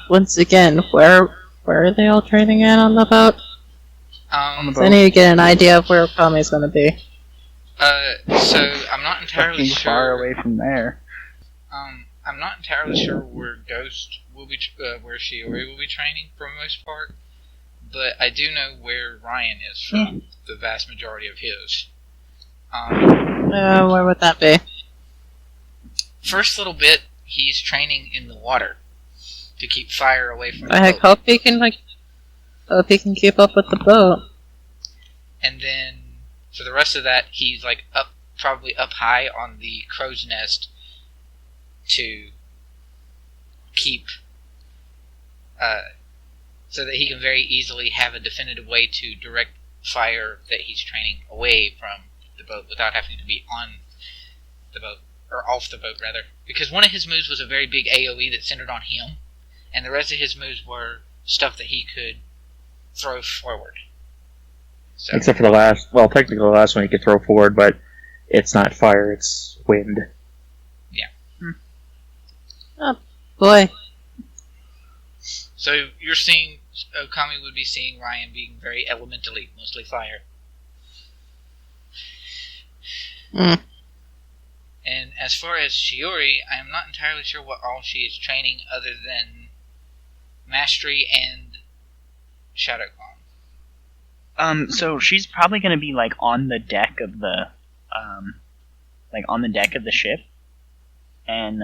Once again, where are they all training in on the boat? On the So I need to get an idea of where Okami's going to be. So I'm not entirely Fucking sure. far away from there. I'm not entirely sure where Ghost will be, where Shiori will be training for the most part, but I do know where Ryhn is for the vast majority of his. Where would that be? First little bit, he's training in the water to keep fire away from the I boat. hope he can keep up with the boat. And then for the rest of that, he's like probably up high on the crow's nest to keep, so that he can very easily have a definitive way to direct fire that he's training away from the boat without having to be on the boat, or off the boat rather. Because one of his moves was a very big AoE that centered on him, and the rest of his moves were stuff that he could throw forward. So. Except for technically the last one he could throw forward, but it's not fire, it's wind. Yeah. Oh, boy. So you're seeing, Okami would be seeing Ryhn being very elementally, mostly fire. Mm. And as far as Shiori, I am not entirely sure what all she is training other than Mastery and Shadow Clone. So she's probably gonna be like on the deck of the, ship, and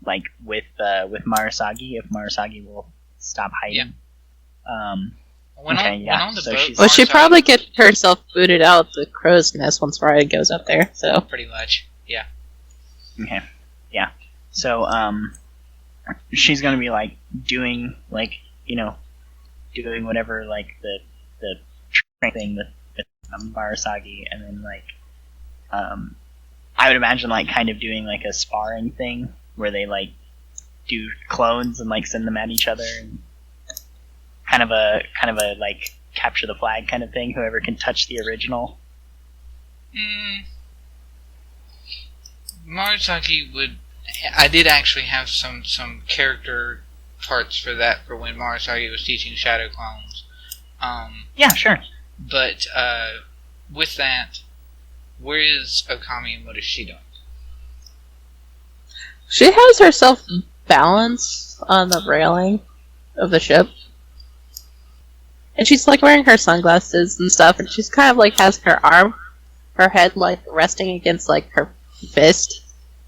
like with Marasagi, if Marasagi will stop hiding. Yeah. When on the boat, Well, she'd probably get herself booted out the crow's nest once Ryhn goes up there. So pretty much, yeah. Okay, yeah. So she's gonna be like doing doing whatever like the thing with Marasagi, and then like I would imagine like kind of doing like a sparring thing where they like do clones and like send them at each other, and kind of a like capture the flag kind of thing. Whoever can touch the original. Marasagi would. I did actually have some character parts for that for when Marasagi was teaching Shadow Clones. Yeah, sure. But with that, where is Okami and what is she doing? she has herself balanced on the railing of the ship. And she's like wearing her sunglasses and stuff, and she's kind of like has her head like resting against like her fist.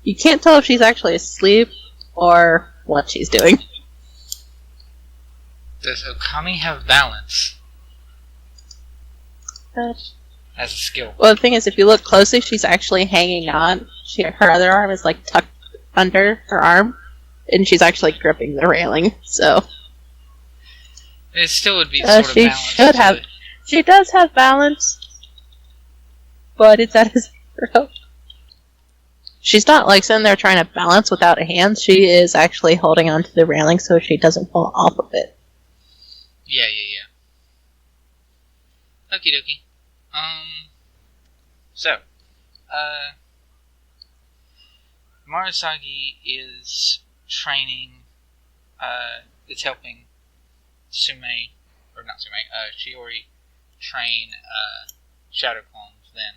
You can't tell if she's actually asleep or what she's doing. Does Okami have balance as a skill? Well, the thing is, if you look closely, she's actually hanging on. Her other arm is like tucked under her arm, and she's actually gripping the railing. So It still would be sort of she balance. should have. She does have balance, but it's at zero. She's not like sitting there trying to balance without a hand. She is actually holding onto the railing so she doesn't fall off of it. Yeah. Okie dokie. So, Marasagi is training, it's helping Tsume, or not Tsume, Shiori train, Shadow Clones then.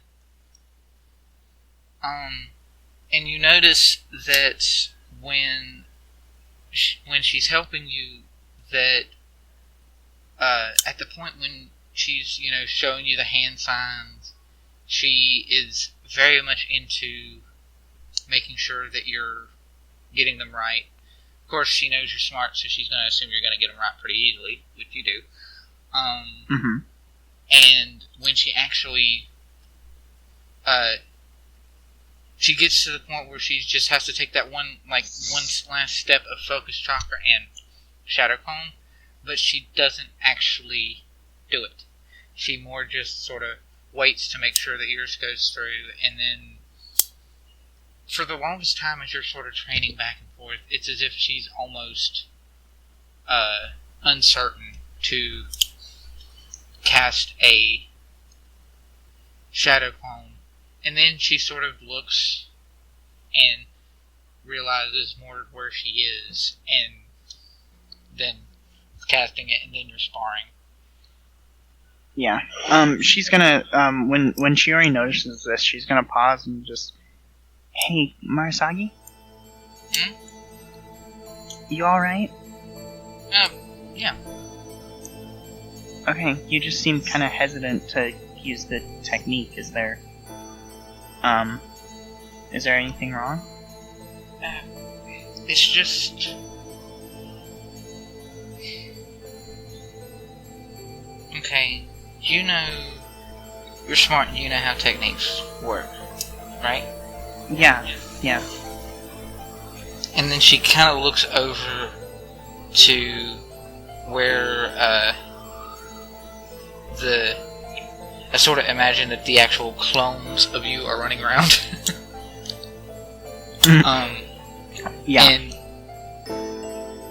And you notice that when she's helping you, that, at the point when she's, showing you the hand signs, she is very much into making sure that you're getting them right. Of course, she knows you're smart, so she's going to assume you're going to get them right pretty easily, which you do. And when she actually, she gets to the point where she just has to take that one last step of focus chakra and shadow cone, but she doesn't actually do it. She more just sort of waits to make sure that yours goes through, and then for the longest time as you're sort of training back and forth, it's as if she's almost uncertain to cast a shadow clone, and then she sort of looks and realizes more where she is, and than casting it and then you're sparring. Yeah. She's gonna when Shiori notices this, she's gonna pause and just, hey, Marasagi? Hmm? You alright? Yeah. Okay, you just seem kinda hesitant to use the technique. Is there anything wrong? It's just... Okay, you're smart and you know how techniques work, right? Yeah. And then she kind of looks over to where I sort of imagine that the actual clones of you are running around. Yeah. And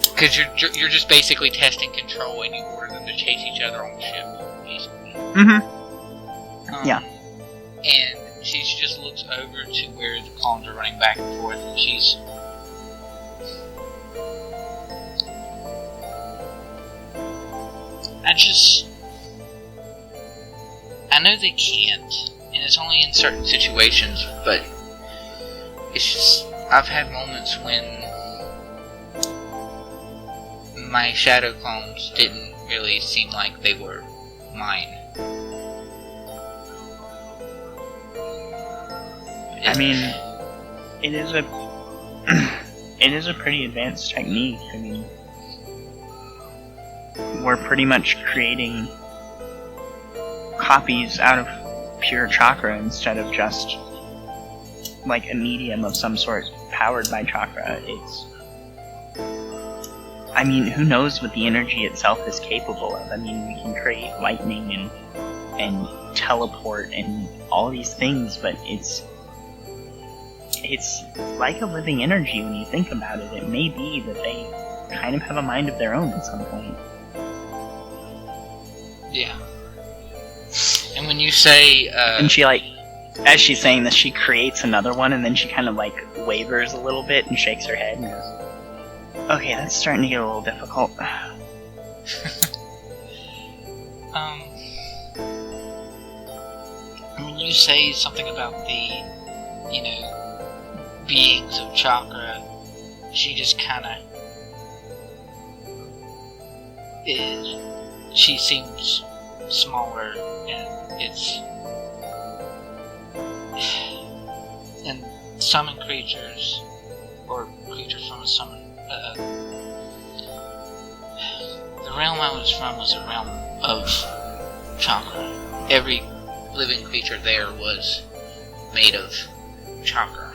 because you're just basically testing control and you order them to chase each other on the ship, basically. Yeah. And she just looks over to where the clones are running back and forth, and she's... I know they can't, and it's only in certain situations, but it's just... I've had moments when my shadow clones didn't really seem like they were mine. I mean, it is a pretty advanced technique. I mean, we're pretty much creating copies out of pure chakra instead of just like a medium of some sort powered by chakra. I mean, who knows what the energy itself is capable of? I mean, we can create lightning and teleport and all these things, but it's like a living energy when you think about it. It may be that they kind of have a mind of their own at some point. Yeah. And when you say, and she, like, as she's saying this, she creates another one, and then she kind of, like, wavers a little bit and shakes her head and goes, okay, that's starting to get a little difficult. When you say something about the, beings of chakra, she just kind of she seems smaller, and and summon creatures, or creatures from a summon, the realm I was from was a realm of chakra. Every living creature there was made of chakra.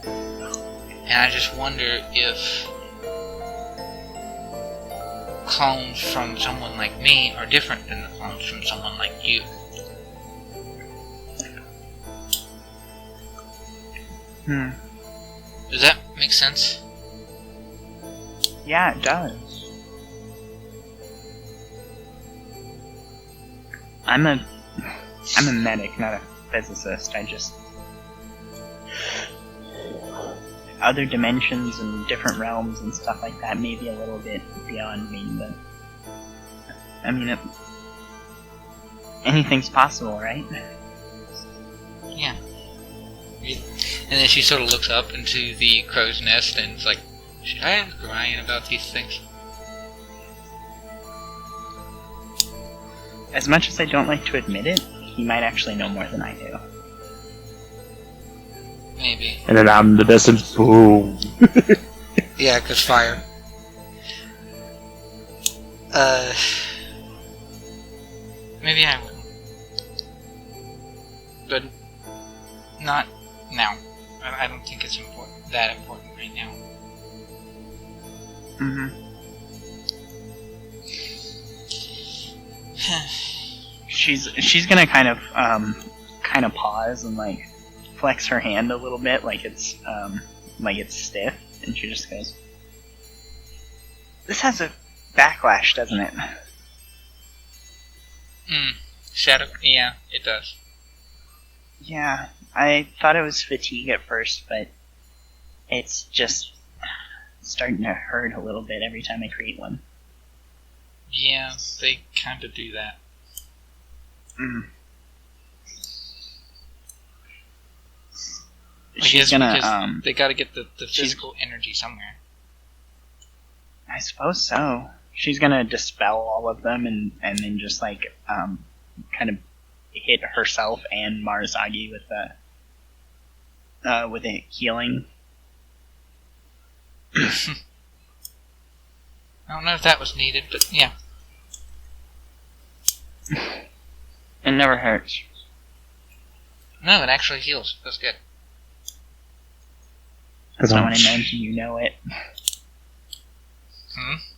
And I just wonder if clones from someone like me are different than the clones from someone like you. Does that make sense? Yeah, it does. I'm a medic, not a physicist. Other dimensions and different realms and stuff like that may be a little bit beyond me, but I mean, anything's possible, right? Yeah. And then she sort of looks up into the crow's nest and it's like, should I ask Ryhn about these things? As much as I don't like to admit it, he might actually know more than I do. Maybe. And then out in the distance, boom. Yeah, 'cause fire. Maybe I will. But not now. I don't think it's that important right now. She's gonna kind of pause and like flex her hand a little bit, like it's stiff, and she just goes, "This has a backlash, doesn't it?" Shadow. Yeah, it does. Yeah, I thought it was fatigue at first, but it's just starting to hurt a little bit every time I create one. Yeah, they kind of do that. Mm. I guess She's gonna, because they got to get the physical energy somewhere. I suppose so. She's gonna dispel all of them and then just like kind of hit herself and Marasagi with a healing. I don't know if that was needed, but yeah. It never hurts. No, it actually heals. That's good. That's not what I meant, and you know it.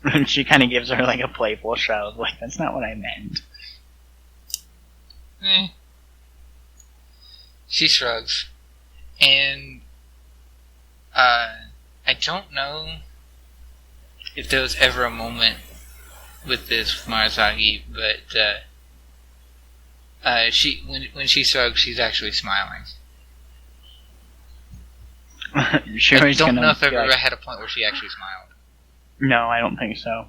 And she kind of gives her like a playful shove, like, that's not what I meant. She shrugs. And I don't know if there was ever a moment with this with Marasagi, but when she shrugs, she's actually smiling. I don't know if I've ever had a point where she actually smiled. No, I don't think so.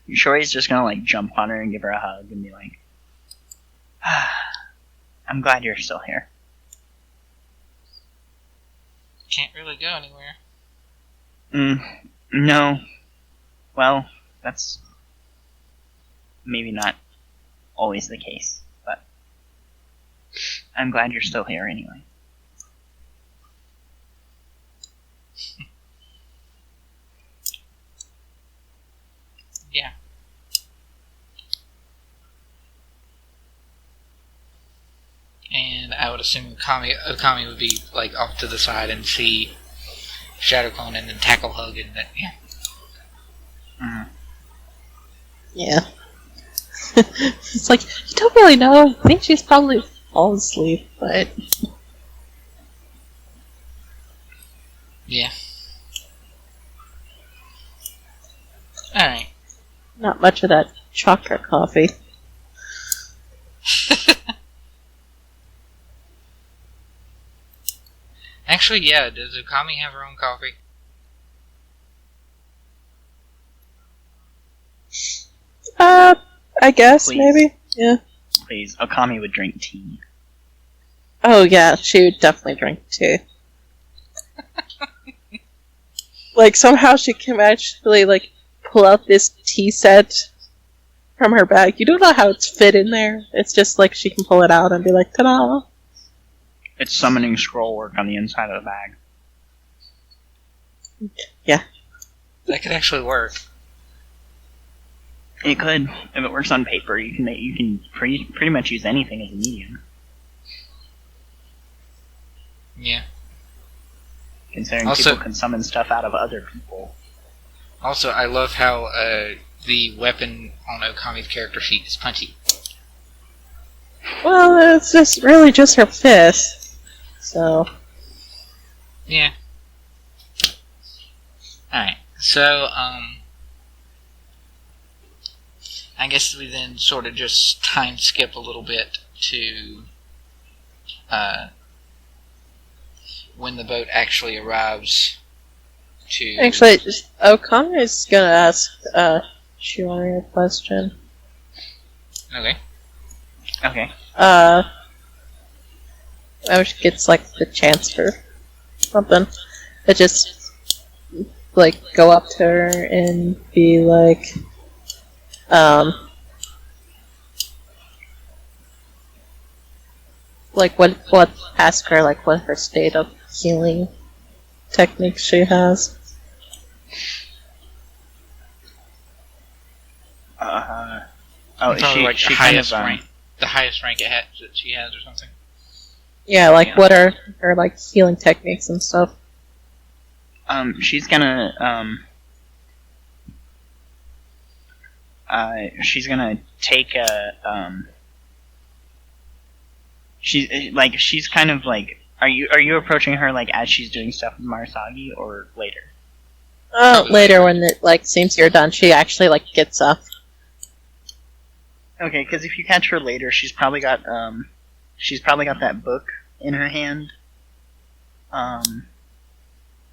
Shiori's just gonna like jump on her and give her a hug and be like, I'm glad you're still here. Can't really go anywhere. No. Well, that's maybe not always the case, but I'm glad you're still here anyway. Yeah. And I would assume Okami would be like off to the side and see Shadow Clone and then tackle hug and then, yeah. Mm-hmm. Yeah. It's like, you don't really know. I think she's probably fallen asleep, but... Yeah. Alright. Not much of that chocolate coffee. Actually, yeah, does Okami have her own coffee? I guess, Please. maybe? Yeah. Please, Okami would drink tea. Oh yeah, she would definitely drink tea. Like, somehow she can actually, like, pull out this tea set from her bag. You don't know how it's fit in there. It's just like she can pull it out and be like, ta-da! It's summoning scroll work on the inside of the bag. Yeah. That could actually work. It could. If it works on paper, you can pretty much use anything as a medium. Yeah. Considering Also, people can summon stuff out of other people. Also, I love how the weapon on Okami's character sheet is punchy. Well, it's just really just her fist. So. Yeah. Alright, so, I guess we then sort of just time skip a little bit to, when the boat actually arrives to... Actually, Okami is gonna ask, Shiori a question. Okay. Okay. I wish it gets, like, the chance for something. But just, like, go up to her and be like, like, what, ask her, like, what her state of healing techniques she has. Probably like she the kind highest of rank. The highest rank that she has or something. Yeah, like, what are her, like, healing techniques and stuff. She's gonna take a she's kind of like, are you approaching her like as she's doing stuff with Marasagi or later? Later when it, like, seems you're done, she actually, like, gets up. Okay, because if you catch her later, she's probably got that book in her hand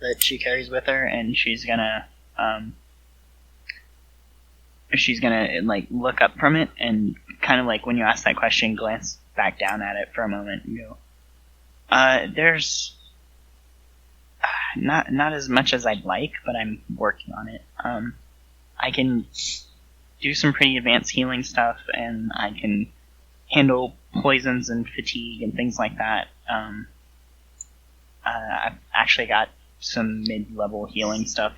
that she carries with her, and she's gonna like look up from it and kind of like when you ask that question, glance back down at it for a moment and go, there's not as much as I'd like, but I'm working on it. I can do some pretty advanced healing stuff, and I can handle poisons and fatigue and things like that. I've actually got some mid-level healing stuff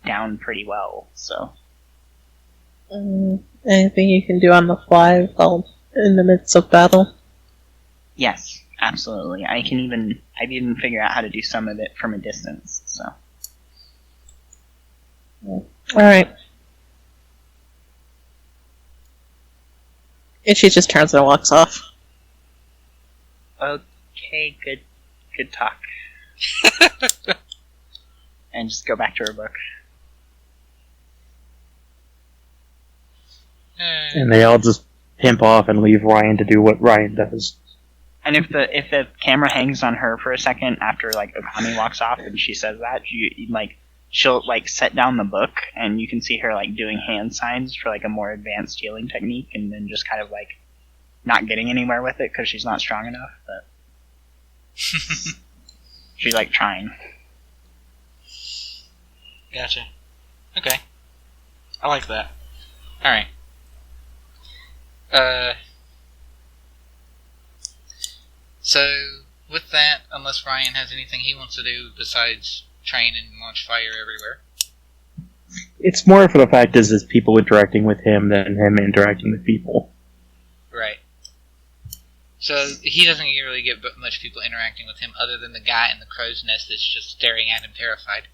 down pretty well, so. Anything you can do on the fly while in the midst of battle? Yes, absolutely. I've even figured out how to do some of it from a distance, so. Alright. And she just turns and walks off. Okay, good talk. And just go back to her book. And they all just pimp off and leave Ryhn to do what Ryhn does. And if the camera hangs on her for a second after like Okami walks off and she says that, she'll like set down the book and you can see her like doing hand signs for like a more advanced healing technique, and then just kind of like not getting anywhere with it because she's not strong enough. But she's like trying. Gotcha. Okay. I like that. Alright. So, with that, unless Ryhn has anything he wants to do besides train and launch fire everywhere. It's more for the fact is people interacting with him than him interacting with people. Right. So, he doesn't really get much people interacting with him other than the guy in the crow's nest that's just staring at him terrified.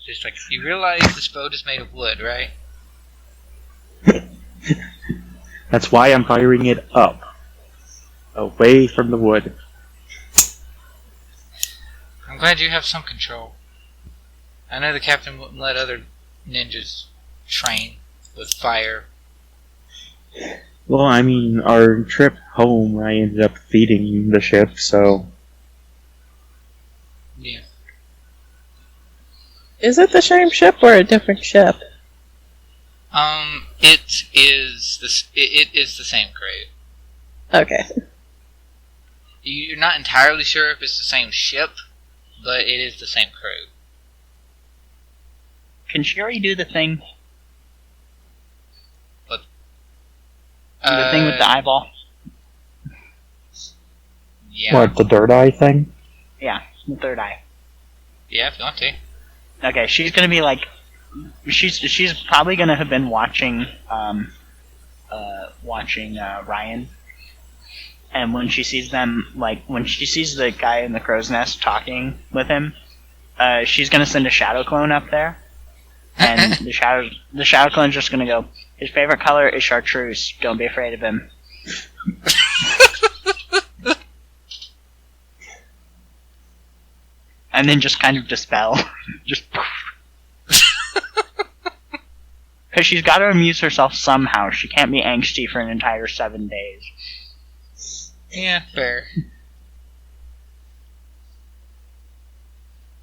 Just like, you realize this boat is made of wood, right? That's why I'm firing it up. Away from the wood. I'm glad you have some control. I know the captain wouldn't let other ninjas train with fire. Well, I mean, our trip home, I ended up feeding the ship, so... Yeah. Is it the same ship or a different ship? It is the same crew. Okay. You're not entirely sure if it's the same ship, but it is the same crew. Can Shiori do the thing? What? The thing with the eyeball? Yeah. What, the dirt eye thing? Yeah, the third eye. Yeah, if you want to. Okay, she's gonna be like... She's probably gonna have been watching Ryhn, and when she sees them, like when she sees the guy in the crow's nest talking with him, she's gonna send a shadow clone up there, and the shadow clone's just gonna go, his favorite color is chartreuse, don't be afraid of him. And then just kind of dispel. Just because she's got to amuse herself somehow. She can't be angsty for an entire 7 days. Yeah, fair.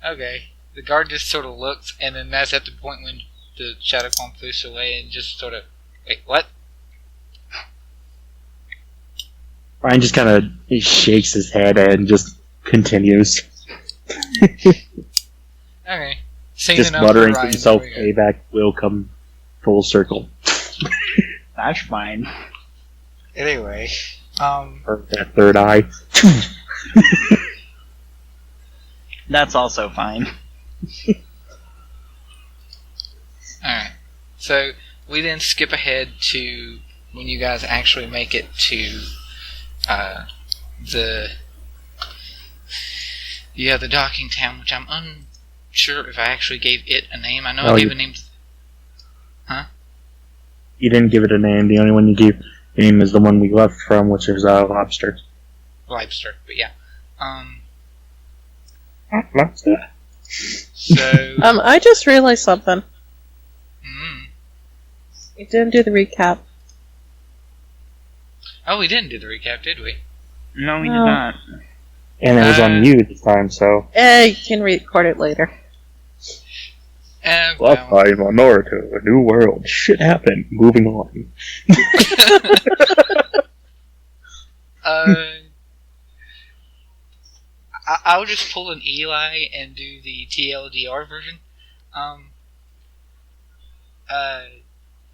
Okay. The guard just sort of looks, and then that's at the point when the shadow clone floats away and just sort of, wait, what? Ryhn just kind of shakes his head and just continues. Okay. Seen Just enough muttering for to Ryhn, himself, there we go. payback will come full circle. That's fine. Anyway, Or that third eye. That's also fine. alright. So, we then skip ahead to when you guys actually make it to, the docking town, which I'm unsure if I actually gave it a name. I know I gave a name. You didn't give it a name. The only one you gave the name is the one we left from, which is Lobster. Lobster, but yeah. Lobster? So... I just realized something. You didn't do the recap. Oh, we didn't do the recap, did we? No, we did Oh. not. And it was on mute this time, so. You can record it later. Last Well, time on Naruto, a new world. Shit happened. Moving on. I'll just pull an Eli and do the TLDR version.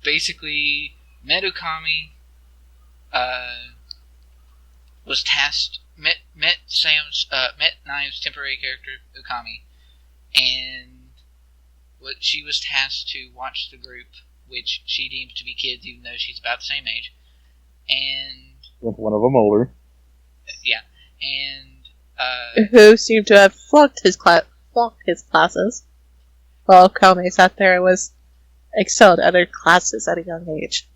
Basically, met Okami, was tasked, met Knives' temporary character, Okami, and she was tasked to watch the group, which she deems to be kids, even though she's about the same age, and With one of them older. yeah, and Who seemed to have flunked his classes, while Okami sat there and was excelled at other classes at a young age.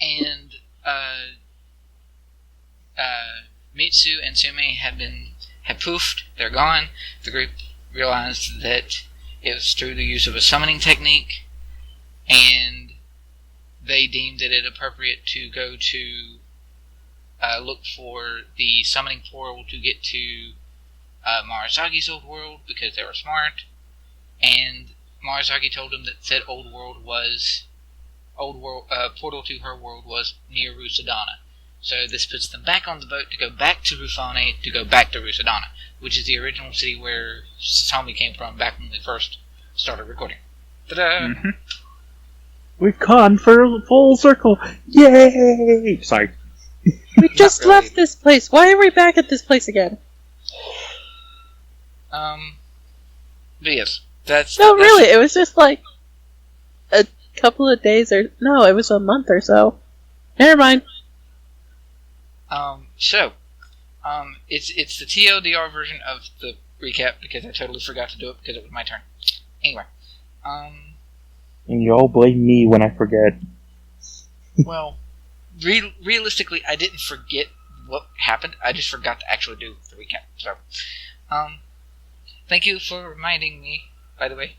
and Mitsu and Tsume had poofed. They're gone. The group realized that it was through the use of a summoning technique, and they deemed it appropriate to go to look for the summoning portal to get to Marasagi's old world because they were smart, and Marasagi told them that said portal to her world was near Rusadana. So this puts them back on the boat to go back to Rufane to go back to Rusadana, which is the original city where Sasami came from back when we first started recording. Ta-da! Mm-hmm. We've gone for a full circle. Yay! Sorry. We just really. left this place. Why are we back at this place again? But yes, that's No, really, it was just like a couple of days or... No, it was a month or so. Never mind. It's the TLDR version of the recap because I totally forgot to do it because it was my turn. Anyway, And you all blame me when I forget. well, realistically, I didn't forget what happened. I just forgot to actually do the recap. So, thank you for reminding me, by the way.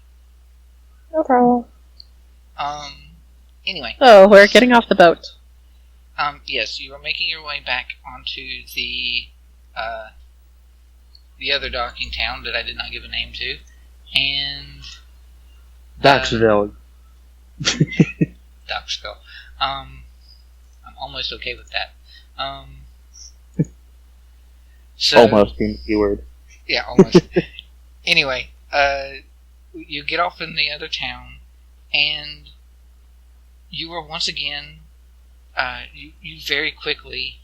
No problem. Anyway. Oh, we're getting off the boat. Yes, you are making your way back onto the other docking town that I did not give a name to, and Doxville. Doxville. I'm almost okay with that. So, Almost being the keyword. yeah, almost. Anyway, you get off in the other town, and you are once again. You very quickly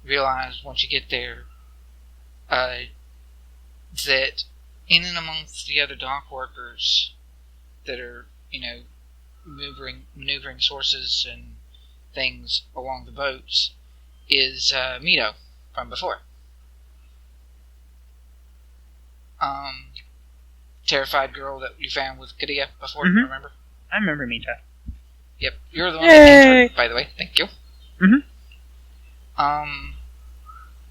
realize once you get there that in and amongst the other dock workers that are, maneuvering sources and things along the boats is Mito from before. Terrified girl that you found with Kadia before, Mhm. remember? I remember Mito. Yep, you're the one that entered, by the way. Thank you. Mhm.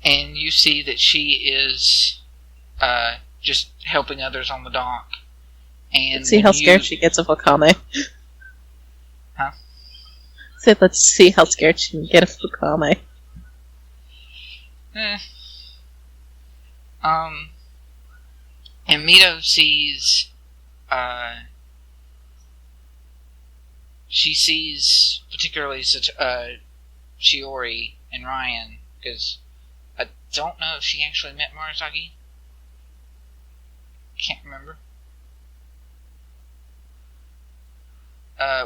And you see that she is just helping others on the dock. And Let's see how scared she gets of Okame. Huh? Said, let's see how scared she can get of Okame. And Mito sees she sees particularly Shiori and Ryhn, because I don't know if she actually met Marasagi. Can't remember.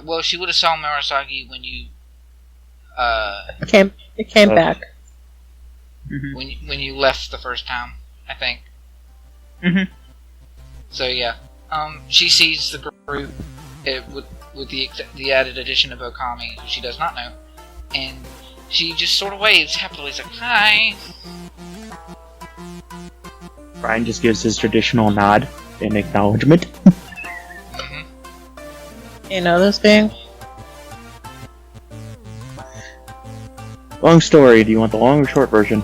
Well, she would have saw Marasagi when you It came back. Mm-hmm. when you left the first time, I think. Mm-hmm. So yeah, she sees the group with the added addition of Okami, who she does not know, and she just sort of waves happily, like, "Hi." Brian just gives his traditional nod in acknowledgement. You know this being? Long story, do you want the long or short version?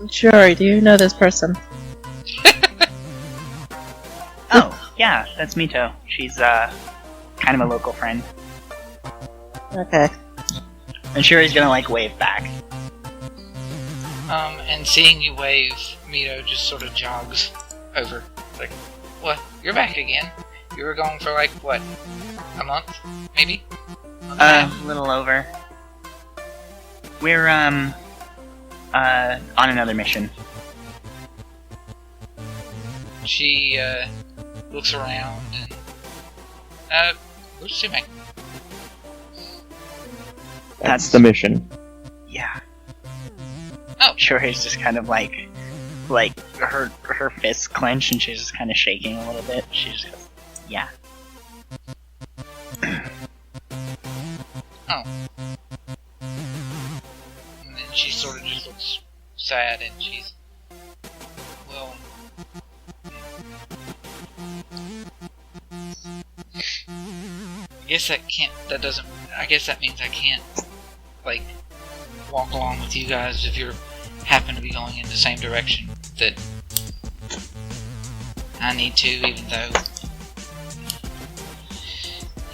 Sure, do you know this person? Oh, yeah, that's Mito. She's kind of a local friend. Okay. And Shiori's gonna like wave back. And seeing you wave, Mito just sort of jogs over. Like, what? You're back again? You were gone for like, what? A month? Maybe? A little over. We're, on another mission. She, looks around and, where's Tsume? That's the mission. Yeah. Oh. Shiori's just kind of like her fists clench and she's just kind of shaking a little bit. She just goes, yeah. Oh. And then she sort of just looks sad and she's, well... I guess that means I can't, like, walk along with you guys if you happen to be going in the same direction that I need to, even though...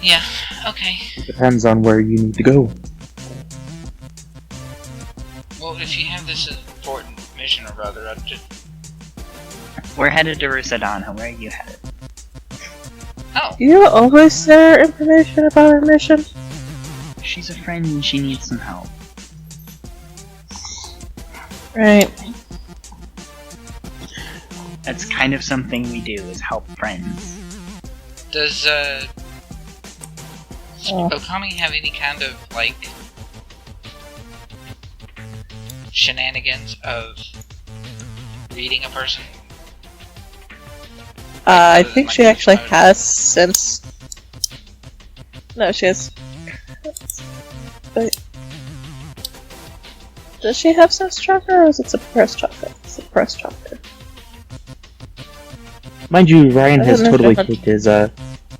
Yeah, okay. It depends on where you need to go. Well, if you have this important mission or other, I'd just... We're headed to Rusadana. Where are you headed? Oh! Do you always share information about our mission? She's a friend and she needs some help. Right. That's kind of something we do, is help friends. Does, Okami have any kind of, like, shenanigans of reading a person? I think she actually has since... No, she has... But... Does she have sense tracker or is it suppressed tracker? Suppressed tracker. Mind you, Ryhn I has don't know totally if I- kicked his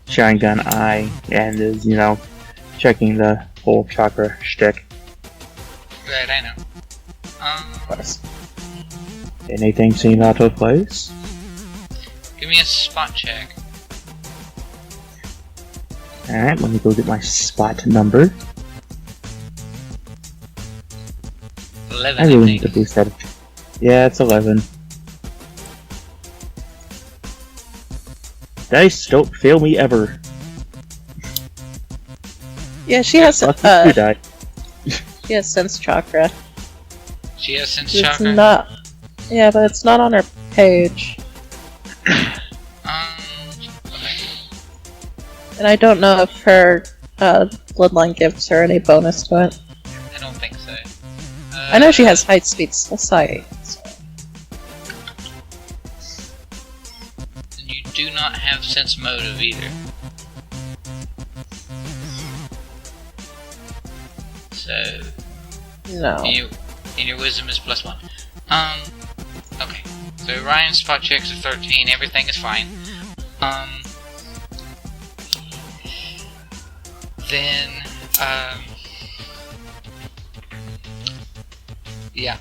Sharingan eye and is, checking the whole chakra shtick. Right, I know. Anything seem out of place? Give me a spot check. Alright, let me go get my spot number. 11, I I really need think. to boost that. Yeah, it's 11. Dice don't fail me ever. Yeah, she has Lucky you die. she has sense chakra. She has sense It's chakra. not. Yeah, but it's not on her page, Okay. and I don't know if her bloodline gives her any bonus to it. I don't think so. I know she has high speed sight. And you do not have sense motive either. So, No. and your wisdom is +1. Okay. So Ryan's spot checks are 13, everything is fine. Then, yeah.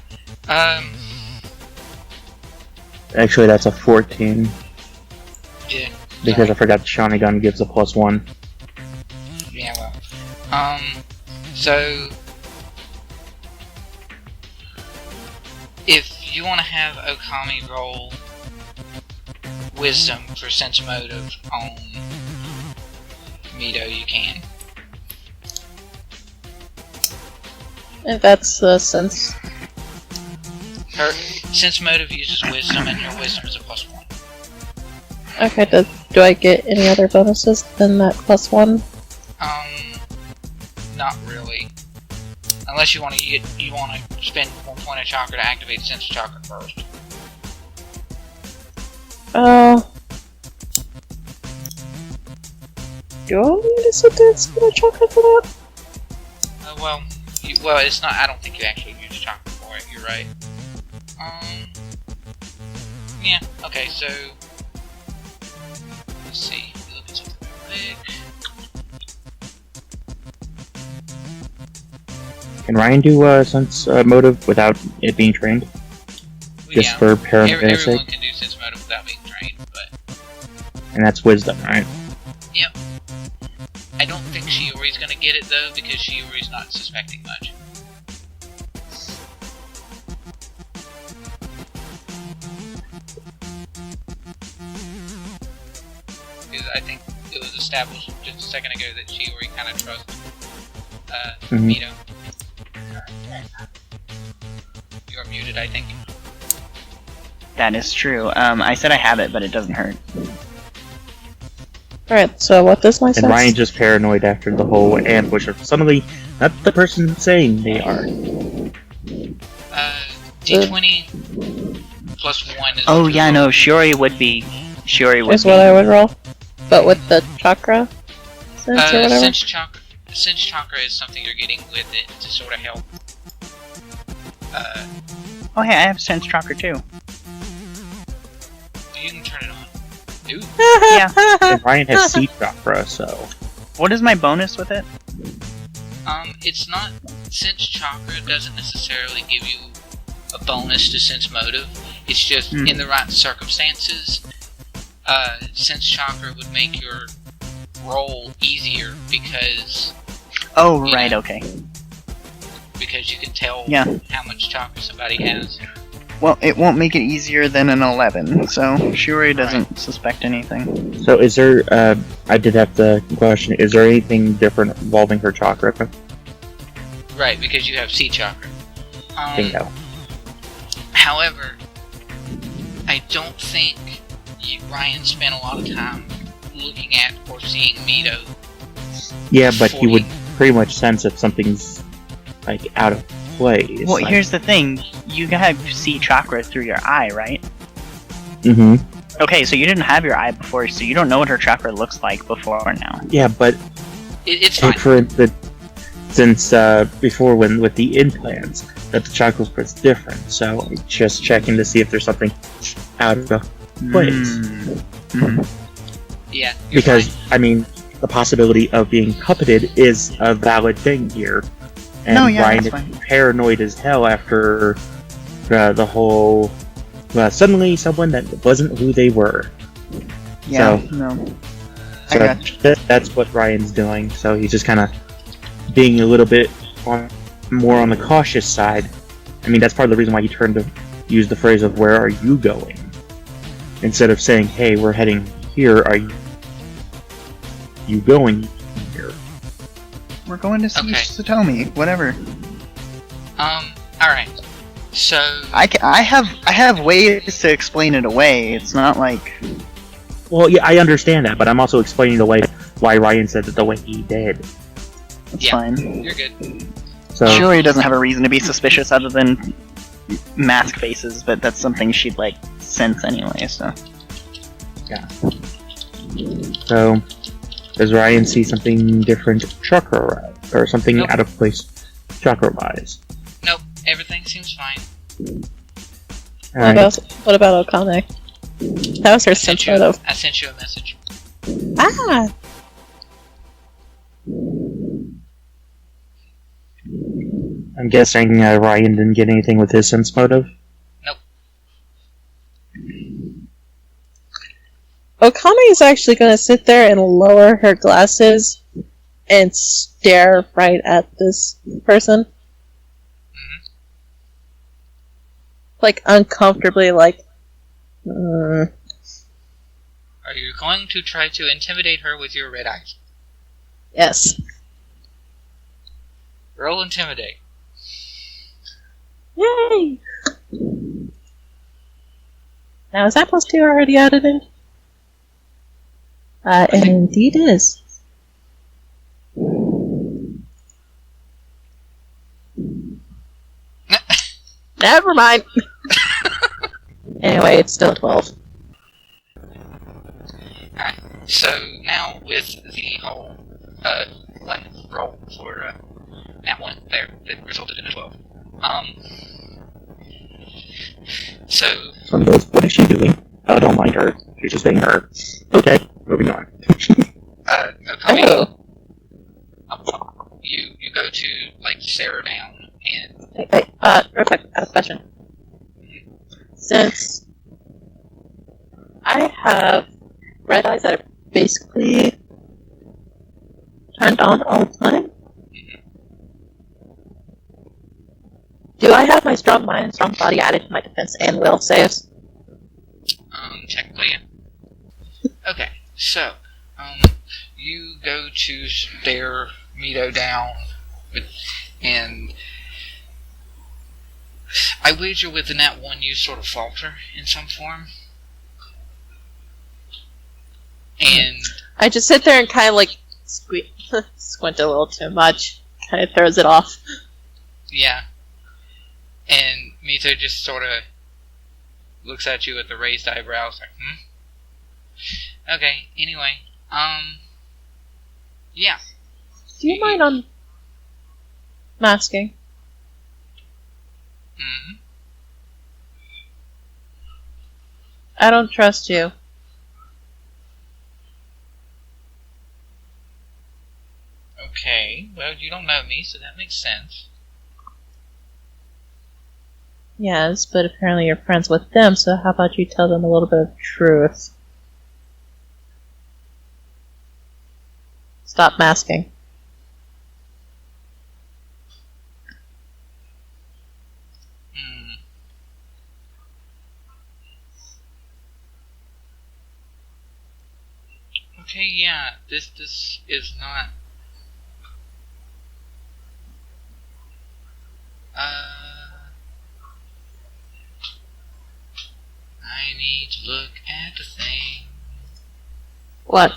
Actually, that's a 14. Yeah. Because sorry. I forgot Sharingan gives a +1. Yeah, well. So... If you want to have Okami roll Wisdom for sense motive on Mito, you can. And that's the sense. Her sense motive uses Wisdom, and your Wisdom is a +1. Okay, do I get any other bonuses than that +1? Not really. Unless you want to spend 1 point of chakra to activate sense chakra first. Do I need to sit there and spin a chakra for that? Well, it's not. I don't think you actually use chakra for it. You're right. Yeah. Okay. So, let's see. Look at something real quick. Can Ryhn do sense motive without it being trained? Just Yeah. for paranoia's Everyone sake? can do sense motive without being trained, but And that's wisdom, right? yep. Shiori's gonna get it though, because Shiori's not suspecting much. Because I think it was established just a second ago that Shiori kind of trusts Mito. You're muted, I think. That is true. I said I have it, but it doesn't hurt. Alright, so what does my And sense? Ryhn just paranoid after the whole ambush of suddenly not the person saying they are. D20 plus 1 is... Oh yeah, no, Shiori would be. Is what I would roll. But with the chakra sense or whatever? Sense chakra is something you're getting with it to sort of help. Oh hey, I have sense chakra too. You can turn it on. Ooh. Yeah. And Ryhn has sea chakra, so What is my bonus with it? It's not... Sense chakra doesn't necessarily give you a bonus to sense motive. It's just, in the right circumstances, sense chakra would make your roll easier because... Oh, right, okay. Because you can tell how much chakra somebody has. Well, it won't make it easier than an 11, so Shiori doesn't suspect anything. So is there, I did have the question, is there anything different involving her chakra? Right, because you have sea chakra. Bingo. However, I don't think Ryhn spent a lot of time looking at or seeing Mito. Yeah, but he would pretty much sense if something's, like, out of place. Well, like... here's the thing. You have sea chakra through your eye, right? Mm-hmm. Okay, so you didn't have your eye before, so you don't know what her chakra looks like before or now. Yeah, but... It's fine. For instance, since before when with the implants, that the chakra was different, so just checking to see if there's something out of place. Yeah. Because, fine. I mean, the possibility of being puppeted is a valid thing here. And No, yeah, Ryhn that's is fine. paranoid as hell after the whole... suddenly someone that wasn't who they were. Yeah, So- no. I So got that's what Ryan's doing, so he's just kind of being a little bit more on the cautious side. I mean, that's part of the reason why he turned to use the phrase of, "Where are you going?" Instead of saying, "Hey, we're heading here, are you going here?" We're going to see Okay. Satomi, whatever. Alright. So... I have ways to explain it away. It's not like... Well, yeah, I understand that, but I'm also explaining the way why Ryan said it the way he did. It's Yeah. fine. You're good. So, Shiori doesn't have a reason to be suspicious other than mask faces, but that's something she'd, like, sense anyway, so... so does Ryan see something different chakra or something Nope. out of place chakra-wise? Nope. Everything seems fine. Alright. What about Okami? That was her sense motive. I sent you a message. Ah! I'm guessing Ryan didn't get anything with his sense motive. Nope. Okami is actually going to sit there and lower her glasses and stare right at this person. Like, uncomfortably, like... Are you going to try to intimidate her with your red eyes? Yes. Roll intimidate. Yay! Now, is that plus 2 already added in? And indeed is. Never mind. Anyway, it's still 12. Alright, so now with the whole, roll for, that one there that resulted in a 12. So, Some goes, what is she doing? Oh, don't mind her. She's just being her. Okay, moving on. Okami, you go to, like, stare her down, and... Wait, real quick, I have a question. Since I have red eyes that are basically turned on all the time? Do I have my strong mind and strong body added to my defense and will saves? Technically, yeah. Okay, so, you go to stare Mito down, and I wager with the nat 1 you sort of falter in some form. And I just sit there and kind of like squint a little too much. Kind of throws it off. yeah. And Mito just sort of looks at you with the raised eyebrows, like, Okay, anyway, yeah. Do you mind masking? Mm-hmm. I don't trust you. Okay, well, you don't know me, so that makes sense. Yes, but apparently you're friends with them, so how about you tell them a little bit of truth? Stop masking. Okay, yeah, this is not... I need to look at the thing. What?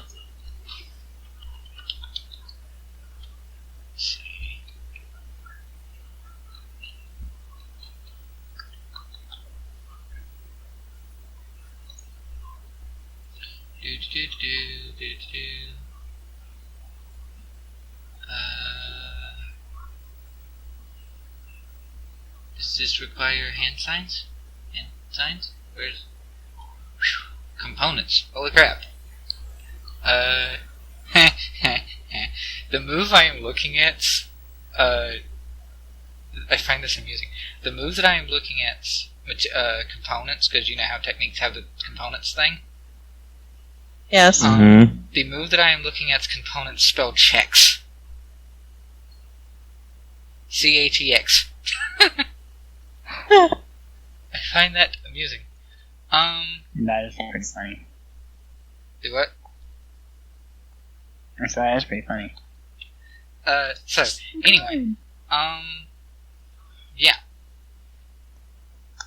Let's see. Does this require hand signs? Hand signs? Where's... Components. Holy crap. The move I am looking at, I find this amusing. The move that I am looking at, components, because you know how techniques have the components thing? Yes. The move that I am looking at is components spelled checks. CHEX. I find that amusing. That is pretty funny. Do what? So that is pretty funny. So, anyway. Yeah.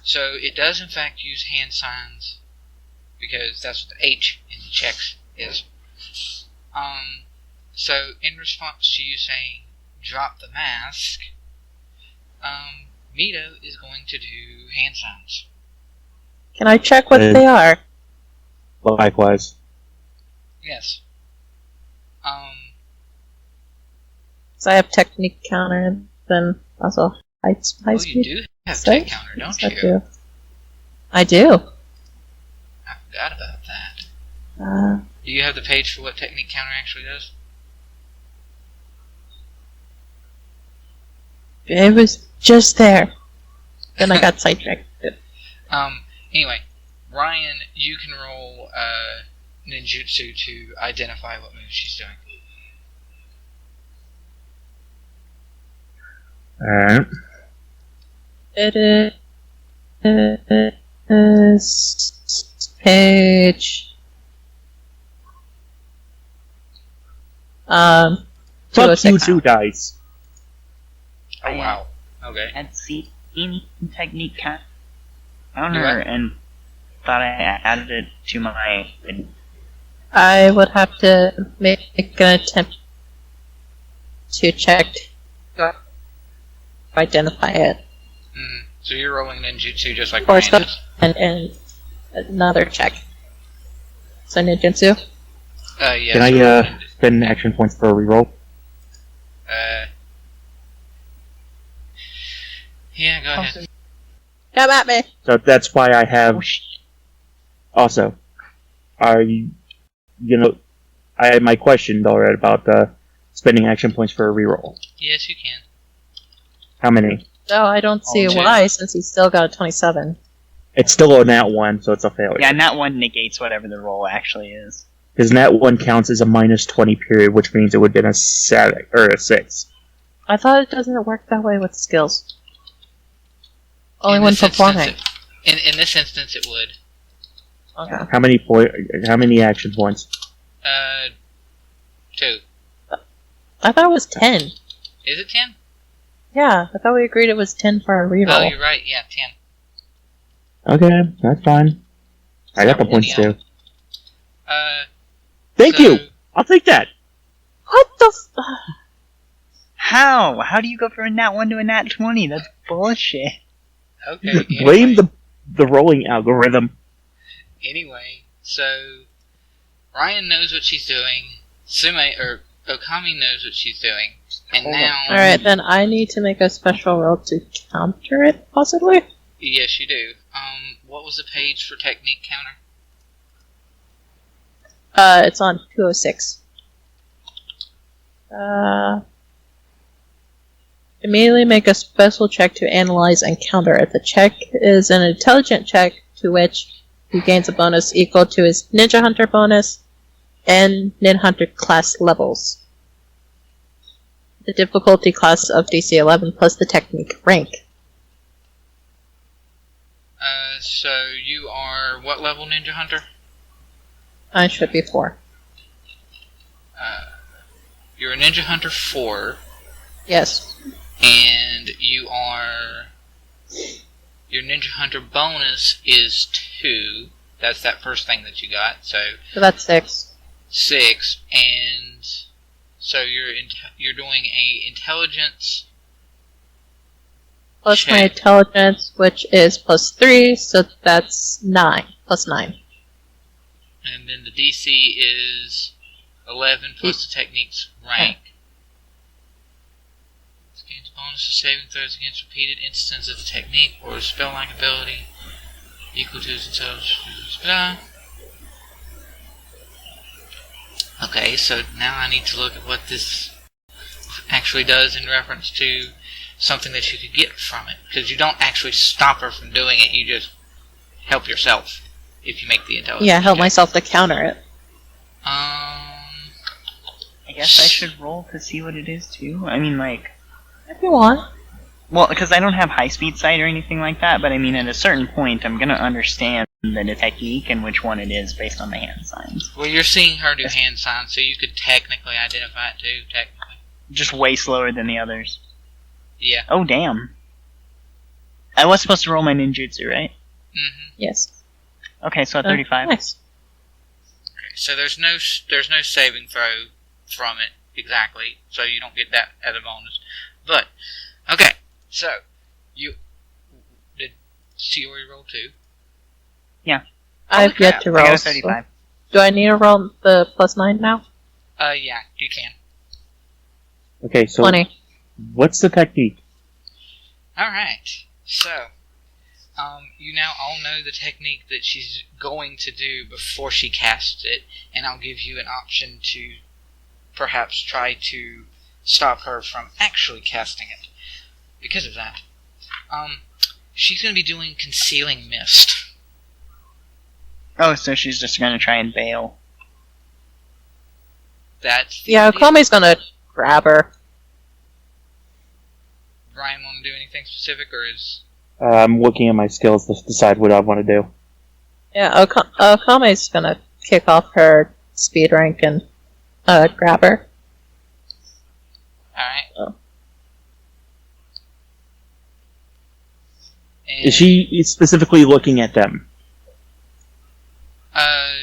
So, it does in fact use hand signs, because that's what the H in the checks is. So, in response to you saying, drop the mask, Mito is going to do hand signs. Can I check what they are? Likewise. Yes. So I have technique counter and then also high Oh, speed. you do have Save? tech counter, don't Yes, you? I do. I forgot about that. Do you have the page for what technique counter actually does? It was just there. Then I got sidetracked. Anyway, Ryhn, you can roll ninjutsu to identify what move she's doing. Alright. It is page Fuck 206. you two dice. Oh, wow. Okay. Had seen technique cat on Do her what? and thought I added it to my. I would have to make an attempt to check to identify it. So you're rolling ninjutsu just like Or Ryhn is? and another check. So ninjutsu? Yeah. Can I spend action points for a reroll? Yeah, go ahead. Come at me! So that's why I have. Also, are you know? I had my question already about spending action points for a reroll. Yes, you can. How many? No, I don't see Oh, two. why, since he's still got a 27. It's still a nat one, so it's a failure. Yeah, and that one negates whatever the roll actually is. Because Nat 1 counts as a minus 20 period, which means it would have been a 7 or a 6. I thought it doesn't work that way with skills. Only In when this instance, performing. In this instance, it would. Okay. How many action points? 2. I thought it was 10. Is it 10? Yeah, I thought we agreed it was 10 for our reroll. Oh, you're right. Yeah, 10. Okay, that's fine. I got the points too. Thank So- you! I'll take that! What the f- How? How do you go from a nat 1 to a nat 20? That's bullshit. Okay. Blame the rolling algorithm. Anyway, so Ryhn knows what she's doing. Tsume or Okami knows what she's doing, and now. Alright, then I need to make a special roll to counter it, possibly? Yes, you do. What was the page for technique counter? It's on 206. Immediately make a special check to analyze and counter it. The check is an intelligent check to which he gains a bonus equal to his Ninja Hunter bonus and Ninja Hunter class levels. The difficulty class of DC 11 plus the technique rank. So you are what level Ninja Hunter? I should be 4. You're a Ninja Hunter 4, Yes. and you are. Your Ninja Hunter bonus is 2. That's that first thing that you got. So So that's 6. 6, and so you're doing a intelligence. Plus my check. intelligence, which is plus 3, so that's 9. Plus 9. And then the DC is 11 plus the technique's rank. This gains bonus to saving throws against repeated instances of the technique or a spell-like ability equal to his intelligence. Okay, so now I need to look at what this actually does in reference to something that you could get from it. Because you don't actually stop her from doing it, you just help yourself if you make the intelligence. Yeah, help check. myself to counter it. I guess I should roll to see what it is too. I mean, like, If you want. well, because I don't have high speed sight or anything like that. But I mean, at a certain point, I'm gonna understand the technique and which one it is based on the hand signs. Well, you're seeing her do hand signs, so you could technically identify it too, technically. Just way slower than the others. Yeah. Oh damn! I was supposed to roll my ninjutsu, right? Mm-hmm. Yes. Okay, so at 35. Nice. So there's no saving throw from it exactly, so you don't get that as a bonus. But okay, so you did Shiori roll 2? I've yet to I roll. got a so- 35. Do I need to roll the plus 9 now? Yeah, you can. Okay, so 20. what's the technique? Alright, so, you now all know the technique that she's going to do before she casts it, and I'll give you an option to perhaps try to stop her from actually casting it. Because of that. She's going to be doing Concealing Mist. Oh, so she's just gonna try and bail. That's the Yeah, idea. Okami's gonna grab her. Ryhn want to do anything specific, or is... I'm looking at my skills to decide what I want to do. Yeah, Okami's gonna kick off her speed rank and grab her. Alright. Oh. And, Is she specifically looking at them?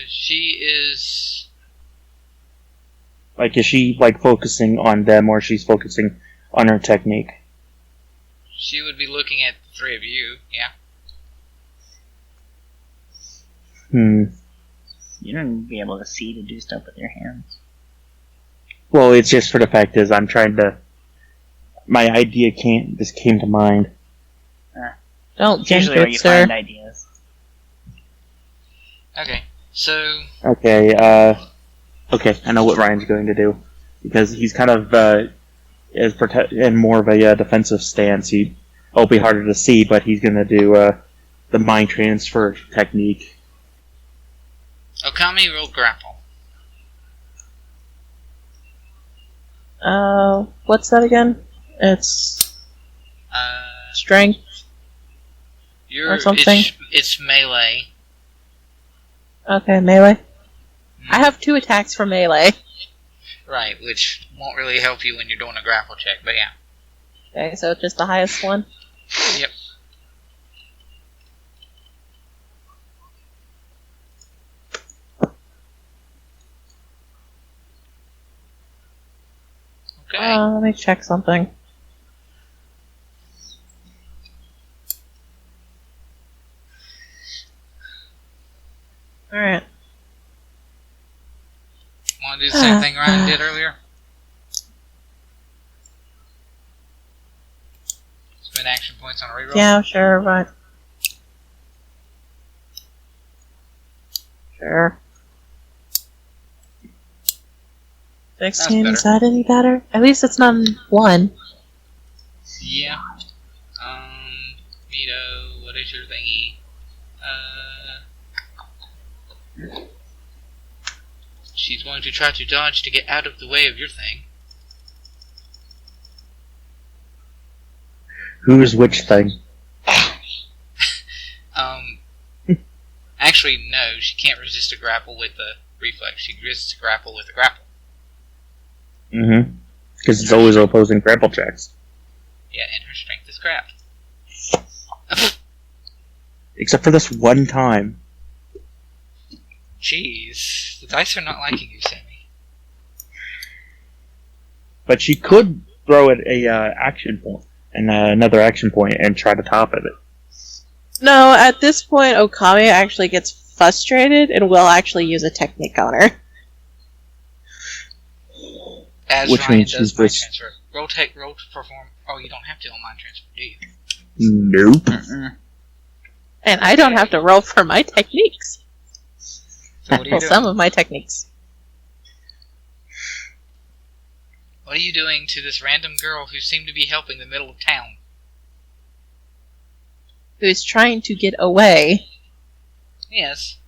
she is... Like, is she, like, focusing on them, or she's focusing on her technique? She would be looking at the three of you, yeah. You don't be able to see to do stuff with your hands. Well, it's just for the fact is I'm trying to... My idea just came to mind. Don't It's jinx usually where it, you sir. find ideas. Okay, so... Okay, I know what Ryan's going to do. Because he's kind of, in more of a defensive stance. It'll be harder to see, but he's going to do, the mind transfer technique. Okami roll grapple. What's that again? It's strength or something. It's melee. Okay, melee. I have 2 attacks for melee. Right, which won't really help you when you're doing a grapple check, but yeah. Okay, so just the highest one. Yep. Okay. Let me check something. Alright. Want to do the same thing Ryhn did earlier? Spend action points on a reroll? Yeah, sure, but... Sure. 16, is that any better? At least it's not 1. Yeah. Mito, what is your thingy? She's going to try to dodge to get out of the way of your thing. Who's which thing? Actually, no, she can't resist a grapple with a reflex. She resists a grapple with a grapple. Mm-hmm. Because it's always opposing grapple checks. Yeah, and her strength is crap. Except for this one time. Jeez, the dice are not liking you, Sammy. But she could throw it a action point and another action point and try to top it. No, at this point, Okami actually gets frustrated and will actually use a technique on her. As Which Ryhn means does she's mind just... transfer. Roll to perform. Oh, you don't have to on mind transfer, do you? Nope. Mm-mm. And I don't have to roll for my techniques. So what are you Well, doing? some of my techniques. What are you doing to this random girl who seemed to be helping the middle of town? Who's trying to get away Yes.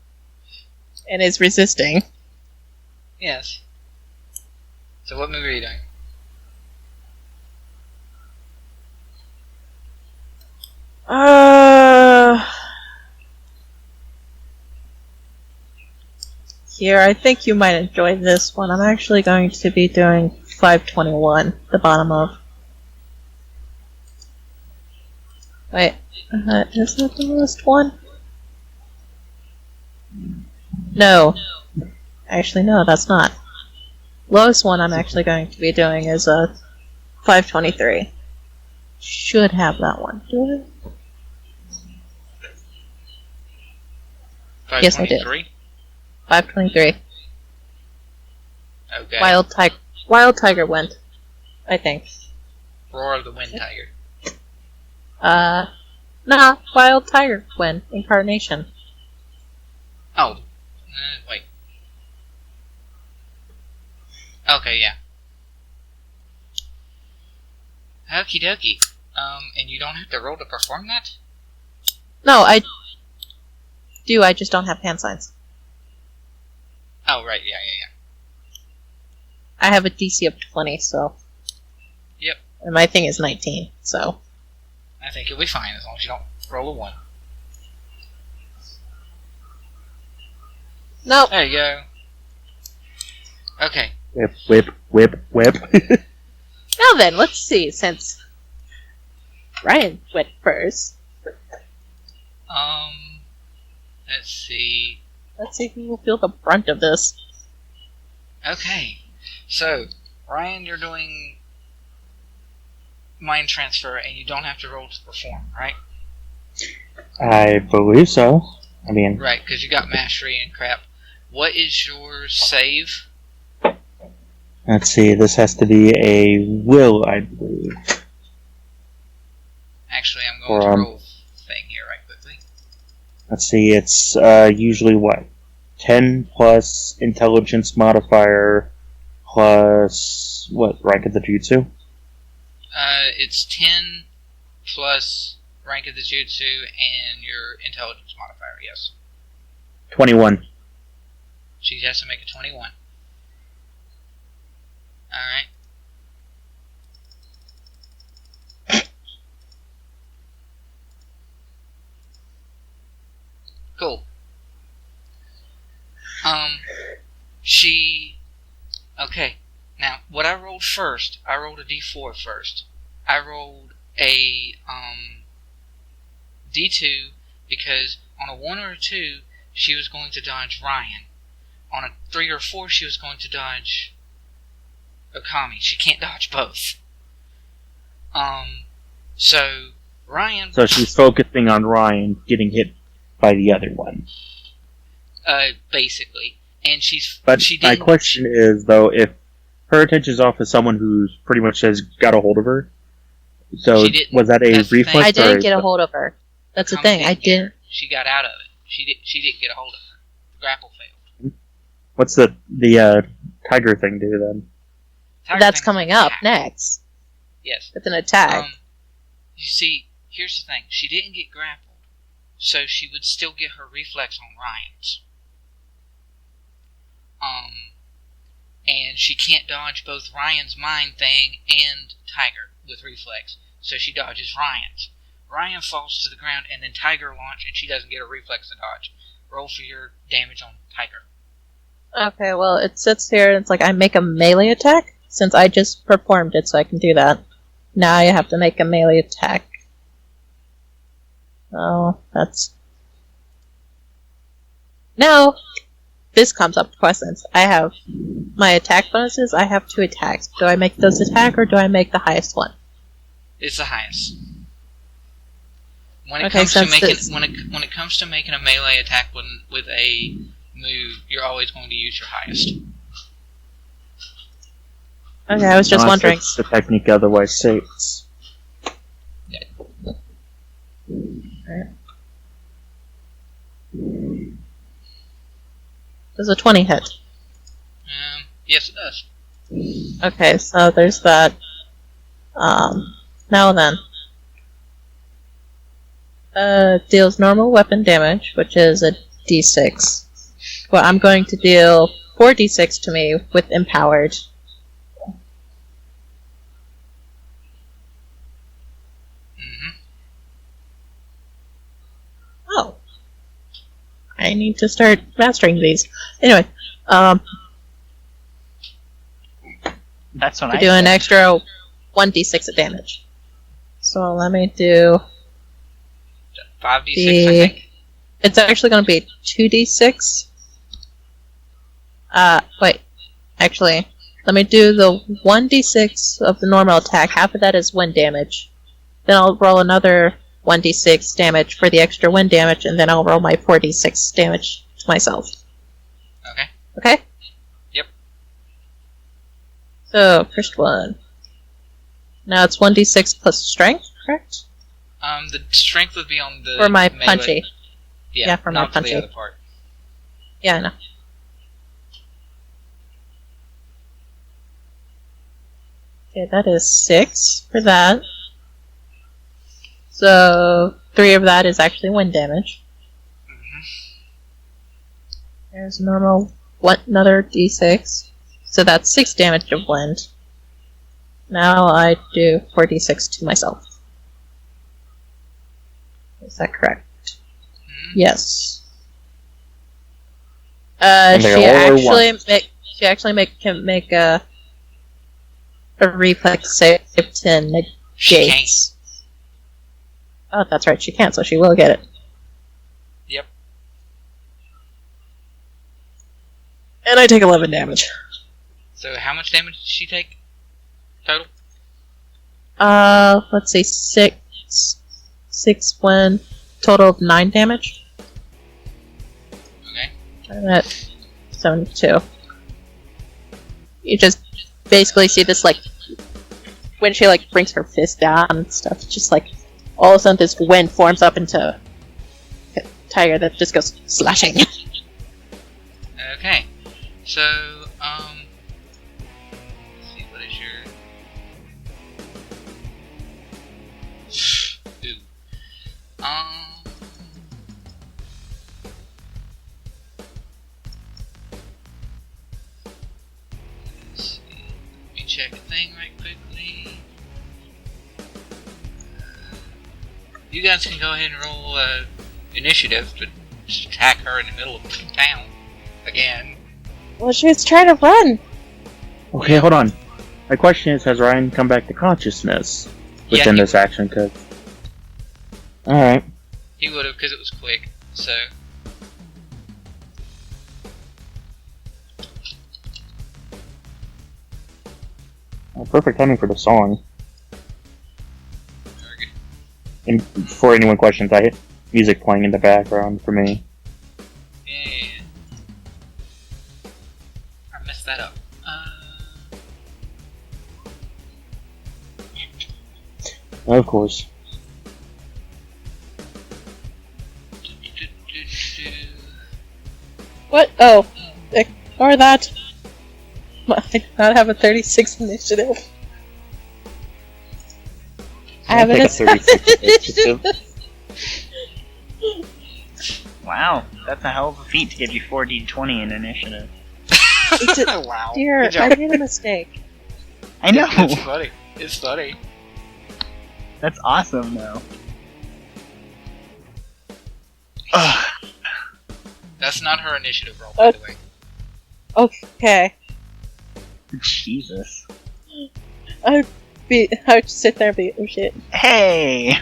and is resisting. Yes. So what move are you doing? Here, I think you might enjoy this one. I'm actually going to be doing 521, the bottom of. Wait, is that the lowest one? No. Actually, no, that's not. Lowest one I'm actually going to be doing is 523. Should have that one. Do I? Yes, I did. 523? 523. Okay. Wild Tiger went, I think. Roar of the Wind Tiger. Nah, Wild Tiger went. Incarnation. Oh. Wait. Okay, yeah. Okie dokie. And you don't have to roll to perform that? No, I do, I just don't have hand signs. Oh, right, yeah. I have a DC of 20, so... Yep. And my thing is 19, so... I think you'll be fine as long as you don't roll a 1. Nope. There you go. Okay. Whip. Now then, let's see, since Ryhn went first. Let's see. Let's see who will feel the brunt of this. Okay. So, Ryhn, you're doing mind transfer, and you don't have to roll to perform, right? I believe so. I mean... Right, because you got mastery and crap. What is your save? Let's see, this has to be a will, I believe. Actually, I'm going to roll thing here right quickly. Let's see, it's usually what? 10 plus intelligence modifier plus what? Rank of the jutsu? It's 10 plus rank of the jutsu and your intelligence modifier, yes. 21. She has to make a 21. Alright. Cool. Okay. Now, what I rolled first, I rolled a d4 first. I rolled a, d2 because on a 1 or a 2, she was going to dodge Ryhn. On a 3 or 4, she was going to dodge Okami. She can't dodge both. So Ryhn... So she's focusing on Ryhn getting hit by the other one. Basically. And But she my didn't... question is, though, if her attention's off of someone who's pretty much has got a hold of her, so was that a That's the thing. reflex? I didn't or get a hold of her. That's the Okami thing. I didn't. She got out of it. She didn't get a hold of her. The grapple failed. What's the tiger thing do then? Tiger That's thing's coming an up attack. next Yes. with an attack. You see, here's the thing. She didn't get grappled, so she would still get her reflex on Ryan's. And she can't dodge both Ryan's mind thing and Tiger with reflex, so she dodges Ryan's. Ryhn falls to the ground, and then Tiger launch, and she doesn't get a reflex to dodge. Roll for your damage on Tiger. Okay, well, it sits here and it's like I make a melee attack since I just performed it, so I can do that. Now I have to make a melee attack. Oh, that's... Now, this comes up to questions. I have my attack bonuses. I have 2 attacks. Do I make those attack or do I make the highest one? It's the highest. When it Okay, comes to since making this- when it comes to making a melee attack with a move, you're always going to use your highest. Okay, I was just Unless wondering. it's the technique otherwise states. Does a 20 hit? Yes, it does. Okay, so there's that. Now then. Deals normal weapon damage, which is a d6. Well, I'm going to deal 4d6 to me with empowered. Oh. I need to start mastering these. Anyway, That's what to I do an said. extra 1d6 of damage. So let me do... 5d6, I think. It's actually going to be 2d6. Wait. Actually, let me do the 1d6 of the normal attack. Half of that is wind damage. Then I'll roll another 1d6 damage for the extra wind damage, and then I'll roll my 4d6 damage to myself. Okay. Okay? Yep. So, first one. Now it's 1d6 plus strength, correct? The strength would be on the For my melee. punchy. Yeah, Yeah, for my not for the punchy. other part. Yeah, I know. Okay, that is 6 for that. So, 3 of that is actually wind damage. There's normal, another d6. So that's 6 damage of wind. Now I do 4d6 to myself. Is that correct? Yes. And She they all are actually can make a reflex save to negate. She can't. Oh, that's right, she can't, so she will get it. Yep. And I take 11 damage. So how much damage did she take total? Let's see, 6 when total of 9 damage. Okay. I'm at 72. You just basically see this, like, when she, like, brings her fist down and stuff, it's just like, all of a sudden this wind forms up into a tiger that just goes slashing. Okay. So, let's see, what is your... Ooh. Let's see. Let me check a thing right quickly. You guys can go ahead and roll initiative, but just attack her in the middle of town again. Well, she was trying to run. Okay, hold on. My question is, has Ryhn come back to consciousness within this action? Cause alright. He would have, because it was quick, so... Perfect timing for the song. And before anyone questions, I hit music playing in the background for me. Yeah. I messed that up. Of course. What? Oh, ignore that. I do not have a 36 initiative. I have a 36 initiative. Wow, that's a hell of a feat to give you 4d20 in initiative. Wow. Dear, Good job. I made a mistake. I know! It's funny. It's funny. That's awesome, though. Ugh. That's not her initiative roll, by the way. Okay. Jesus. I would sit there and be, oh shit. Hey!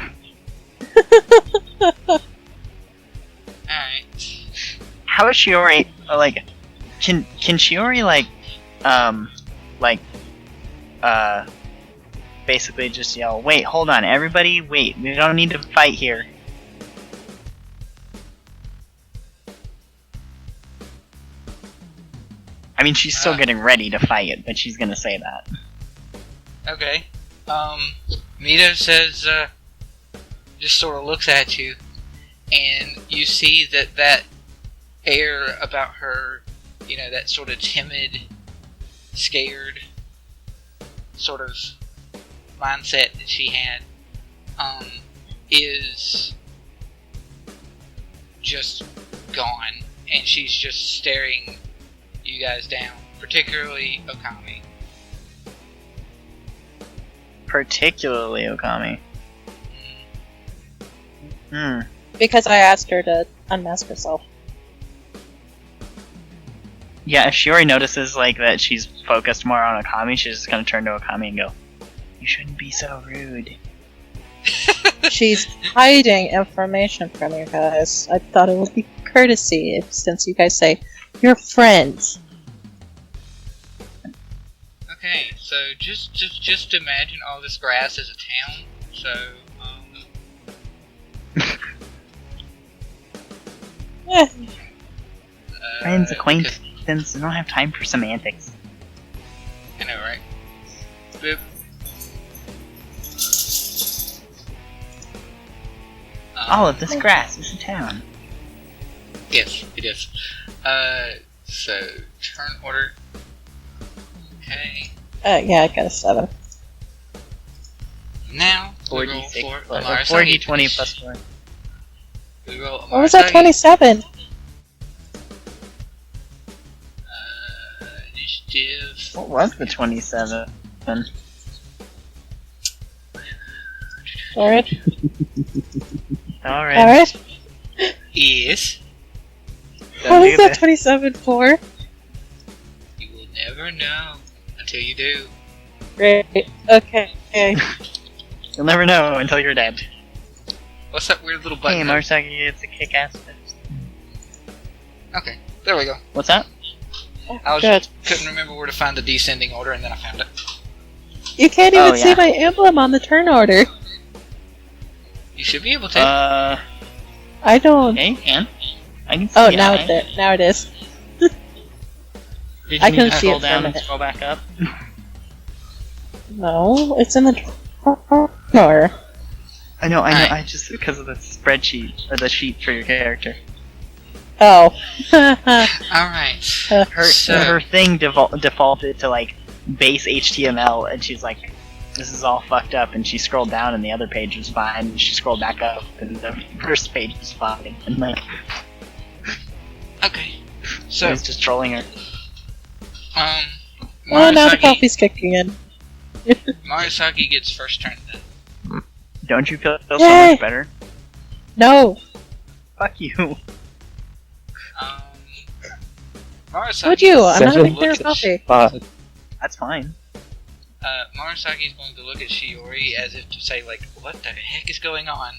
Alright. How is Shiori, like, can Shiori, basically just yell, wait, hold on, everybody, wait, we don't need to fight here. I mean, she's still getting ready to fight, but she's gonna say that. Okay. Mito says, just sort of looks at you, and you see that air about her, you know, that sort of timid, scared sort of mindset that she had, is just gone, and she's just staring you guys down, particularly Okami. Particularly Okami. Hmm. Because I asked her to unmask herself. Yeah, if Shiori notices, like, that she's focused more on Okami, she's just gonna turn to Okami and go, you shouldn't be so rude. She's hiding information from you guys. I thought it would be courtesy since you guys say you're friends. Okay, so just imagine all this grass as a town. So, Friends, because- acquaintance, I don't have time for semantics. I know, right? Boop. All of this grass is a town. Yes, it is. So turn order. Okay. Yeah, I got a 7. Now we roll 4d6 for plus Amara 4d20 Sagi. plus 4. We roll What was that, 27? Initiative. What was the 27? Alright. Alright. Alright. Is What is that 27 for? you will never know until you do. Great. Okay. You'll never know until you're dead. What's that weird little button? Hey, Marasagi, it's a kick-ass fist. Okay, there we go. What's that? I was Good. couldn't remember where to find the descending order, and then I found it. You can't even Oh, see yeah. my emblem on the turn order. You should be able to. I don't. Yeah, you can. I can see Oh, it. now it's there. Now it is. Did you I need couldn't to see it scroll for a down and minute. scroll back up? No, it's in the drawer. I know, Alright. I just, because of the spreadsheet, or the sheet for your character. Oh. Alright. Her thing defaulted to, like, base HTML, and she's like, this is all fucked up, and she scrolled down and the other page was fine, and she scrolled back up and the first page was fine, and like, Okay. I So, was just trolling her. Oh, now the Marasagi, coffee's kicking in. Marasagi gets first turn then. Don't you feel so Yay! much better? No. Fuck you. Marasaki Would you? I'm not a Central big fan of coffee. That's fine. Marasaki is going to look at Shiori as if to say, like, what the heck is going on?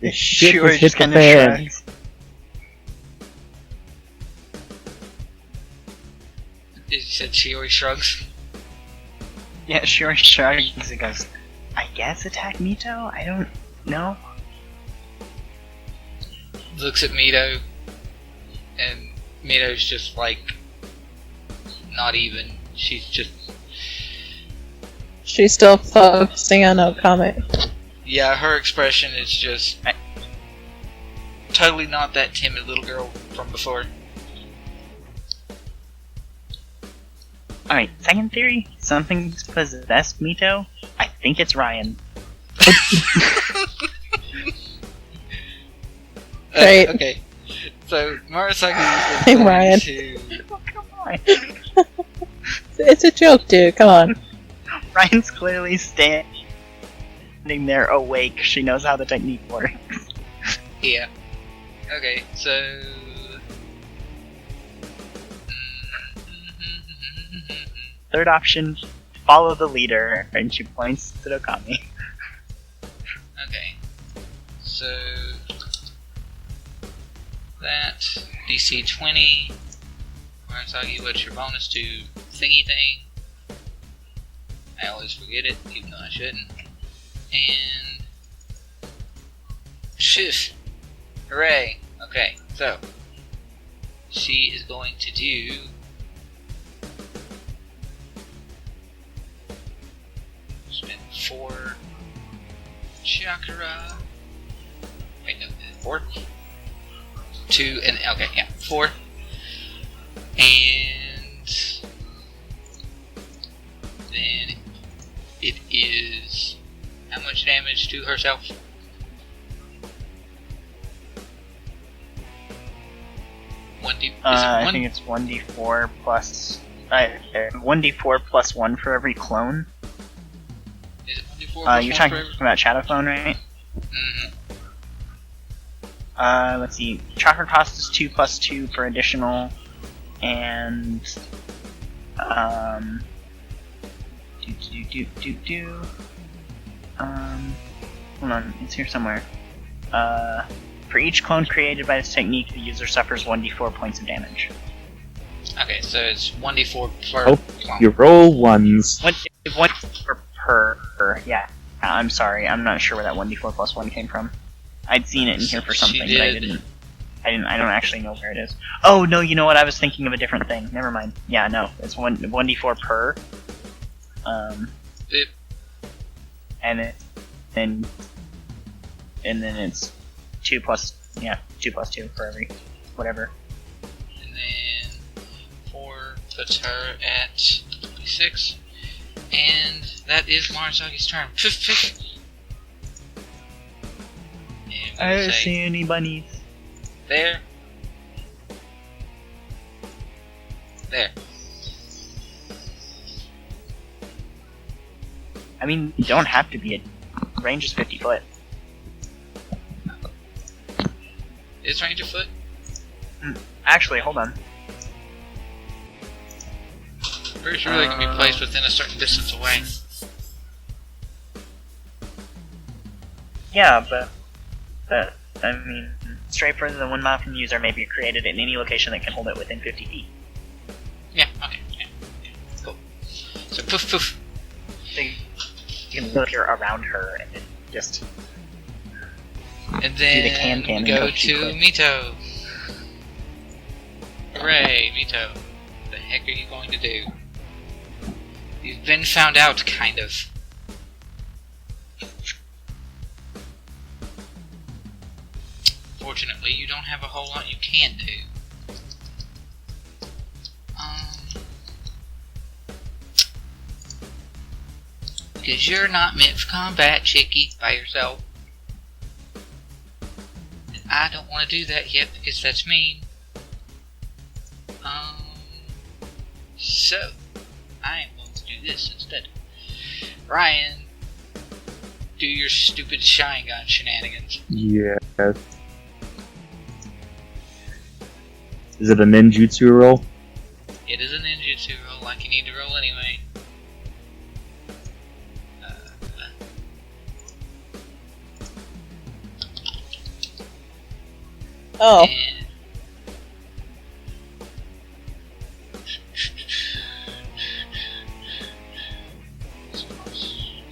The shit Shiori has hit just the kind of fan. shrugs. He said Shiori shrugs. Yeah, Shiori shrugs and goes, I guess attack Mito? I don't know. Looks at Mito, and Mito's just like, not even. She's just, She's still focusing on Okami. yeah, her expression is just totally not that timid little girl from before. Alright, second theory. Something's possessed Mito. I think it's Ryhn. Right. Okay. So Marasaki is Hey, going Ryan. to. Oh, come on. It's a joke, dude. Come on. Ryan's clearly standing there awake. She knows how the technique works. Yeah. Okay, so. Third option, follow the leader, and she points to Okami. Okay. So. That. DC 20. Marasaki, what's your bonus to thingy thing? I always forget it, even though I shouldn't. And. Shift. Hooray! Okay, so. She is going to do. Spend 4 chakra. Wait, no, 4? 2 and. Okay, yeah, 4. And. Then it is. How much damage to herself? I think it's 1d4 plus. 1d4 plus 1 for every clone. Is it 1d4 You're talking about Shadowphone, right? Mm-hmm. Let's see. Chakra cost is 2 plus 2 for additional, and hold on, it's here somewhere. For each clone created by this technique, the user suffers 1d4 points of damage. Okay, so it's 1d4 per Oh, clone. you roll ones. One per. Yeah. I'm sorry, I'm not sure where that 1d4 plus 1 came from. I'd seen it in here for She something, but I did. didn't. I don't actually know where it is. Oh no, you know what? I was thinking of a different thing. Never mind. Yeah, no, it's 1d4 per. It, And it, and then it's 2 plus 2 for every whatever. and then 4 puts her at 26. And that is Marasaki's turn. Piff, piff. And I we'll don't say, see any bunnies. there. There. I mean, you don't have to be a range is 50 foot. Is range of foot? Actually, hold on. Pretty sure they can be placed within a certain distance away. Yeah, but I mean, stray further than 1 mile from the user may be created in any location that can hold it within 50 feet. Yeah, okay. Yeah. Cool. So poof poof. So you can look here around her and then just And the then can-can and go go to shoot Mito. Hooray, Mito. What the heck are you going to do? You've been found out, kind of. Fortunately, you don't have a whole lot you can do. Because you're not meant for combat, chickie, by yourself. And I don't want to do that yet because that's mean. So, I am going to do this instead. Ryan, do your stupid Sharingan shenanigans. Yes. Is it a ninjutsu roll? It is a ninjutsu roll, like you need to roll anyway. Oh. And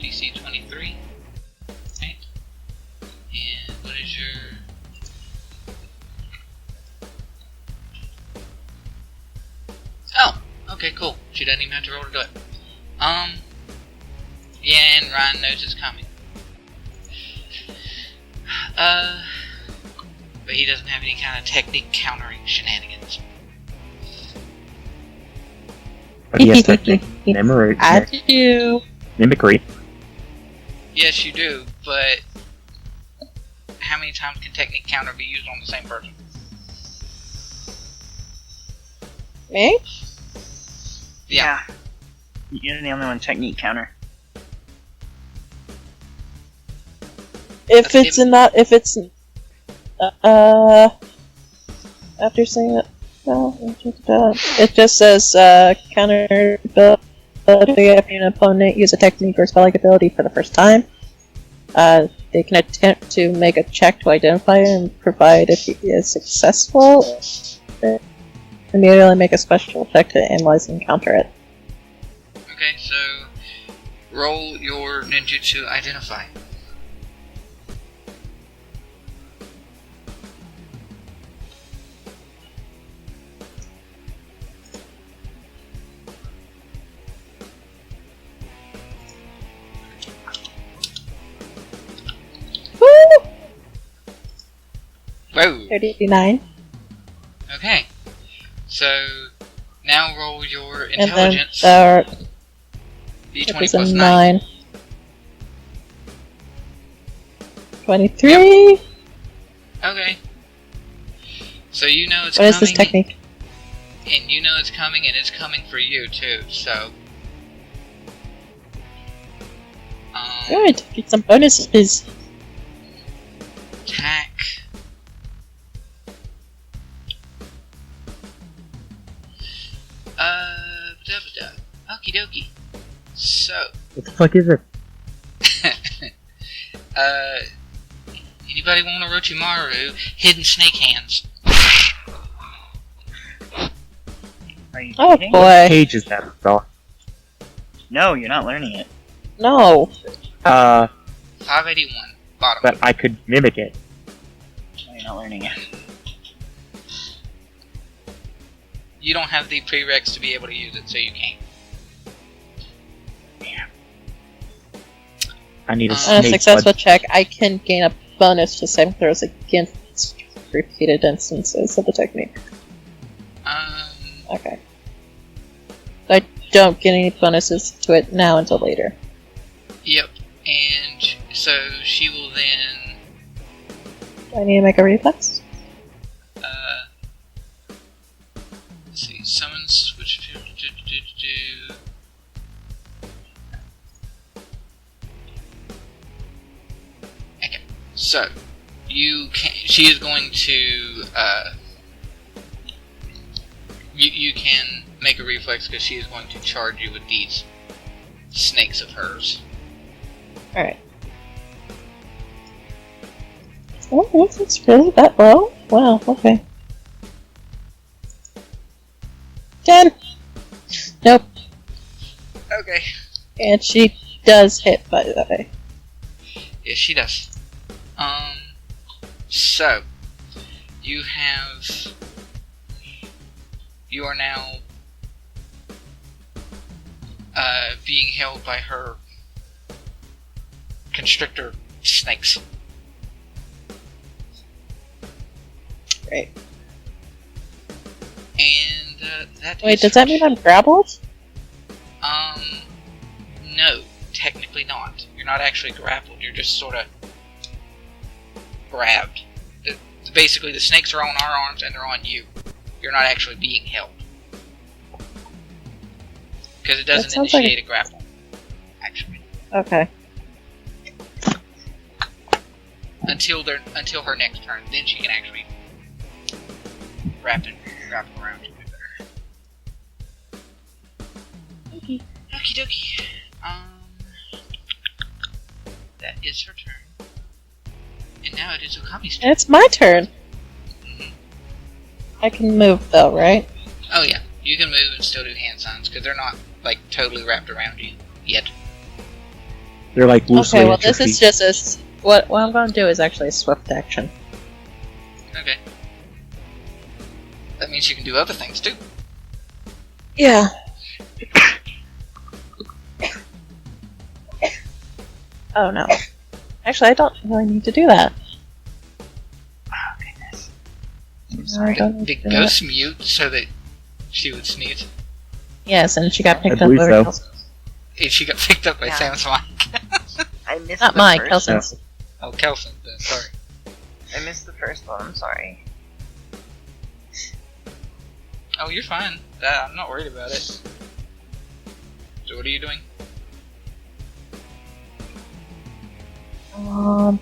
DC 23. Okay. And what is your... Oh, okay, cool. She doesn't even have to roll to do it. Yeah, and Ryhn knows it's coming. But he doesn't have any kind of technique countering shenanigans. But he has technique. Memory. I do. Mimicry. Yes, you do, but how many times can technique counter be used on the same person? Me? Yeah. You're the only one technique counter. If it's not, if it's, after saying it, it just says, counter ability after an opponent use a technique or spell-like ability for the first time. They can attempt to make a check to identify it and provide if he is successful, immediately make a special check to analyze and counter it. Okay, so roll your ninjutsu identify. Woo! Whoa! 39. Okay, so now roll your And then intelligence. it D20 was a plus 9. 23? Okay. So you know it's What coming. is this technique? And you know it's coming, and it's coming for you too. So. Good. Get some bonuses. Attack. Okie dokie. So, What the fuck is it? anybody want a Orochimaru? Hidden snake hands. Are you Oh kidding? boy. Page is that, though? No, you're not learning it. No. 581. Bottom. But I could mimic it. No, you're not learning it. You don't have the prereqs to be able to use it, so you can't. I need a On a snake successful blood. check, I can gain a bonus to saving throws against repeated instances of the technique. Okay. I don't get any bonuses to it now until later. Yep. And so she will then, Do I need to make a reflex? let's see, summon switch to Okay. So, you can, she is going to, you can make a reflex because she is going to charge you with these snakes of hers. Alright. Oh, it's really that low? Wow, okay. 10! Nope. Okay. And she does hit, by the way. Yes, she does. So, you are now, being held by her constrictor snakes. Great. And, that Wait, is does that mean I'm grappled? No, technically not. You're not actually grappled, you're just sort of grabbed. Basically, the snakes are on our arms and they're on you. You're not actually being held. Because it doesn't sounds like initiate a grapple, actually. Okay. Until her next turn, then she can actually wrap it. wrap around you better. Okie dokie. That is her turn. And now it is Okami's turn. It's my turn. Mhm. I can move though, right? Oh yeah, you can move and still do hand signs, because they're not, like, totally wrapped around you yet. They're like loosely Okay, well at your this is feet. just what I'm going to do is actually a swift action. Okay. That means you can do other things, too. Yeah. Oh no. Actually, I don't really need to do that. Oh, goodness. I'm I sorry. don't need Did to do Ghost mute so that she would sneeze? Yes, and she got picked I up believe over so. Kelsey. And she got picked up by Yeah. Sam's mic. I missed Not the mine, first. Kelsey's. Oh, Kelson, sorry. I missed the first one. I'm sorry. Oh, you're fine. I'm not worried about it. So what are you doing? Alright,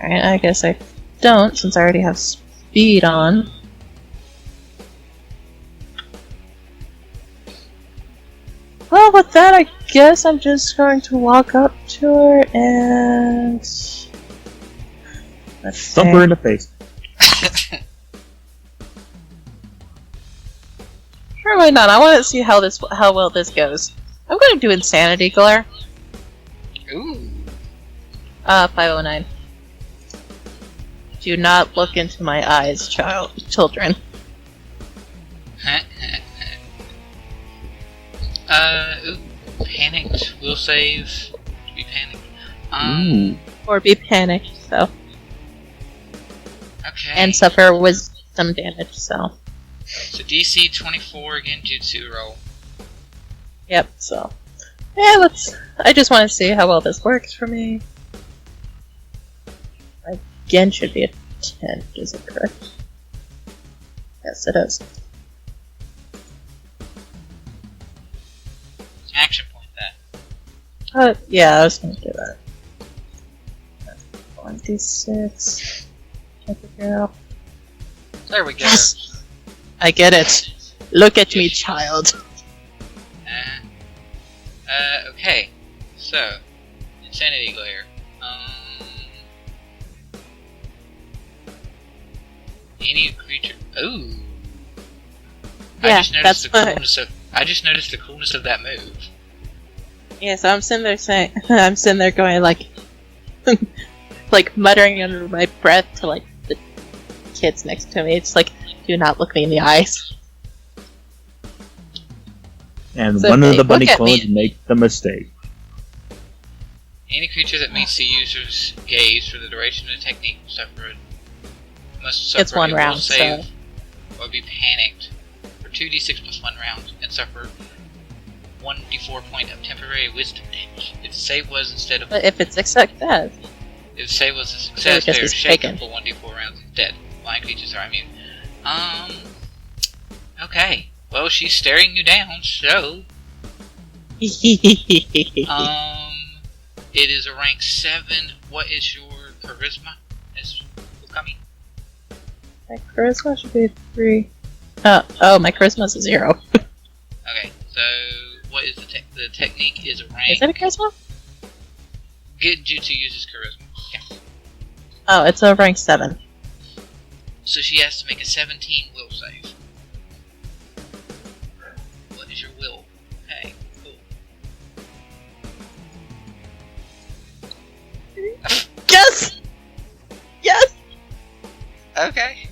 I guess I don't, since I already have speed on. Well, with that, I guess I'm just going to walk up to her and... Let's Thump her see. in the face. Sure, why not? I want to see how well this goes. I'm going to do Insanity Glare. Ooh. 509. Do not look into my eyes, children. Ooh. Panicked. Will save. To be panicked. Ooh. Or be panicked, so. Okay. And suffer wisdom damage, so. So DC 24 again, Jutsu roll. Yep, so. Yeah, I just want to see how well this works for me. Again, should be a 10, is it correct? Yes, it is. Action point that. Yeah, I was gonna do that. 1d6. Check it out. There we go. Yes! I get it. Look at me, child. Okay. So, Insanity Glare. Any creature. Ooh. Yeah, I just noticed the coolness of that move. Yeah, so I'm sitting there saying, I'm sitting there going like, like muttering under my breath to like the kids next to me. It's like, do not look me in the eyes. And So one of they the bunny look at clones me. make the mistake. Any creature that meets the user's gaze for the duration of the technique must suffer It's one a will round, save or be panicked for 2d6 plus 1 round and suffer 1d4 point of temporary wisdom damage. If the save was instead of But if it's success, if the save was a success, just they are be shaken taken. for 1d4 rounds instead. Flying creatures are immune. Okay. Well, she's staring you down, so it is a rank 7. What is your charisma? Is Okami? my charisma should be 3. Oh, my charisma's a 0. Okay, so what is the technique is a rank. Is it a charisma? Genjutsu uses charisma. Yeah. Oh, it's a rank 7. So she has to make a 17 will save. What is your will? Okay, cool. Yes! Yes! Okay.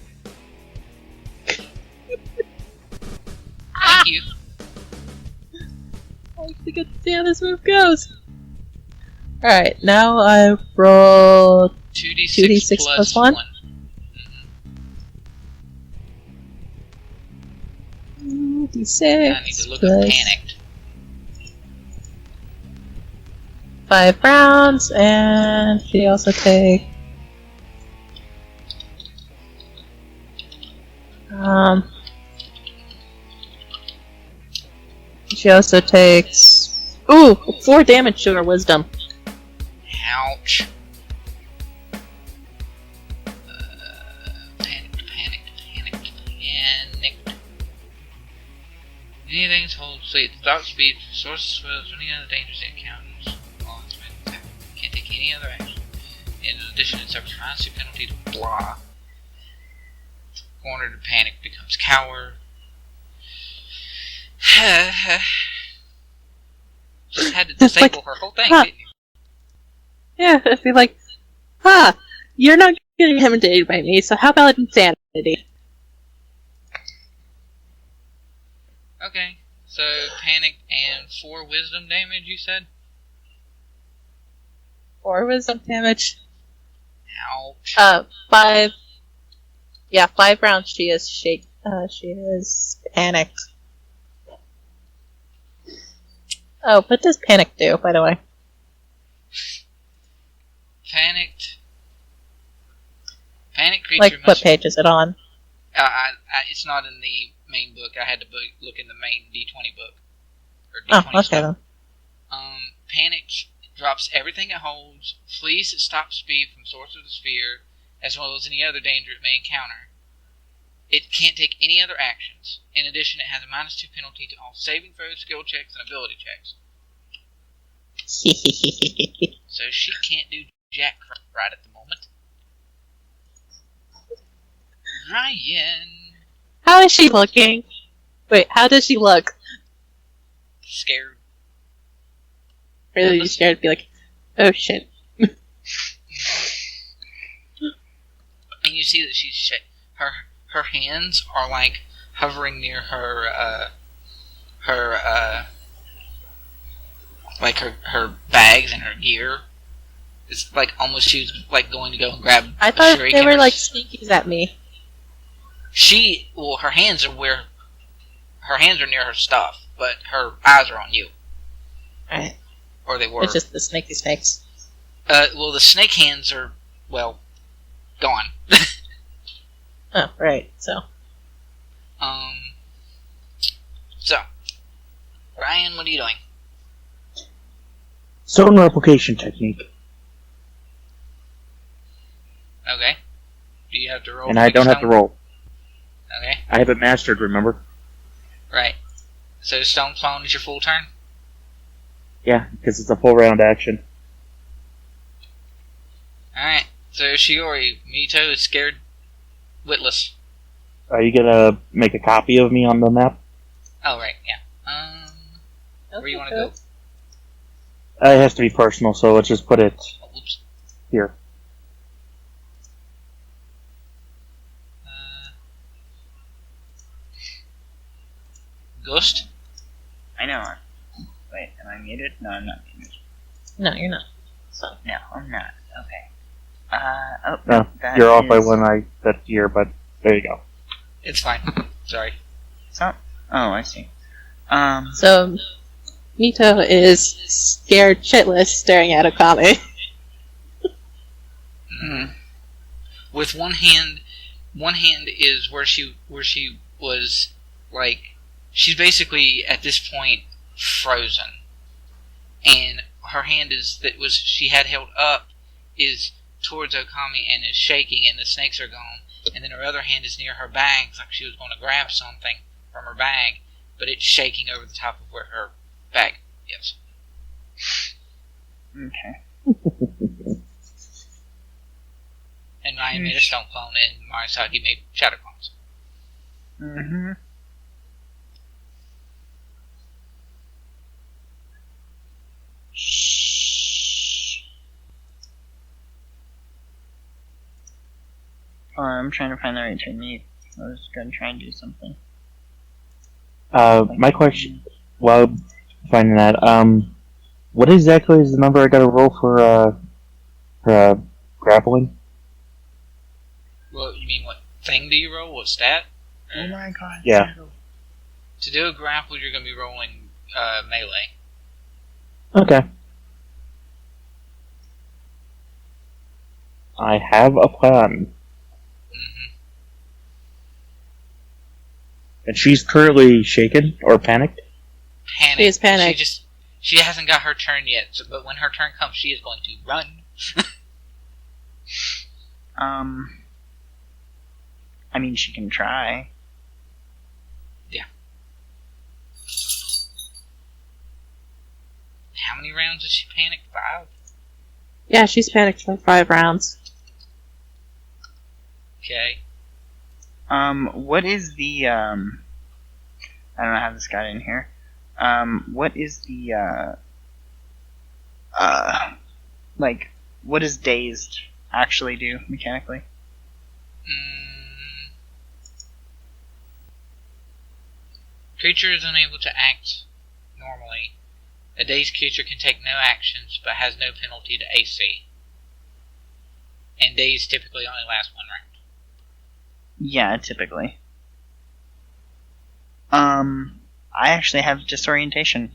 Ah! Thank you. I actually get to see how this move goes. Alright, now I roll 2d6 plus 1. 1. 2d6 I need to look plus panicked. 5 rounds, and she also takes she also takes 4 damage to her wisdom. Ouch. Anything to hold fleet without speed, source swells, or any other dangers it encounters. Can't take any other action. In addition, it suffers minus 2 penalty to blah. Cornered to panic becomes coward. Just had to disable her whole thing, didn't you? Yeah, it'd be like, you're not getting intimidated by me, so how about insanity? Okay, so panic and 4 wisdom damage, you said? 4 wisdom damage. Ouch. 5. Yeah, 5 rounds she is she is panicked. Oh, what does panic do, by the way? Panicked. Panic creature Like, what must... page is it on? It's not in the main book. I had to look in the main D20 book. Or Oh, D20 okay stuff. then. Panic drops everything it holds, flees at stop speed from source of the sphere, as well as any other danger it may encounter. It can't take any other actions. In addition, it has a minus 2 penalty to all saving throws, skill checks, and ability checks. So she can't do jack crap right at the moment. Ryhn. How is she looking? Wait, how does she look? Scared. Really scared to be like, oh shit. And you see that she's her hands are like hovering near her like her bags and her gear. It's like almost she was like going to go and grab. I thought Shiori they were Kimmer's- like sneakies at me. her hands are near her stuff, but her eyes are on you. Alright. Or they were. It's just the snaky snakes. The snake hands are, well, gone. Oh, right, so. So, Ryhn, what are you doing? Stone replication technique. Okay. Do you have to roll? And I don't have to roll. Okay. I have it mastered, remember? Right. So Stone Clone is your full turn? Yeah, because it's a full round action. Alright. So Shiori, Mito is scared witless. Are you gonna make a copy of me on the map? Oh, right, yeah. Where you want to go? It has to be personal, so let's just put it Oh, oops. here. Ghost? I know. Wait, am I muted? No, I'm not muted. No, you're not. So. No, I'm not. Okay. No, that you're off by is- one I set here, but there you go. It's fine. Sorry. Oh, I see. So, Mito is scared shitless staring at Okami. With one hand is where she was, like, she's basically at this point frozen, and her hand she had held up is towards Okami and is shaking, and the snakes are gone, and then her other hand is near her bags like she was going to grab something from her bag, but it's shaking over the top of where her bag is. Okay. And Ryan made a stone clone, and Marasaki made shadow clones. Mm-hmm. I'm trying to find the right technique. I was gonna try and do something. My question, while finding that, what exactly is the number I gotta roll for grappling? Well, you mean what thing do you roll? What stat? Oh my god. Yeah. To do a grapple, you're going to be rolling melee. Okay. I have a plan. Mm-hmm. And she's currently shaken or panicked? Panic. She is panicked. She hasn't got her turn yet, but when her turn comes, she is going to run. I mean, she can try. Yeah. many rounds has she panicked? 5? Yeah, she's panicked for 5 rounds. Okay. What is the, I don't know how this got in here. What is the, like, what does dazed actually do mechanically? Creature is unable to act normally. A dazed creature can take no actions, but has no penalty to AC. And dazed typically only lasts 1 round. Yeah, typically. I actually have disorientation.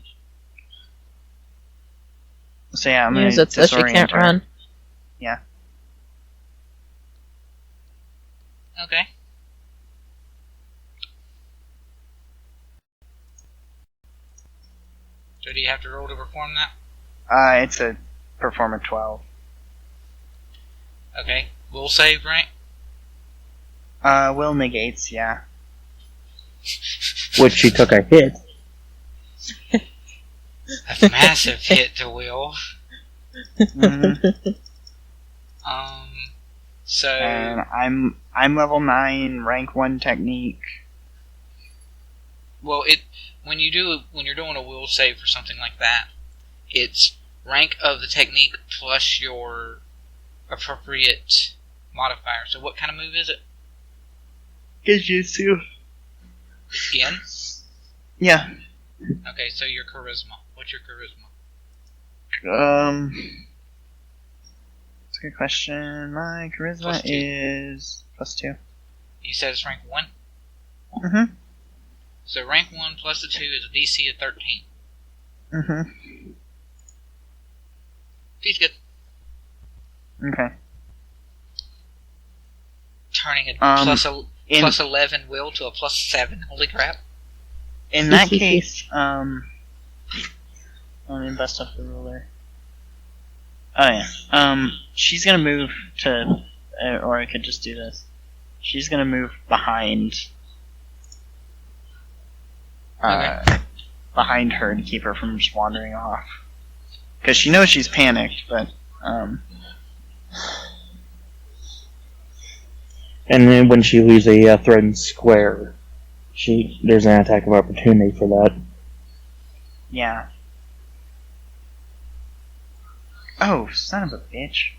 So yeah, I'm gonna Use it so she disorient can't her. run. Yeah. Okay. So do you have to roll to perform that? It's a performer 12. Okay. Will save, right? Will negates, yeah. Which she took a hit. A massive hit to Will. Mm-hmm. So And I'm level 9, rank 1 technique. well, when you're doing a will save for something like that, it's rank of the technique plus your appropriate modifier. So what kind of move is it? Genjutsu. Again? Yeah. Okay, so your charisma. What's your charisma? That's a good question. My charisma +2. is +2. You said it's rank 1? Mm-hmm. So rank 1 plus the 2 is a DC of 13. Mm-hmm. He's good. Okay. Turning a in- plus 11 will to a plus 7. Holy crap. In that case, let me bust up the ruler. Oh yeah. She's gonna move to, or I could just do this. She's gonna move behind. Behind her to keep her from just wandering off. Because she knows she's panicked, but And then when she leaves a threatened square, there's an attack of opportunity for that. yeah. Oh, son of a bitch.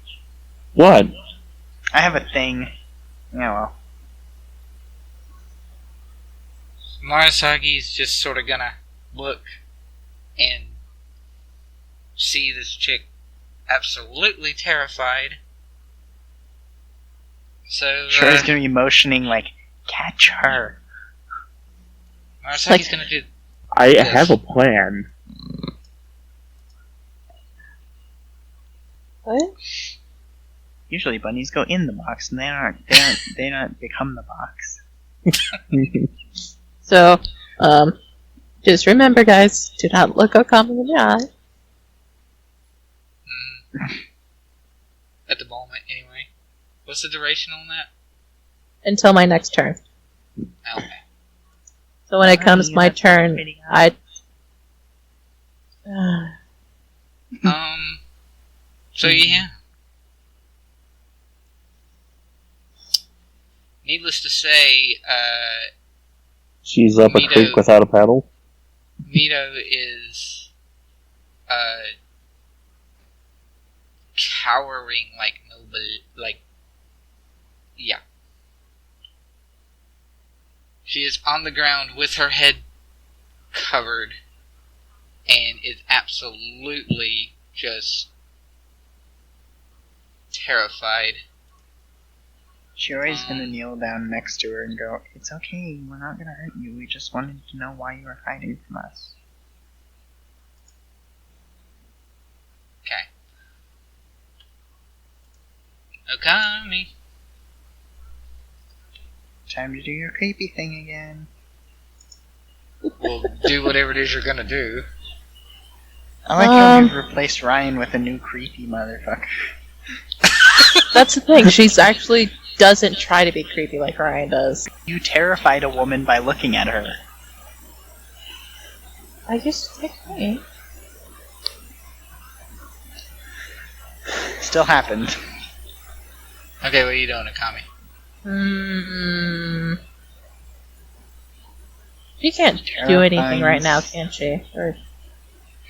What? I have a thing. Yeah, well. Marasagi's just sort of gonna look and see this chick absolutely terrified. So, Shiori's gonna be motioning like, catch her. Marasagi's gonna do. I Yes. have a plan. What? Usually bunnies go in the box and they don't become the box. So, just remember, guys, do not look Okami in the eye. At the moment, anyway. What's the duration on that? Until my next turn. Okay. So when it comes you my have turn, pretty I... So yeah. Needless to say, She's up a Mito- creek without a paddle. Mito is cowering like nobody. Yeah. She is on the ground with her head covered and is absolutely just terrified. Shiori's gonna kneel down next to her and go, "It's okay, we're not gonna hurt you. We just wanted to know why you were hiding from us." Okay. Okami. Time to do your creepy thing again. Well, do whatever it is you're gonna do. I like how we've replaced Ryhn with a new creepy motherfucker. That's the thing, she's actually doesn't try to be creepy like Ryan does. You terrified a woman by looking at her. I just like me. still happened. Okay, what are you doing, Okami? She can't do anything right now, can she? Or...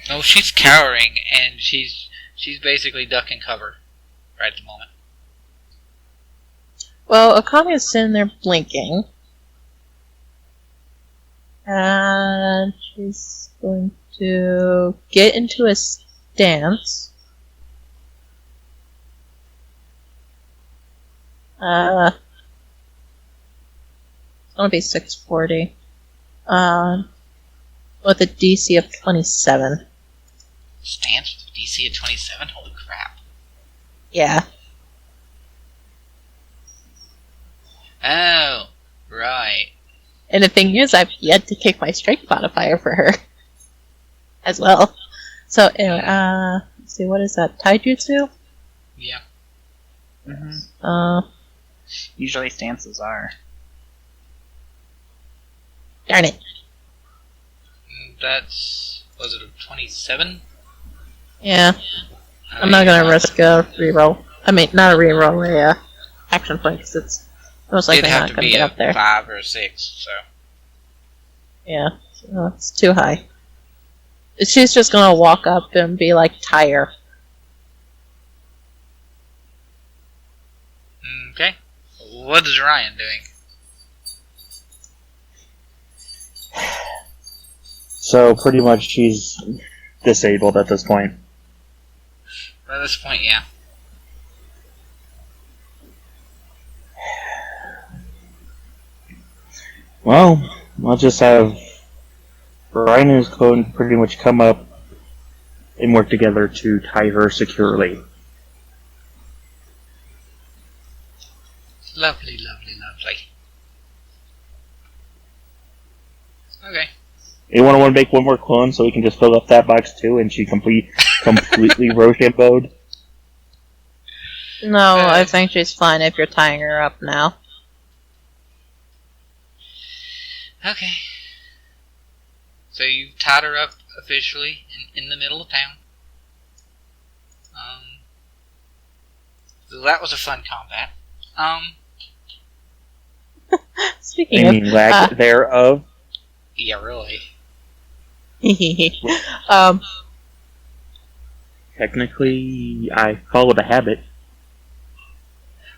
No, she's cowering, and she's basically duck and cover right at the moment. Well, Okami is sitting there blinking. And she's going to get into a stance. It's gonna be 640. With a DC of 27. Stance with a DC of 27? Holy crap. Yeah. Oh, right. And the thing is, I've yet to kick my strength modifier for her. As well. So, anyway, let's see, what is that? Taijutsu? Yeah. Mm-hmm. Usually stances are. Darn it. That's... was it a 27? Yeah. I'm not gonna risk a reroll. I mean, not a reroll, a action point, because it's most likely It'd have not to gonna be get a up there. 5 or a 6, so... Yeah, so it's too high. She's just gonna walk up and be like, tire. Okay. What is Ryhn doing? So pretty much she's disabled at this point. At this point, yeah. Well, I'll just have Ryhn is going to pretty much come up and work together to tie her securely. Lovely, lovely, lovely. Okay. You want to make one more clone so we can just fill up that box too, and she completely Rochambeau'd? No, I think she's fine if you're tying her up now. Okay. So you've tied her up officially in the middle of town. So that was a fun combat. Speaking I mean, lack thereof. Yeah, really. Technically, I followed a habit.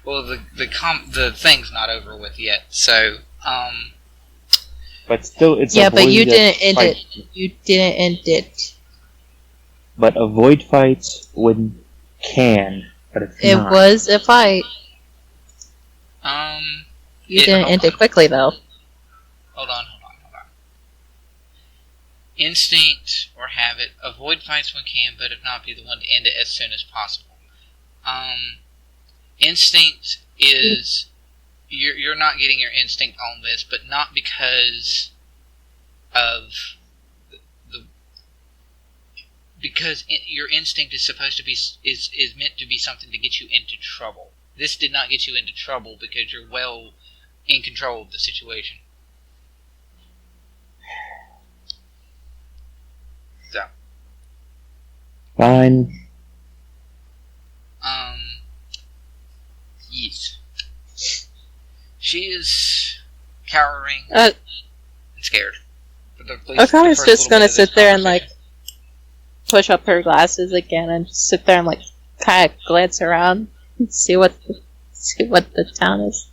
Well, the thing's not over with yet, so But still, it's yeah, but you avoided didn't end fight. it. You didn't end it. But avoid fights when can, but it's It not. was a fight. You didn't end it quickly, though. Hold on. Instinct or habit. Avoid fights when can, but if not, be the one to end it as soon as possible. Instinct is... You're not getting your instinct on this, but not because of because your instinct is supposed to be is meant to be something to get you into trouble. This did not get you into trouble because you're well in control of the situation. So. Fine. Yes. She is cowering Uh, and scared. Okami's just gonna sit there and, like, push up her glasses again and just sit there and, like, kind of glance around and see what the town is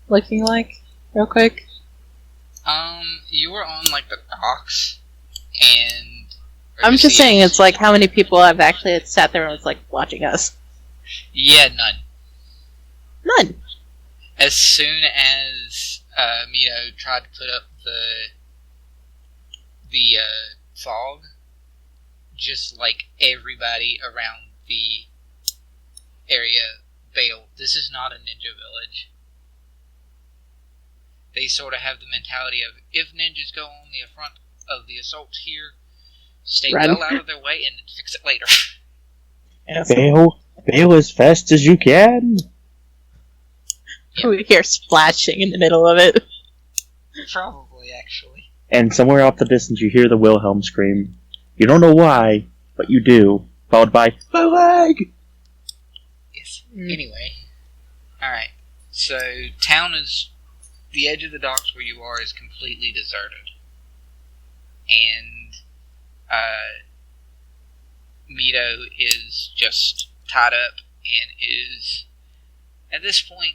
looking like real quick. You were on, like, the docks, and... I'm just saying, it's like, how many people have actually sat there and was, like, watching us? Yeah, none. None. As soon as Mito tried to put up the fog, just like everybody around the area bailed. This is not a ninja village. They sort of have the mentality of, if ninjas go on the front of the assaults here, stay well out of their way and fix it later. Bail as fast as you can. Yeah. We hear splashing in the middle of it. Probably, actually. And somewhere off the distance you hear the Wilhelm scream. You don't know why, but you do. Followed by, my leg! Anyway, alright. So, the edge of the docks where you are is completely deserted. And, Mito is just tied up and is, at this point,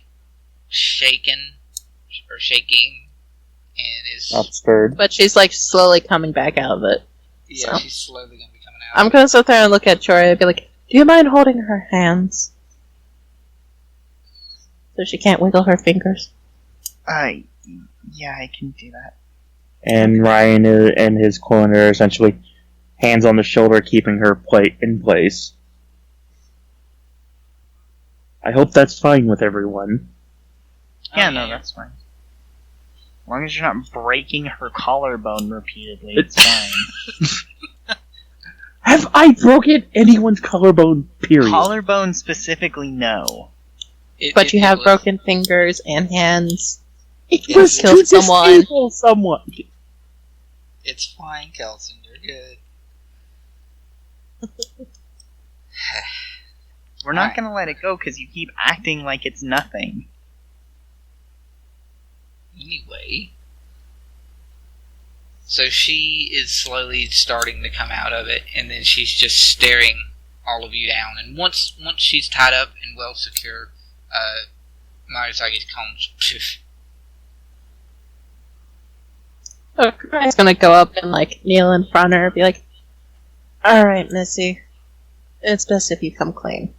shaking, and is... Not stirred. But she's like slowly coming back out of it. Yeah, So. she's slowly going to be coming out. I'm gonna sit there and look at Shiori and be like, do you mind holding her hands? So she can't wiggle her fingers. Yeah, I can do that. And Ryhn and his clone are essentially hands on the shoulder, keeping her in place. I hope that's fine with everyone. Yeah, no, that's fine. As long as you're not breaking her collarbone repeatedly, it's fine. Have I broken anyone's collarbone, period? Collarbone specifically, no. But you have broken fingers and hands. It You was killed to someone. disable someone. It's fine, Kelson. You're good. We're not Alright. gonna let it go because you keep acting like it's nothing. Anyway, so she is slowly starting to come out of it, and then she's just staring all of you down. And once she's tied up and well secure, Marisagi's comes. So Kurai's gonna go up and like kneel in front of her and be like, alright, Missy. It's best if you come clean.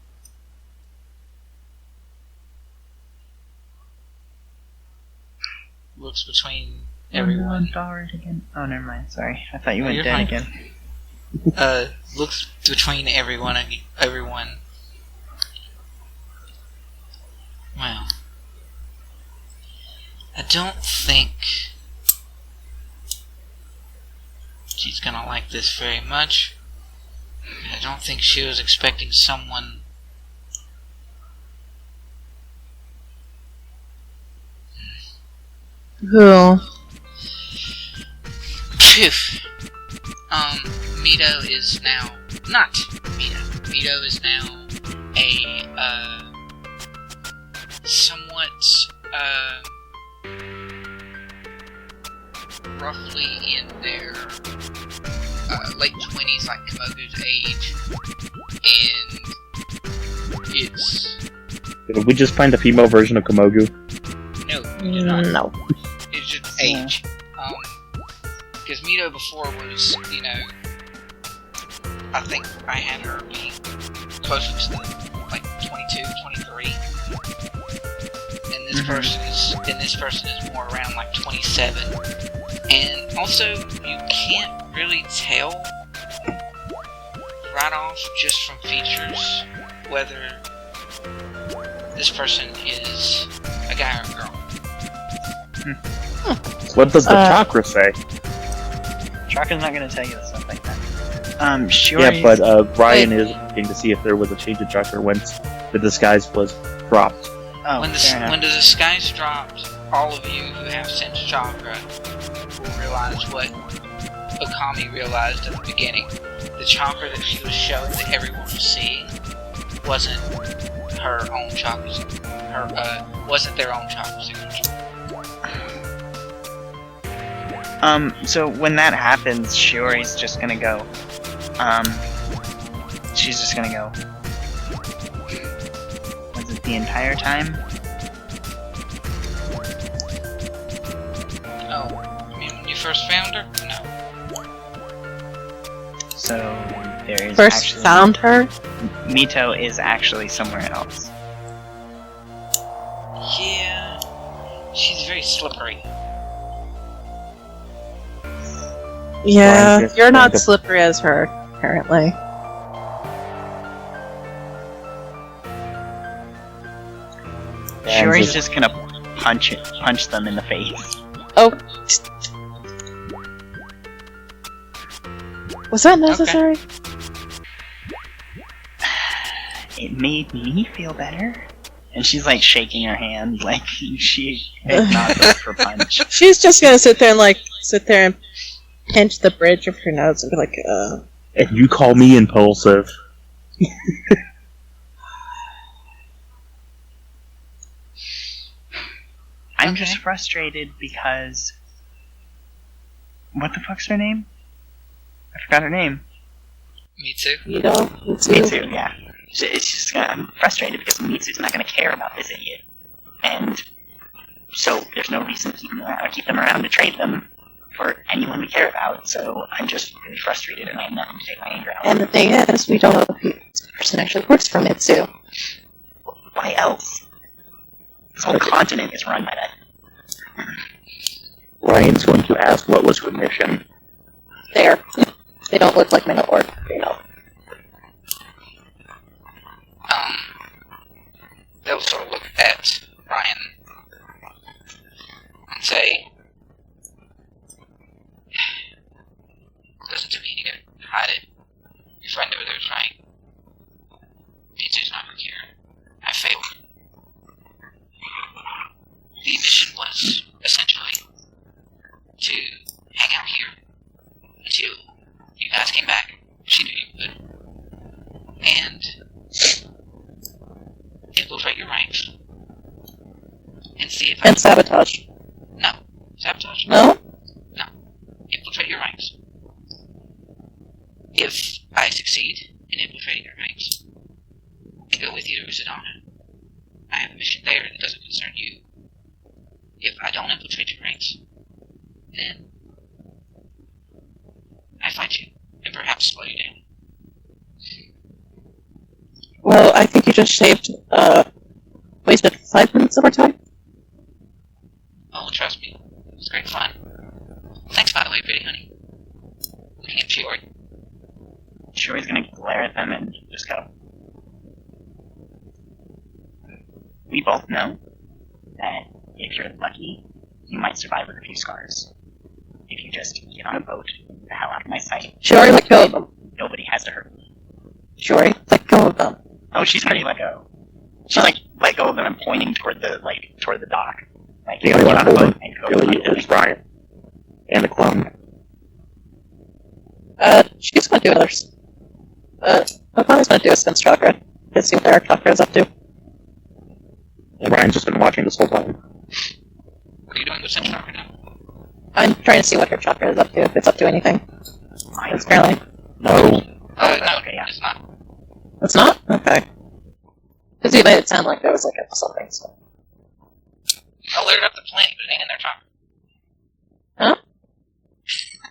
Looks between everyone. Again. Oh, never mind. Sorry, I thought you No, went you're dead fine. again. Looks between everyone. Well, I don't think she's gonna like this very much. I don't think she was expecting someone. Who? Phew. Mito is now not Mito. Mito is now a somewhat roughly in their late 20s, like Komogu's age, and it's Did we just find the female version of Komogu? no, you did not. No. It's just age. Because Mito before was, I think I had her be closer to like 22, 23. And this person is more around like 27. And also, you can't really tell right off just from features whether this person is a guy or a girl. What does the chakra say? Chaka's not gonna tell you stuff like that. Shiori's... Yeah, but Ryhn is looking to see if there was a change in chakra once the disguise was dropped. Oh, When the disguise dropped, all of you who have sense chakra will realize what Okami realized at the beginning. The chakra that she was showing that everyone was seeing wasn't her own chakra. Wasn't their own chakra signature. So when that happens, Shiori's just gonna go, she's just gonna go, was it the entire time? Oh, you mean when you first found her? No. So there is First actually... found her? Mito is actually somewhere else. Yeah, she's very slippery. Yeah, Fine, you're not just- slippery as her, apparently. Shiori's just gonna punch them in the face. Oh. Was that necessary? It made me feel better. And she's like shaking her hand like she is not good for punch. She's just gonna sit there and pinch the bridge of her nose and be like, And you call me impulsive. I'm just frustrated because... What the fuck's her name? I forgot her name. Mito. Mitsu, yeah. It's just, I'm frustrated because Mitsu's not going to care about this idiot. And so there's no reason to keep them around to trade them for anyone we care about. So I'm just really frustrated and I have nothing to take my anger out. And the thing is, we don't know if this person actually works for Mitsu. Why else? This whole continent is run by that. Ryan's going to ask what was her mission. There. They don't look like Minotaur, you know. They'll sort of look at Ryhn and say, "Listen to me, you gotta hide it. Your friend over there is right. Mitsu's not here. I failed. The mission was essentially to hang out here until you guys came back. She knew you would. And infiltrate your ranks. And see if I And sabotage. No. Sabotage? No? No. Infiltrate your ranks. If I succeed in infiltrating your ranks, I go with you to Rusadana. I have a mission there that doesn't concern you. If I don't infiltrate your ranks, then I fight you, and perhaps slow you down. Well, I think you just wasted 5 minutes of our time. Oh, trust me, it was great fun. Thanks, by the way, pretty honey. Looking at Shiori. Shiori's gonna glare at them and just go. We both know that if you're lucky, you might survive with a few scars. If you just get on a boat, get the hell out of my sight. Shiori, let go of them. Nobody has to hurt me. Shiori, let go of them. Oh, she's already let go. She's let go of them and pointing toward the dock. Like, The only one get on a boat holding and go really on a boat. is Ryan. And the clone. She's gonna do others. Okami's gonna do a sense chakra to see what their chakra is up to. And Ryan's just been watching this whole time. What are you doing with Sense right now? I'm trying to see what her chakra is up to, if it's up to anything. Mine's Apparently. No. No, okay, yeah. it's not. It's not? Okay. Because you made it sound like there was something, so. I'll load it up the plane, but it ain't in their chakra. Huh?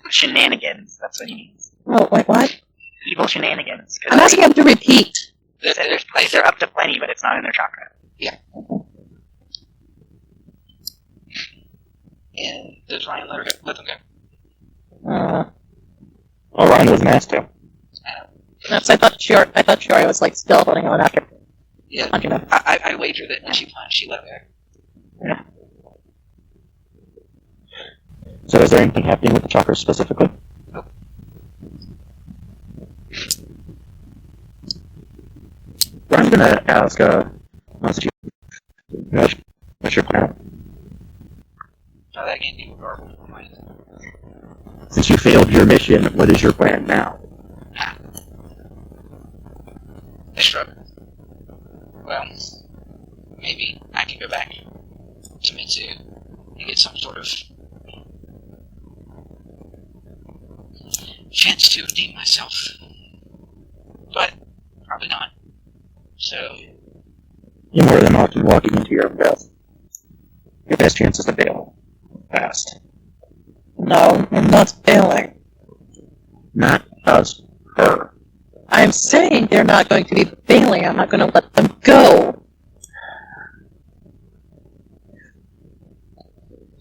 Shenanigans, that's what he means. Oh, wait, what? Evil shenanigans. I'm asking him to repeat. They're up to plenty, but it's not in their chakra. Yeah. And does Ryhn let them go? Oh, Ryan wasn't asked to. That's, I thought Shiori was still holding on after. Yeah. Punching him. I wager that when she punched, she let go. Yeah. So is there anything happening with the chakras specifically? Nope. Ryan's gonna ask, what's your plan? No, that can't be verbal. Since you failed your mission, what is your plan now? I shrug. Well, maybe I can go back to Mitsu and get some sort of chance to redeem myself. But probably not. So You're more than often walking into your own death. Your best chance is to fail. Fast. No, I'm not failing. Not us. Her. I'm saying they're not going to be failing. I'm not going to let them go.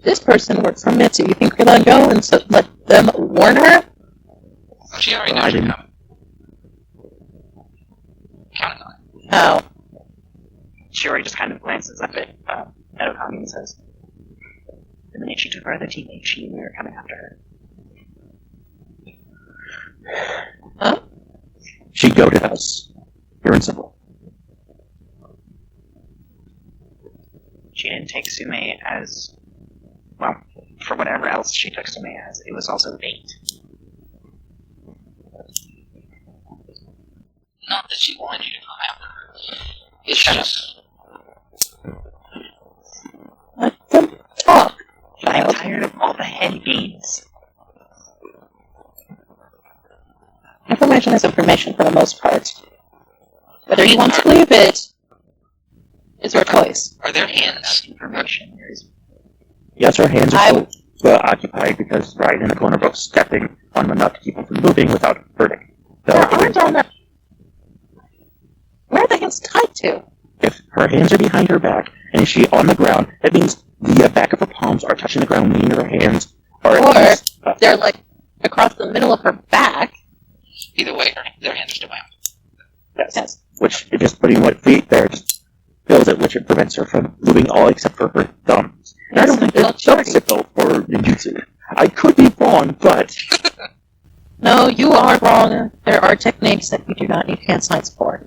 This person works for Mitsu. You think we're going to go and let them warn her? she already Well, knows I you're didn't- coming. Counting on it. How? Shiori just kind of glances up at Okami and says, the minute she took our other teammate, she knew we were coming after her. Huh? She'd go to us. Pure and simple. She didn't take Tsume as, well, for whatever else she took Tsume as, it was also bait. Not that she wanted you to come after her. It's just head gains. Information is information for the most part. Whether you want to believe it is your choice. Are there That's hands? information. There's Yes, her hands are still occupied because Ryhn and the clone are both stepping on them enough to keep them from moving without hurting. There aren't on the... Where are the hands tied to? If her hands are behind her back and is she on the ground, that means the back of her palms are touching the ground, meaning her hands are Or at least, they're like across the middle of her back. Either way, their hands are still bound. Yes. which just putting what feet there just fills it, which it prevents her from moving all except for her thumbs. And I don't think there's thumbs built for ninjutsu. I could be wrong, but No, you are wrong. There are techniques that you do not need hand signs for.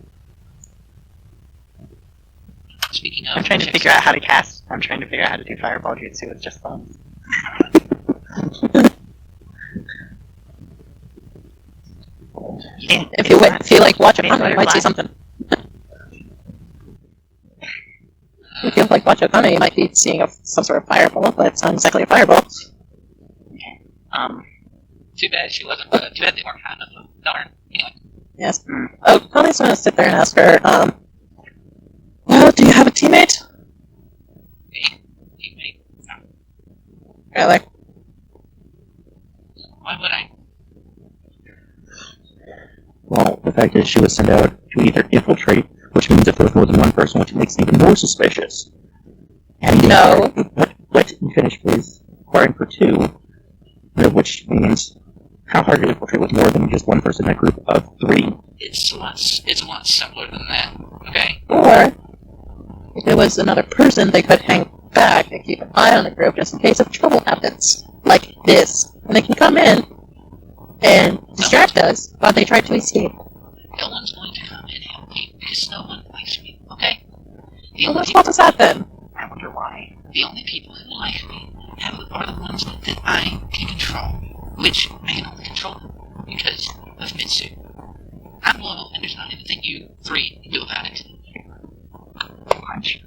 Speaking of, I'm trying to figure out how to cast. I'm trying to figure out how to do fireball jutsu with just thumbs. If you like watch Okami, you might see something. If you like watch Okami, you might be seeing some sort of fireball, but it's not exactly a fireball. Too bad she wasn't. Too bad they weren't high enough. Darn. Anyway. Yes. Okami's gonna sit there and ask her, well, do you have a teammate? Teammate. No. Really? Why would I? well, the fact is she was sent out to either infiltrate, which means if there was more than one person, which makes it even more suspicious. And No. Let me finish, please. Acquiring for two, which means how hard to infiltrate with more than just one person in a group of three. It's a lot simpler than that. Okay. Or, if it was another person, they could hang back and keep an eye on the group just in case if trouble happens. Like this. And they can come in and distract us while they try to escape. No one's going to come and help me because no one likes me. Okay. The Well, only whose people, fault is that then? I wonder why. the only people who like me are the ones that I can control, which I can only control because of Mitsu. I'm loyal, and there's not anything you three can do about it. Punch.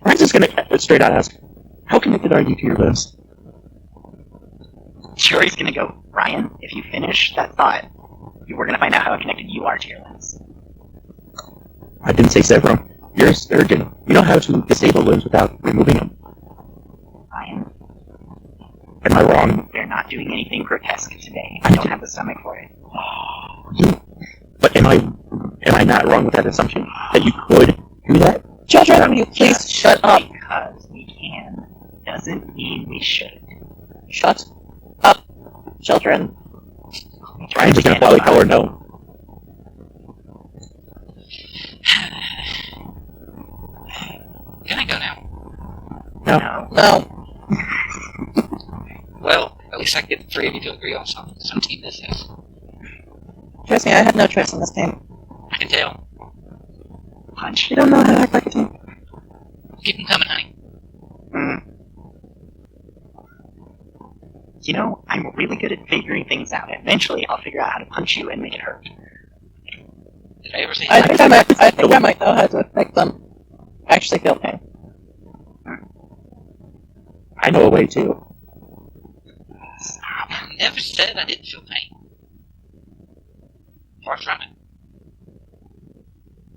I'm just gonna straight out ask, how connected are you to your limbs? Shiori's gonna go, Ryan, if you finish that thought, we're gonna find out how connected you are to your limbs. I didn't say several. You're a surgeon. You know how to disable limbs without removing them. Ryan, Am I wrong? we're not doing anything grotesque today. I don't have the stomach for it. But am I not wrong with that assumption that you could do that? Children, will you please shut up? Because we can doesn't mean we should. Shut up, children. I'm just gonna probably tell her no. Can I go now? No. No. Well, at least I can get the three of you to agree on some team this is. Trust me, I had no choice in this game. I can tell. Punch. You don't know how to act like a team. Keep them coming, honey. You know, I'm really good at figuring things out. Eventually, I'll figure out how to punch you and make it hurt. Did I ever say I that? think I might know how to make them actually feel pain. I know a way too. I never said I didn't feel pain. Far from it.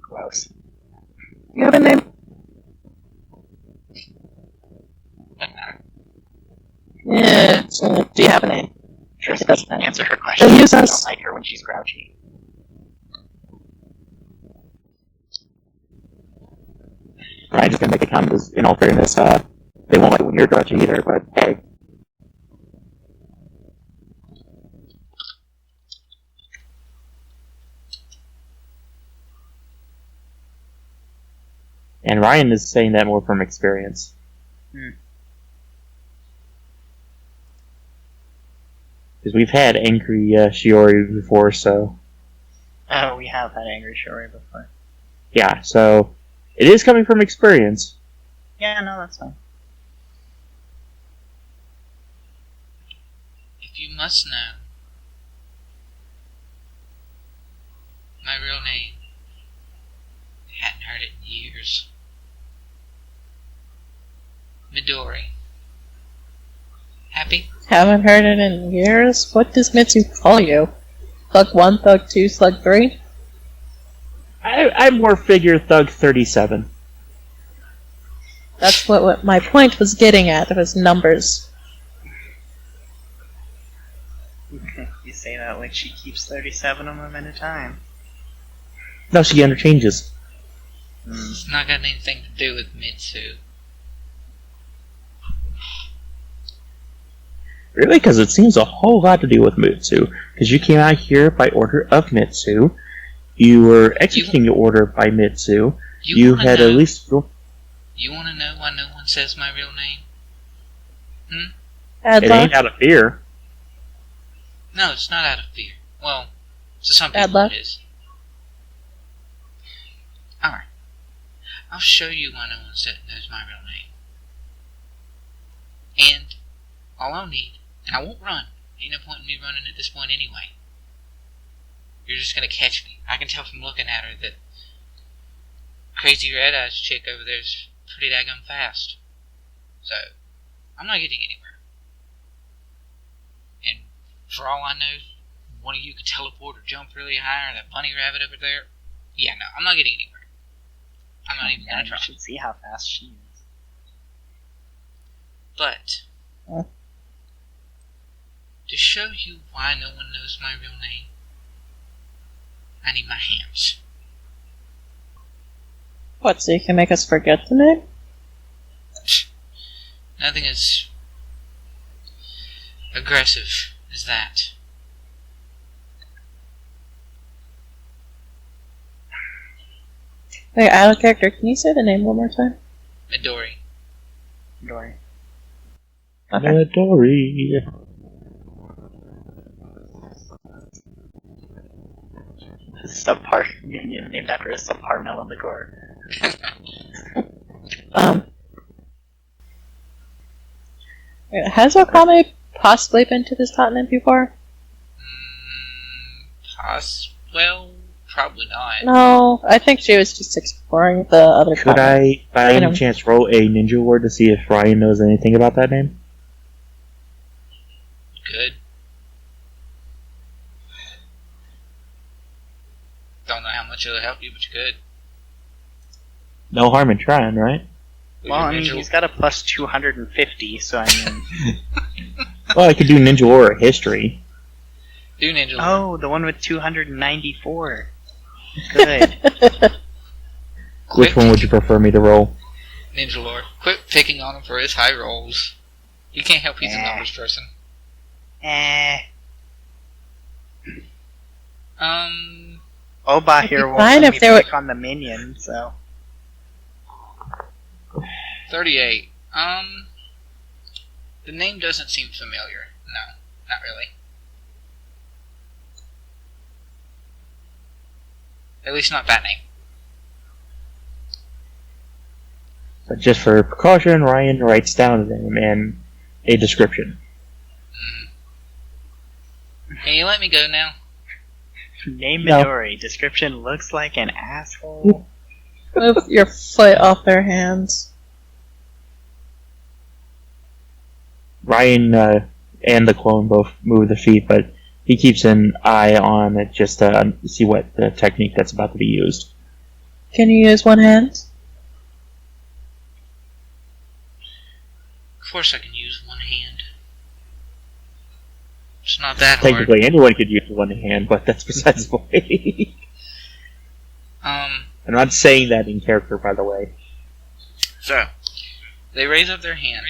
Gross. You have a name? Doesn't matter. Yeah. Do you have a name? Trust It doesn't me, matter. answer her question. They'll use I us. don't like her when she's grouchy. I'm just gonna make a comment because, in all fairness, they won't like it when you're grouchy either, but hey. And Ryan is saying that more from experience. Because we've had angry Shiori before, so Oh, we have had angry Shiori before. yeah, so it is coming from experience. Yeah, no, that's fine. If you must know, my real name, hadn't heard it in years. Midori. Happy? Haven't heard it in years. What does Mitsu call you? Thug 1, Thug 2, Slug 3? I more figure Thug 37. That's what my point was getting at. It was numbers. You say that like she keeps 37 of them at a time. No, she interchanges. It's not got anything to do with Mitsu. Really? Because it seems a whole lot to do with Mitsu. Because you came out here by order of Mitsu. You were executing your order by Mitsu. You had at least... You want to know why no one says my real name? It ain't out of fear. No, it's not out of fear. Well, to some Bad people luck. it is. Alright. I'll show you why no one knows my real name. And all I'll need, and I won't run. Ain't no point in me running at this point anyway. You're just gonna catch me. I can tell from looking at her that crazy red eyes chick over there's pretty daggum fast. So, I'm not getting anywhere. And for all I know, one of you could teleport or jump really high, or that bunny rabbit over there. Yeah, no, I'm not getting anywhere. I'm not even gonna try. You should see how fast she is. But to show you why no one knows my real name, I need my hands. What, so you can make us forget the name? Nothing as aggressive as that. Wait, out of character, can you say the name one more time? Midori. Dory. Okay. Midori. Subpart minion named after a subpart melon liqueur. Has Okami possibly been to this continent before? Well, probably not. No, I think she was just exploring the other Could continent. I, by any chance, roll a ninja ward to see if Ryhn knows anything about that name? Good. Don't know how much it'll help you, but you could. No harm in trying, right? With Well, your I mean, ninja- he's got a plus 250, so I mean... Well, I could do ninja war or history. Do ninja lore. Oh, the one with 294. Good. Quit Which one would you prefer me to roll? Ninja lore. Quit picking on him for his high rolls. You can't help he's a Yeah. numbers person. Oba It'd be here will fine let if me there were- pick on the minion, so... 38. The name doesn't seem familiar. No, not really. At least not that name. But just for precaution, Ryhn writes down the name and a description. Can you let me go now? Name No. Midori. Description looks like an asshole. Move your foot off their hands. Ryhn and the clone both move the feet, but he keeps an eye on it just to see what the technique that's about to be used. Can you use one hand? Of course I can use one hand. It's not that hard. Technically, anyone could use one hand, but that's besides the point. I'm not saying that in character, by the way. So, they raise up their hand.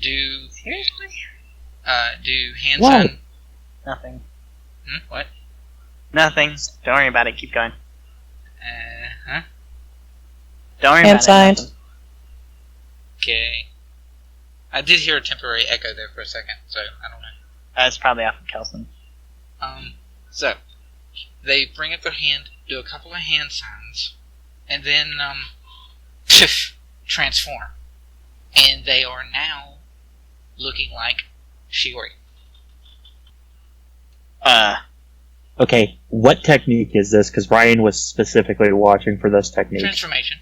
Seriously? Do hand What? sign... Nothing. What? Nothing. Don't worry about it. Keep going. Huh? Don't worry Hand about signed. it. Nothing. Okay. I did hear a temporary echo there for a second, so I don't know. That's probably off of Kelson. So, they bring up their hand, do a couple of hand signs, and then, transform. And they are now looking like Shiori. Okay, what technique is this? Because Ryhn was specifically watching for this technique. Transformation.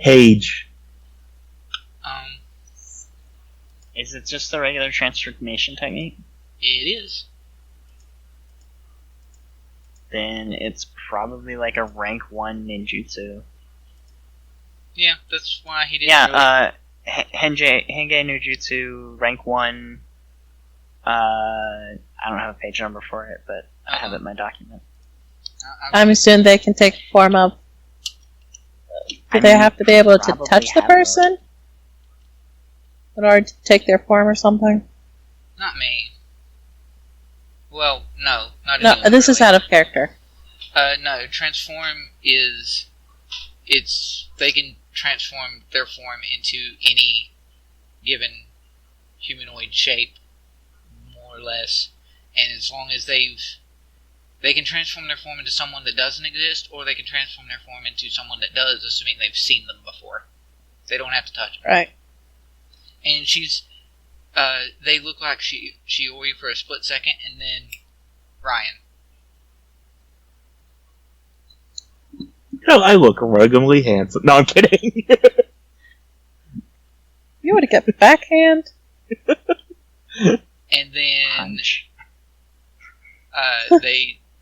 Page. Is it just the regular transformation technique? It is. Then it's probably like a rank 1 ninjutsu. Yeah, that's why he didn't. Yeah, Henge Nujutsu, rank 1. I don't have a page number for it, but I have it in my document. I'm assuming they can take the form of. Do they have to be able to touch the person in order to take their form or something? Not me. Well, no, not No, anyone, this is really. out of character. No, transform is... They can transform their form into any given humanoid shape, more or less. And as long as they can transform their form into someone that doesn't exist, or they can transform their form into someone that does, assuming they've seen them before. They don't have to touch them. Right. And they look like Shiori for a split second, and then Ryhn. No, I look ruggedly handsome. No, I'm kidding. You would have get backhand. And then Punch.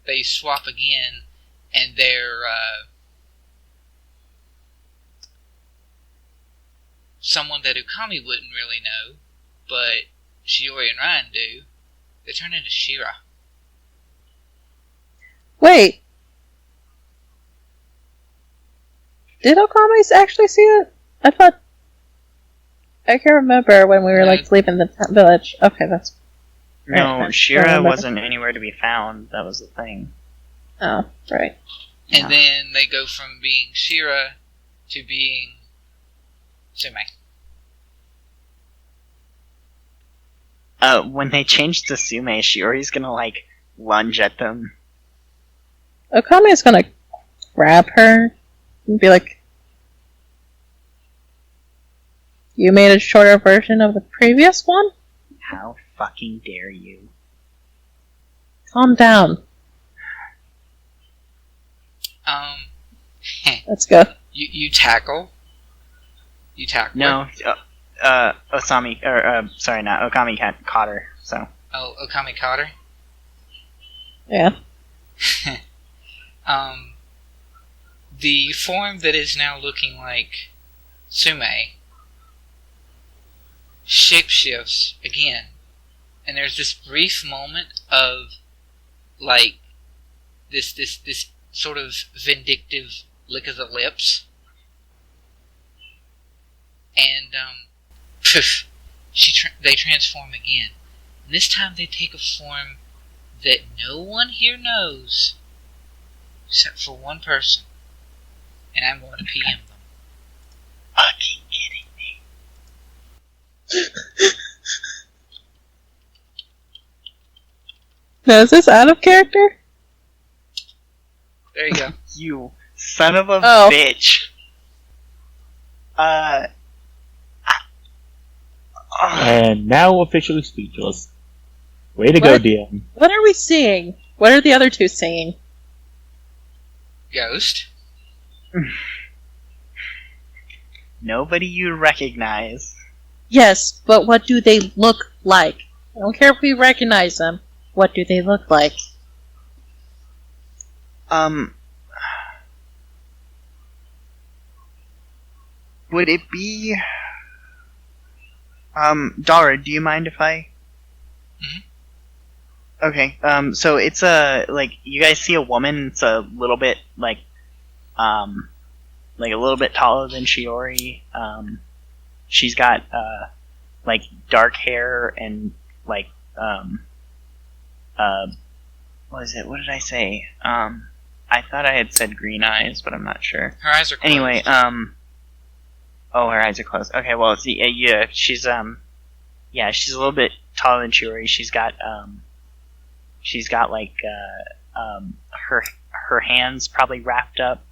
they swap again, and they're someone that Okami wouldn't really know, but Shiori and Ryhn do. They turn into Shira. Wait. Did Okami actually see it? I thought... I can't remember when we were, leaving the village. Okay, that's... No, Right, Shira remember. wasn't anywhere to be found. That was the thing. Oh, right. And then they go from being Shira to being Tsume. When they change to Tsume, Shiori's gonna, lunge at them. Okami is gonna grab her and be like, "You made a shorter version of the previous one? How fucking dare you? Calm down. Let's go." You tackle. You tackle. No, Okami caught her, so. Oh, Okami caught her? Yeah. The form that is now looking like Tsume shapeshifts again. And there's this brief moment of, this sort of vindictive lick of the lips. And, they transform again. And this time they take a form that no one here knows, except for one person. And I'm going to PM them. Fucking kidding me. Now, is this out of character? There you go. You son of a Oh. bitch. And now officially speechless. Way to go, What? DM. What are we seeing? What are the other two seeing? Ghost. Nobody you recognize. Yes, but what do they look like? I don't care if we recognize them. What do they look like? Would it be... Dollar, do you mind if I... Mhm. Okay, so it's you guys see a woman, it's a little bit, a little bit taller than Shiori. She's got, dark hair and, what is it? What did I say? I thought I had said green eyes, but I'm not sure. Her eyes are closed. Anyway, oh, her eyes are closed. Okay, well, she's a little bit taller than Shiori. She's got her hands probably wrapped up,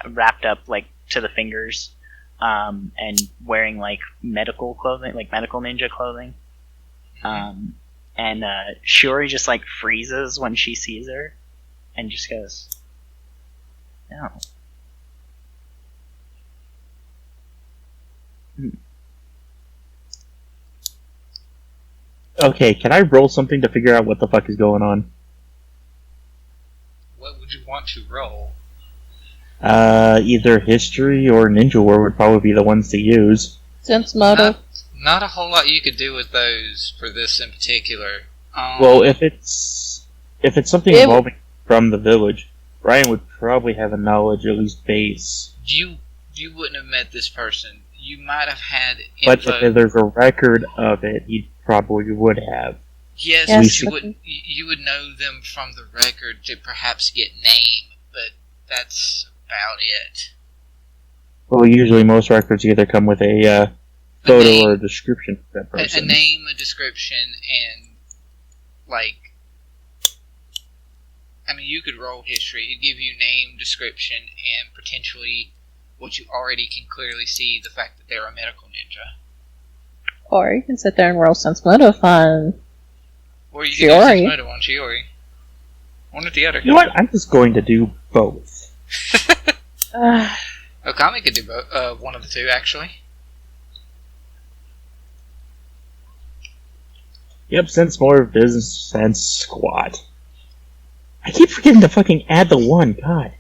wrapped up to the fingers, and wearing medical clothing, medical ninja clothing. And Shiori just freezes when she sees her, and just goes, "No." Okay, can I roll something to figure out what the fuck is going on? What would you want to roll? Either history or ninja war would probably be the ones to use. Sense motive. Not a whole lot you could do with those for this in particular. Well, if it's something involving from the village, Ryhn would probably have a knowledge, at least base. You wouldn't have met this person. You might have had info. But if there's a record of it, he probably would have. Yes, Yes, you would know them from the record to perhaps get name, but that's about it. Well, usually most records either come with a photo name, or a description of that person. A name, a description, and, like... I mean, you could roll history. It'd give you name, description, and potentially what you already can clearly see, the fact that they're a medical ninja. Or you can sit there and roll sense motive on Or you can do Shiori. sense motive on Shiori. One or the other. You know what? I'm just going to do both. Okami could do one of the two, actually. Yep, sense more business sense squad. I keep forgetting to fucking add the one, god.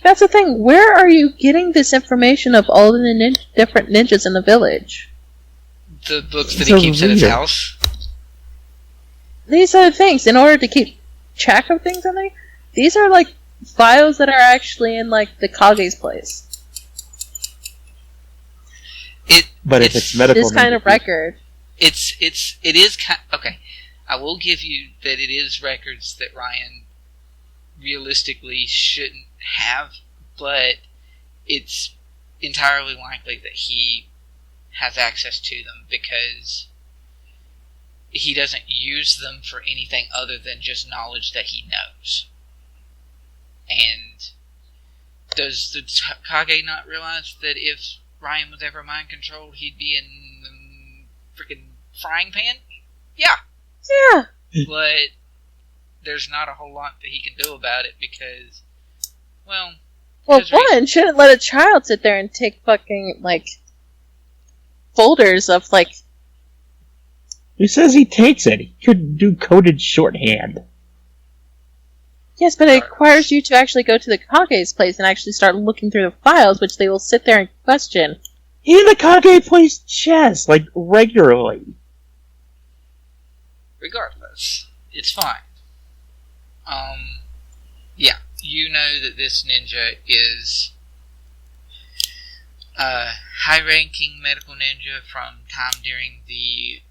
That's the thing. Where are you getting this information of all the different ninjas in the village? The books that It's he a keeps at his reader. house. These are the things. In order to keep track of things, I think these are like files that are actually in like the Kage's place. But if it's medical, This kind of ninja, record. It is kind. Okay, I will give you that it is records that Ryhn realistically shouldn't have, but it's entirely likely that he has access to them because he doesn't use them for anything other than just knowledge that he knows. And does the Kage not realize that if Ryhn was ever mind controlled, he'd be in the freaking frying pan? Yeah. Yeah. But there's not a whole lot that he can do about it because, well... Well, one shouldn't let a child sit there and take fucking like folders of like. Who says he takes it? He could do coded shorthand. Yes, but it requires you to actually go to the Kage's place and actually start looking through the files, which they will sit there and question. Even the Kage plays chess, like, regularly. Regardless, it's fine. Yeah, you know that this ninja is a high-ranking medical ninja from time during the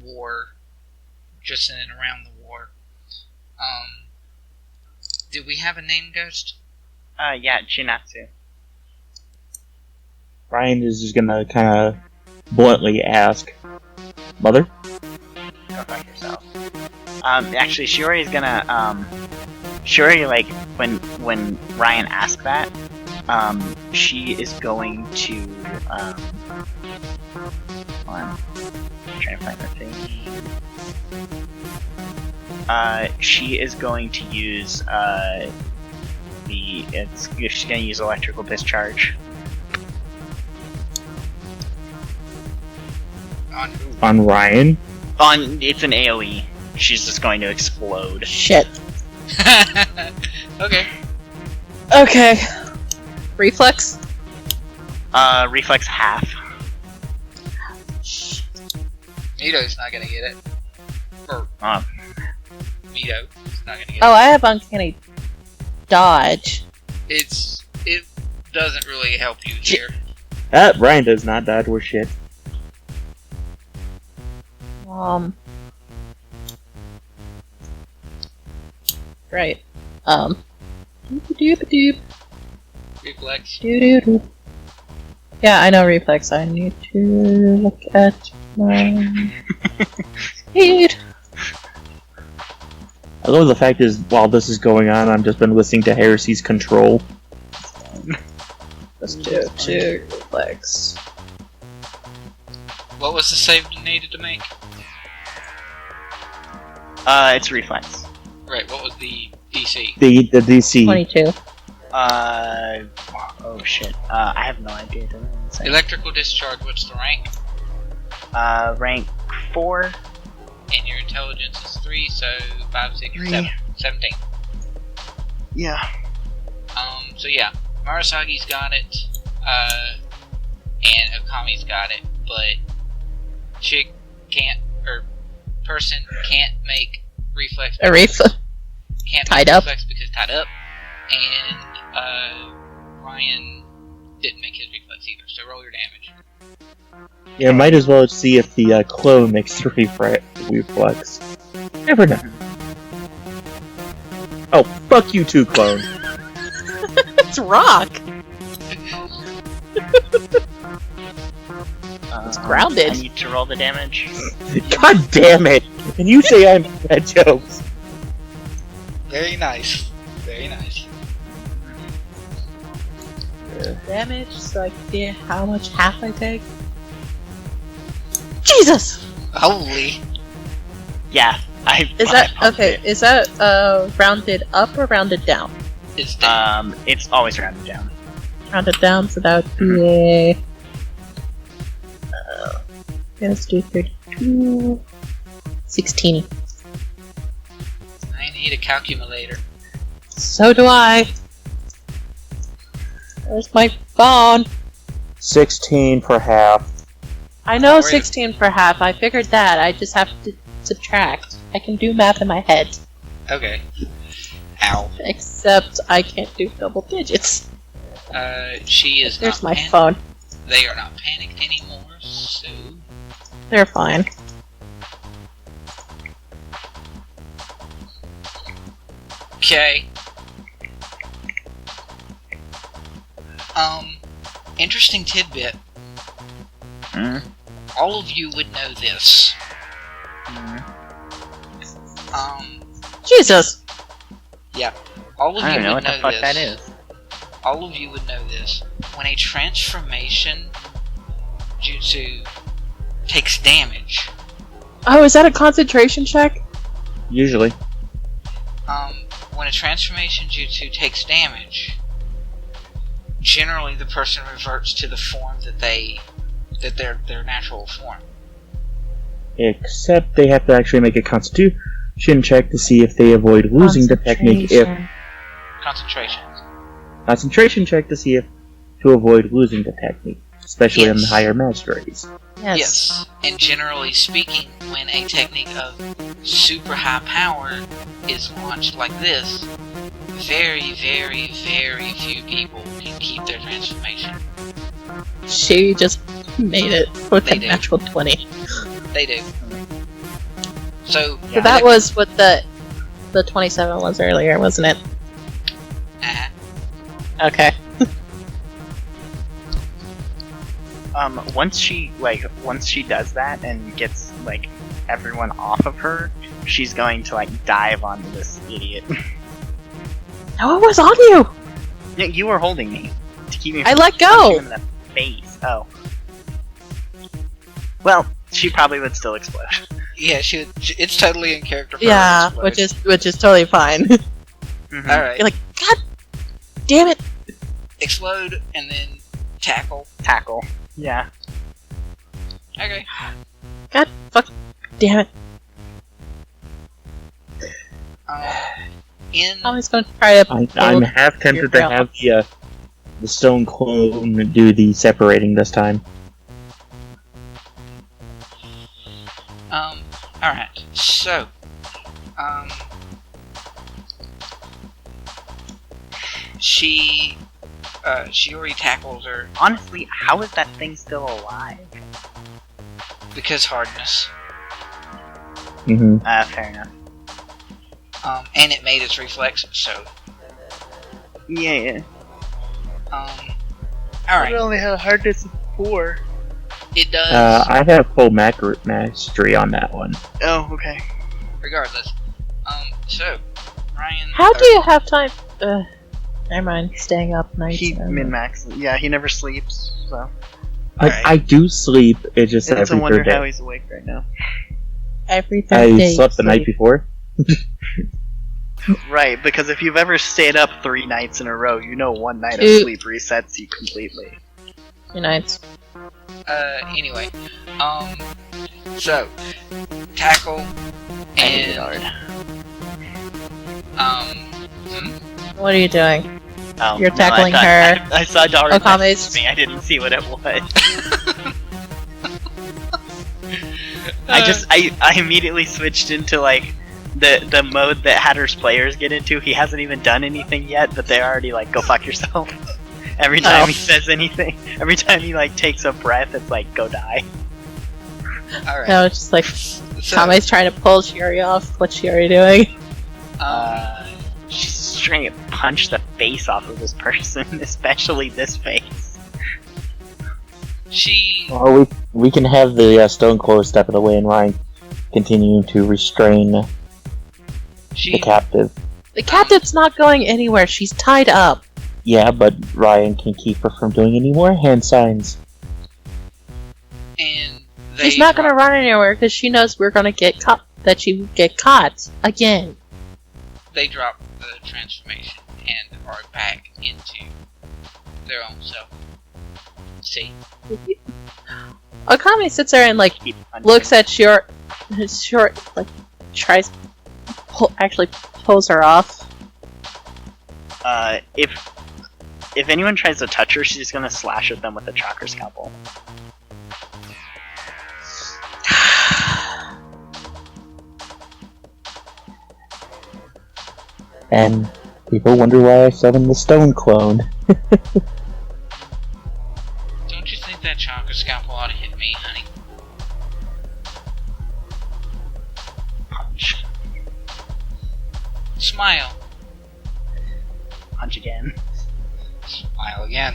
war, just in and around the war. Did we have a name, Ghost? Yeah, Chinatsu. Ryhn is just gonna kind of bluntly ask, Mother? Go fuck yourself. Actually, Shiori is gonna, Shiori, like, when Ryhn asks that, she is going to, hold on. I'm trying to find her thing. She is going to use, she's gonna use electrical discharge. On who? On Ryhn? It's an AoE. She's just going to explode. Shit. Okay. Okay. Reflex? Reflex half. Mito's not gonna get it. Or Mito's not gonna get it. Oh, I have uncanny dodge. It doesn't really help you here. Ryhn does not dodge worth shit. Right. Doop-a-doop-a-doop. Reflex. Doo-doo-doo. Yeah, I know reflex. I need to look at my speed. I love the fact is, while this is going on, I've just been listening to Heresy's Control. Let's do two reflex. What was the save you needed to make? It's reflex. Right, what was the DC? The DC. 22. Oh shit. I have no idea. Doesn't say. Electrical discharge, what's the rank? Rank 4. And your intelligence is 3, so 5, 6, 3. 7, 17. Yeah. So yeah, Murasagi's got it, and Okami's got it, but chick can't, or person can't make reflex. Can't Tied make up. reflex because tied up, and Ryhn didn't make his reflex either. So roll your damage. Yeah, might as well see if the clone makes the reflex. Never know. Oh, fuck you too, clone. It's rock. It's grounded. I need to roll the damage. God damn it! And you say I'm bad jokes. Very nice. Very nice. Damage, so I can see how much half I take. Jesus! Holy. Yeah. Is that okay? Is that rounded up or rounded down? It's down. It's always rounded down. Rounded down, so that would be a. Let's do 32. 16. I need a calculator. So do I. Where's my phone? 16 for half. I know Wait. 16 for half. I figured that. I just have to subtract. I can do math in my head. Okay. Ow. Except I can't do double digits. She is There's not my panicked. phone. They are not panicked anymore, so... They're fine. Okay. Interesting tidbit. Mm. All of you would know this. Jesus! Yeah. All of I you don't know would what the know fuck this. that is. All of you would know this. When a transformation jutsu takes damage, Oh, is that a concentration check? Usually. when a transformation jutsu takes damage, generally the person reverts to the form that their natural form. Except they have to actually make a constitution check to see if they avoid losing the technique if... Concentration. Concentration check to see if to avoid losing the technique. Especially in the Yes. higher masteries. Yes. And generally speaking, when a technique of super high power is launched like this, very, very, very few people can keep their transformation. She just made it with They a do. natural 20. They do. So, So that was what the 27 was earlier, wasn't it? Okay. Once she does that and gets like everyone off of her, she's going to like dive onto this idiot. No, it was on you! Yeah, you were holding me to keep me. I From let punching go! him in the face. Oh. Well, she probably would still explode. yeah, it's totally in character for Yeah, her to which explode. is totally fine. Mhm. Alright. You're like, God damn it! Explode and then tackle. Tackle. Yeah. Okay. God fuck damn it. In I'm just gonna try to I'm build half tempted your to have the stone clone do the separating this time. Alright, so, Shiori tackles her Honestly, how is that thing still alive? because hardness, Mm-hmm. Fair enough. and it made its reflex, so, Yeah. alright, only have hardness of 4. it does, I have full mastery on that one. Oh, okay. regardless. So, Ryhn... How do you have time? Never mind, staying up nights. He and- min-max. Yeah, he never sleeps, so. Alright. I do sleep, it's just It's a every wonder third day. how he's awake right now. Every third I day. slept the night before. Right, because if you've ever stayed up 3 nights in a row, you know one night of Two. sleep resets you completely. Unites. Anyway, so tackle and What are you doing? Oh, You're no, tackling I her. I saw Daru Okame's- message me. I didn't see what it was. I immediately switched into like the mode that Hatter's players get into. He hasn't even done anything yet, but they're already like, go fuck yourself. Every time he says anything, every time he like takes a breath, it's like, go die. Alright. No, it's just like Kame's trying to pull Shiori off. What's Shiori doing? She's trying to punch the face off of this person, especially this face. She. Or we can have the Stone Clothes step of the way and Ryhn continuing to restrain the captive. The captive's not going anywhere. She's tied up. Yeah, but Ryhn can keep her from doing any more hand signs. And She's not going to run anywhere because she knows we're going to get caught. That she would get caught again. They drop the transformation and are back into their own self. See. Okami sits there and like looks at Shiori, like tries actually pulls her off. If anyone tries to touch her, she's gonna slash at them with a chakra scalpel. And people wonder why I summoned the Stone Clone. Don't you think that chakra scalpel ought to hit me, honey? Punch. Smile. Punch again. Smile again.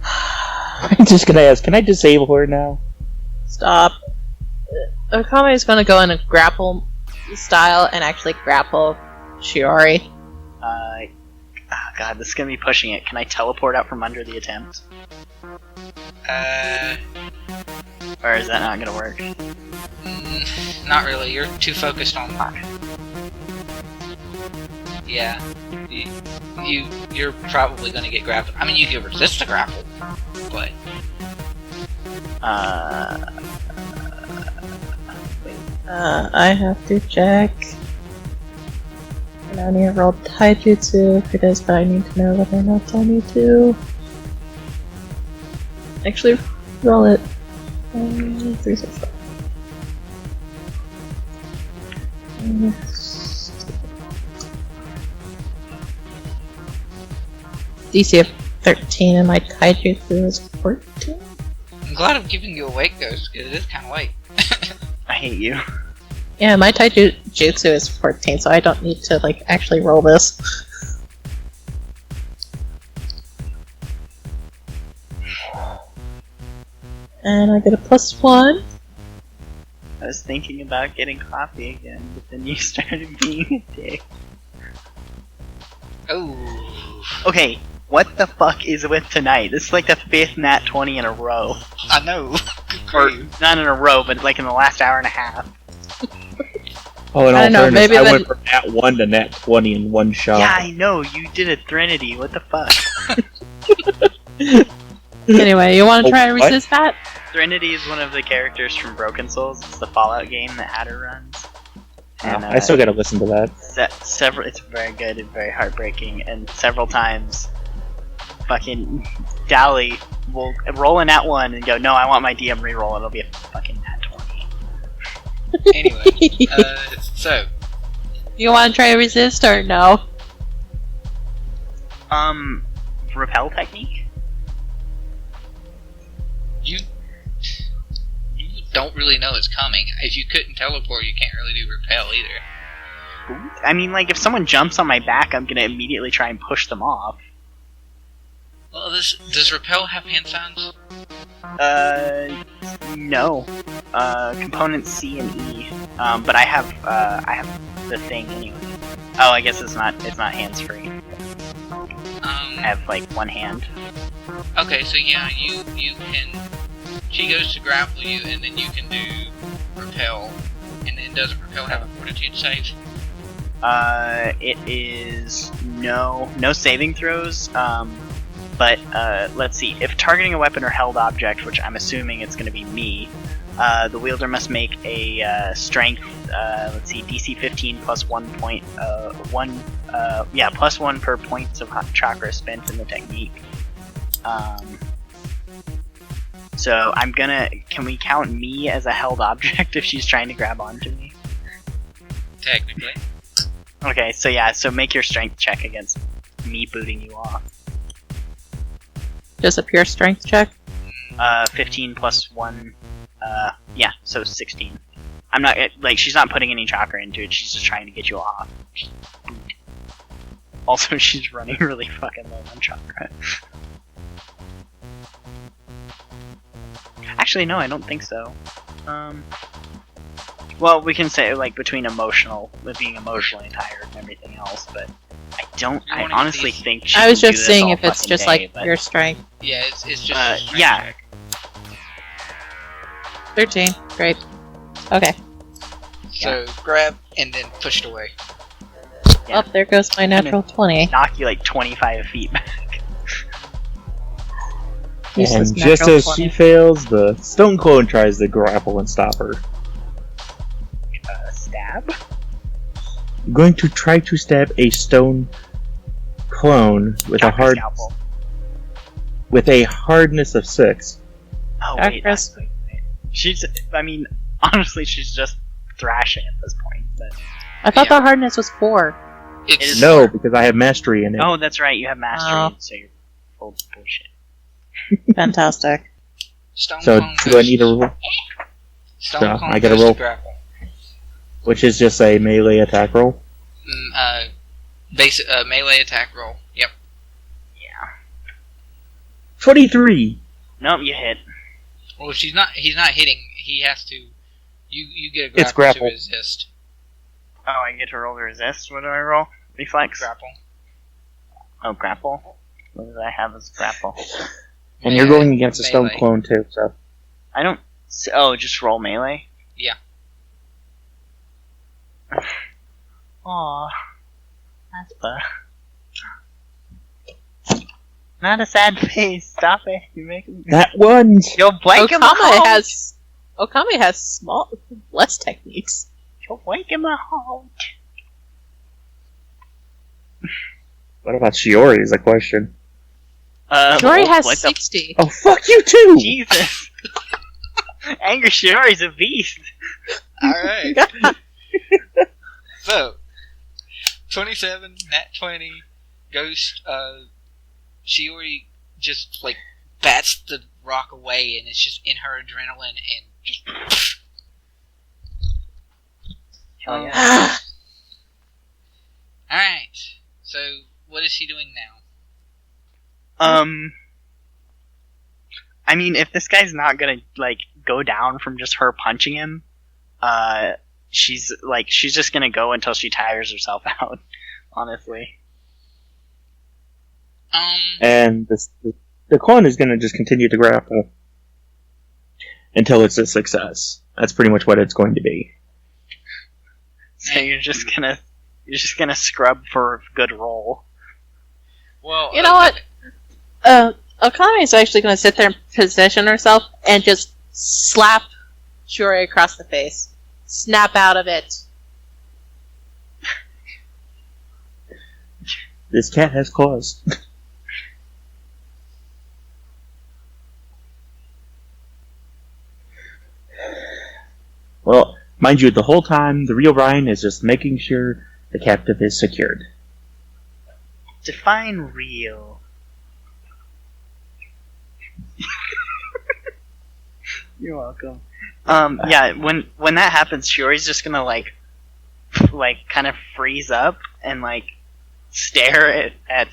I'm just gonna ask, can I disable her now? Stop. Okami is going to go in a grapple style and actually grapple Shiori. Oh god, this is gonna be pushing it. Can I teleport out from under the attempt? Or is that not gonna work? Not really. You're too focused on that. Yeah. You're probably gonna get grappled. I mean, you can resist the grapple, but... I have to check. And I need to roll taijutsu for this, but I need to know whether or not I need to actually roll it. 3, 6, 5. DC of 13 and my taijutsu is 14. I'm glad I'm keeping you awake, Ghost, because it is kind of late. I hate you. Yeah, my taijutsu is 14, so I don't need to like actually roll this. And I get a +1. I was thinking about getting coffee again, but then you started being a dick. Oh. Okay, what the fuck is with tonight? This is like the 5th nat 20 in a row. I know. Or, not in a row, but like in the last hour and a half. Oh, in I all don't know, fairness, maybe I the- went from nat 1 to nat 20 in one shot. Yeah, I know, you did a Threnody, what the fuck? Anyway, you want to try to What? resist that? Threnody is one of the characters from Broken Souls. It's the Fallout game that Hatter runs. And, I still gotta listen to that. It's very good and very heartbreaking, and several times fucking Dally will roll a nat 1 and go, no, I want my DM reroll, it'll be a fucking nat 20. Anyway, so... You want to try to resist or no? Repel technique? You don't really know it's coming. If you couldn't teleport, you can't really do repel either. I mean, like, if someone jumps on my back, I'm gonna immediately try and push them off. Well, does repel have hand signs? No. Components C and E. But I have the thing anyway. Oh, I guess it's not hands-free. I have, like, one hand. Okay, so yeah, you can... She goes to grapple you, and then you can do repel. And then doesn't repel have a fortitude save? It is no saving throws. But let's see. If targeting a weapon or held object, which I'm assuming it's going to be me, the wielder must make a strength. Let's see, DC 15 plus 1 point. Plus 1 per points of chakra spent in the technique. So I'm gonna. Can we count me as a held object if she's trying to grab onto me? Technically. Okay, so yeah, so make your strength check against me booting you off. Just a pure strength check? 15 plus 1, so 16. I'm not, she's not putting any chakra into it, she's just trying to get you off. Also, she's running really fucking low on chakra. Actually, no, I don't think so. Well, we can say, between being emotionally tired and everything else, but I honestly think she I was can just do this seeing all if it's fucking just day, like but- pure strength. Yeah, it's just a strength yeah. check. 13. Great. Okay. So grab and then push it away. Yeah. Oh, there goes my natural 20. knock you 25 feet back. Useless And just natural as 20. she fails, the stone clone tries to grapple and stop her. Stab? I'm going to try to stab a stone clone with Chakra scalpel. with a hardness of 6. Oh wait, Chakras. she's. I mean, honestly, she's just thrashing at this point. But I thought Yeah. the hardness was 4. It's No, because I have mastery in it. oh, that's right, you have mastery, Oh. so you're full of bullshit. Fantastic. Stone So Clone do I goes- need a roll? Stone so Clone I gotta goes to roll. grapple. Which is just a melee attack roll? Basic melee attack roll. Yep. Yeah. 23! Nope, you hit. Well, if he's not hitting. He has to. You get a It's grapple to grapple. resist. Oh, I get to roll the resist. What do I roll? Reflex? Grapple. Oh, grapple. What did I have as grapple? And you're going against a stone Melee. clone too, so. I don't. Oh, just roll melee. Yeah. Aw, Aspa. Not a sad face. Stop it. You're making. That one! You'll blank him out. Okami has less techniques. You'll blank him out. What about Shiori is the question. Shiori has what the 60. Oh, fuck you too! Jesus. Angry Shiori's a beast. Alright. So, 27, nat 20, Ghost, Shiori just, bats the rock away, and it's just in her adrenaline, and just... Hell yeah. Alright, so, what is she doing now? I mean, if this guy's not gonna, go down from just her punching him, she's just gonna go until she tires herself out, honestly. And the clone is gonna just continue to grapple until it's a success. That's pretty much what it's going to be. So you're just gonna scrub for a good roll. Well, You know what? Okami is actually going to sit there and position herself and just slap Shiori across the face. Snap out of it. This cat has claws. Well, mind you, the whole time, the real Ryhn is just making sure the captive is secured. Define real. You're welcome. Yeah, when that happens, Shiori's just gonna kind of freeze up and stare at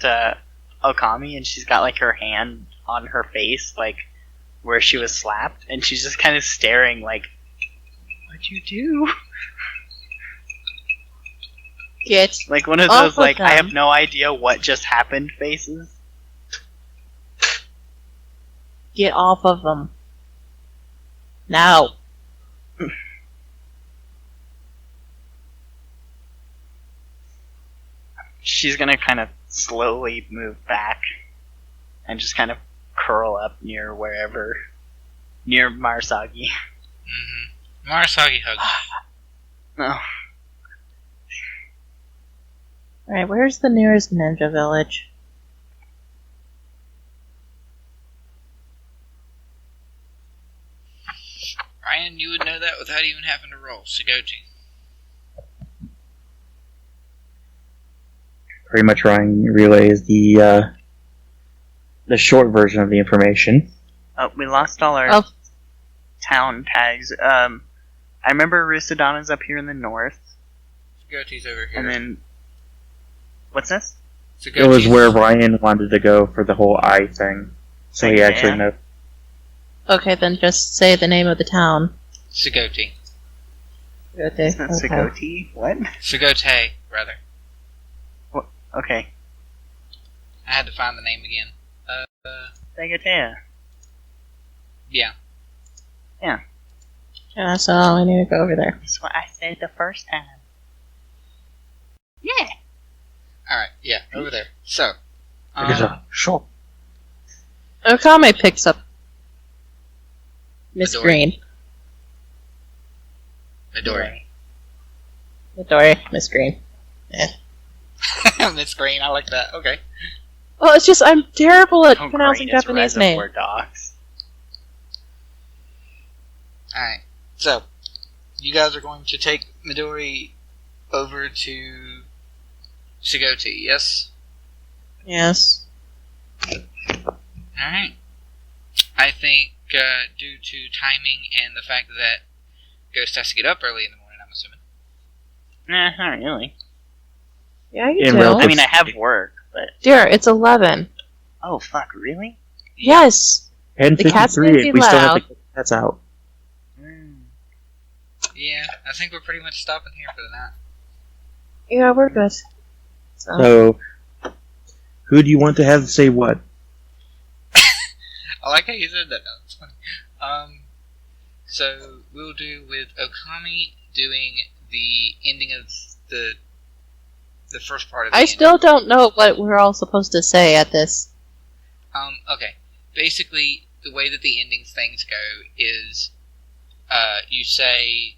Okami, and she's got her hand on her face, where she was slapped, and she's just kind of staring, what'd you do? Get One of off those, of I them. have no idea what just happened faces. Get off of them. Now. she's gonna kind of slowly move back and just kind of curl up near Marasagi. Mm-hmm. Marasagi hugs. No. Alright, where's the nearest ninja village? Ryhn, you would know that without even having to roll. Sugoji. Pretty much Ryhn relays the short version of the information. Oh, we lost all our town tags. I remember Rusadana's up here in the north. Sugoji's over here. And then... What's this? Sugoji's... It was where Ryhn wanted to go for the whole eye thing. So he actually knows. Okay, then just say the name of the town. Sugoji. Isn't that Sugoti? What? Sugote, rather. Okay. I had to find the name again. Sagotea. Yeah. Yeah, so we need to go over there. That's what I said the first time. Yeah. Alright, yeah, over there. So. Sure. Okami picks up Miss Midori. Green. Midori. Miss Green. Yeah. Miss Green, I like that. Okay. Well, it's just I'm terrible at Oh, pronouncing great, Japanese it's names. Reservoir Dogs. Alright, so. You guys are going to take Midori over to Sugoti, yes? Yes. Alright. I think, due to timing and the fact that Ghost has to get up early in the morning, I'm assuming. Nah, not really. Yeah, you In do. relative- I mean, I have work, but... Dear, it's 11. Oh, fuck, really? Yes. The cat's gonna 10:53. be We still have loud. the cats out. Yeah, I think we're pretty much stopping here for the night. Yeah, we're good. So, who do you want to have say what? I like how you said that. No, it's funny. So we'll do with Okami doing the ending of the first part of the I ending. still don't know what we're all supposed to say at this. Okay. Basically, the way that the endings things go is, you say,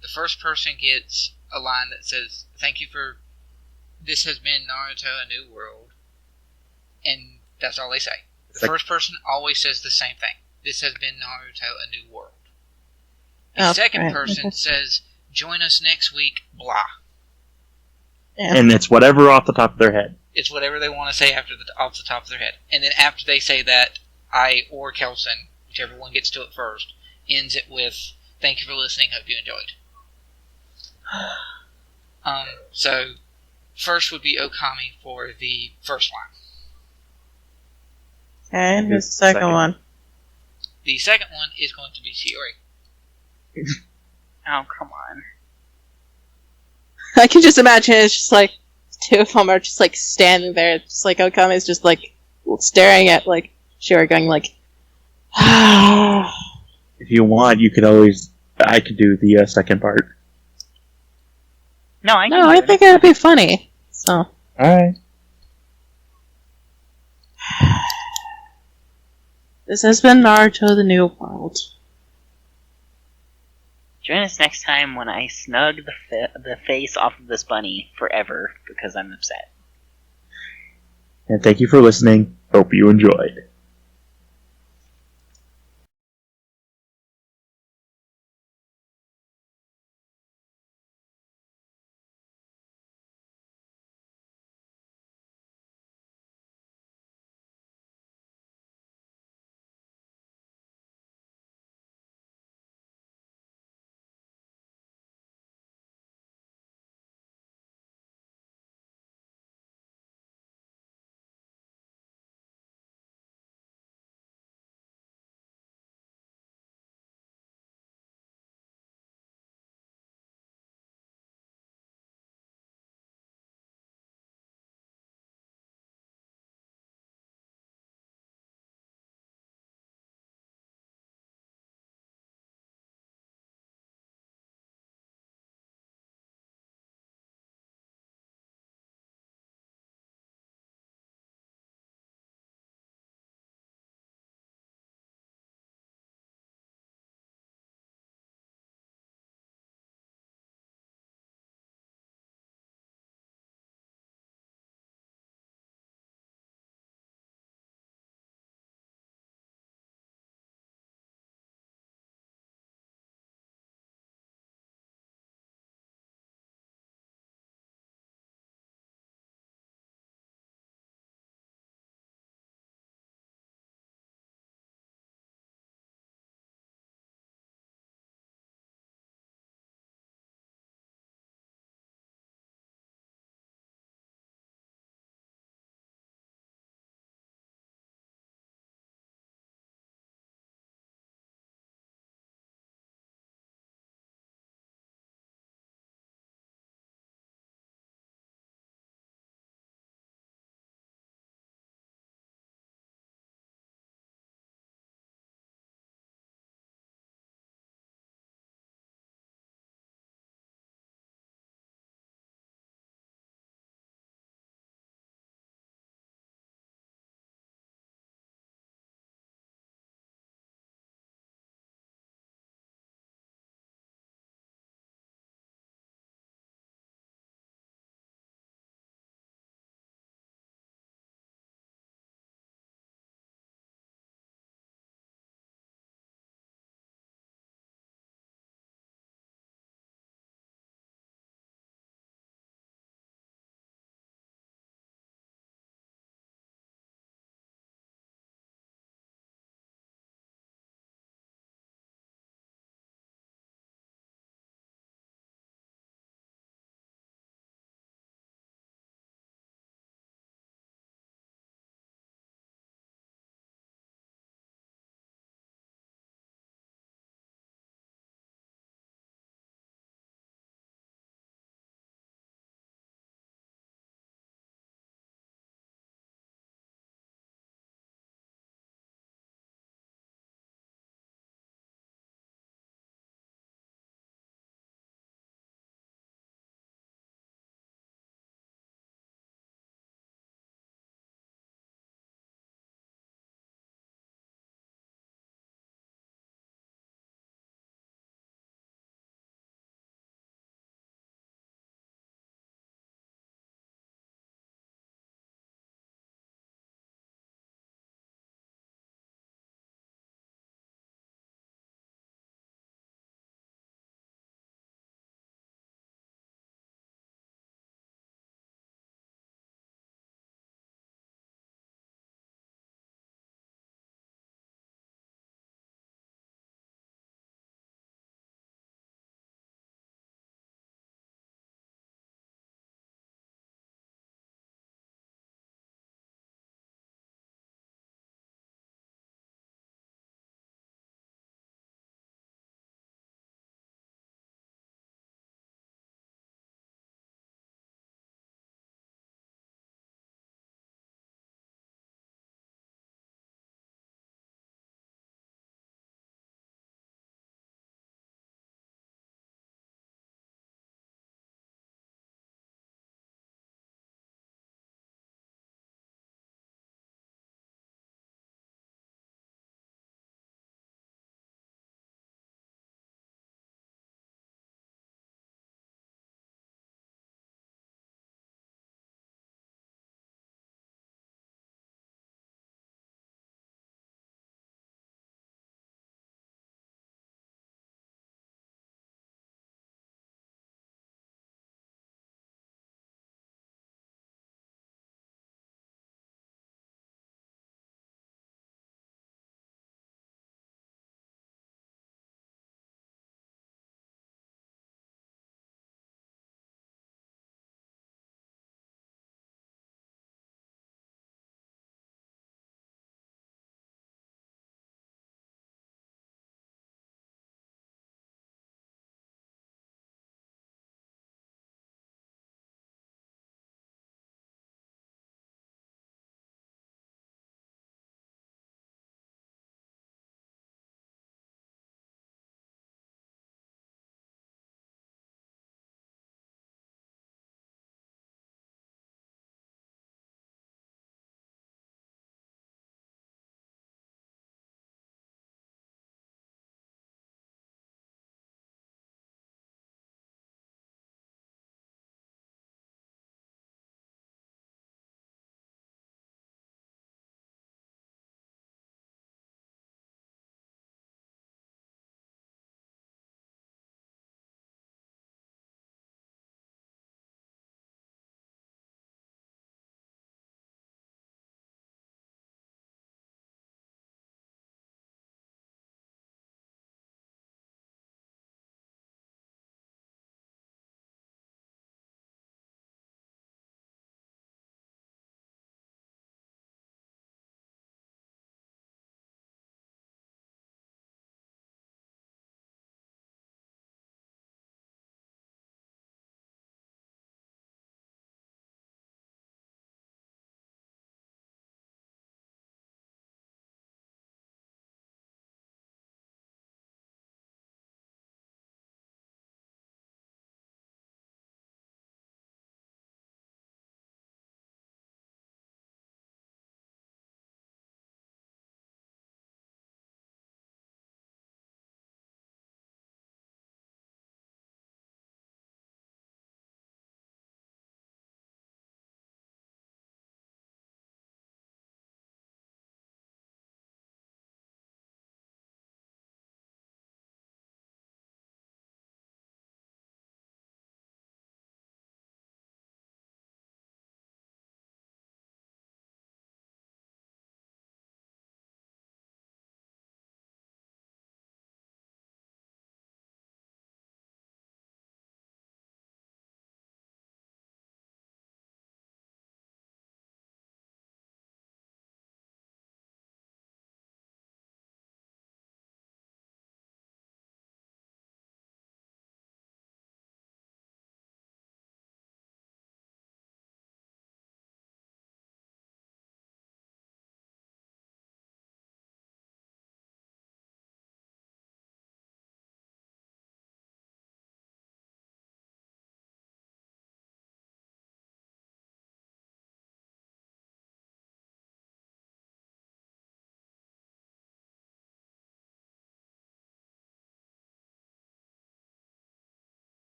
the first person gets a line that says, "Thank you for, this has been Naruto, A New World," and that's all they say. The first person always says the same thing. This has been Naruto, A New World. The second person says, "Join us next week, blah." Yeah. And it's whatever off the top of their head. It's whatever they want to say off the top of their head. And then after they say that, I or Kelson, whichever one gets to it first, ends it with, "Thank you for listening, hope you enjoyed." So, first would be Okami for the first line. Okay, and who's the second one? The second one is going to be Shiori. Oh, come on. I can just imagine it's just like two of them are just like standing there, just like Okami's just like staring at like Shiori, going like, If you want, you could always. I could do the second part. No, I No, I think it'd be funny. So. Alright. This has been Naruto the New World. Join us next time when I snug the face off of this bunny forever because I'm upset. And thank you for listening. Hope you enjoyed.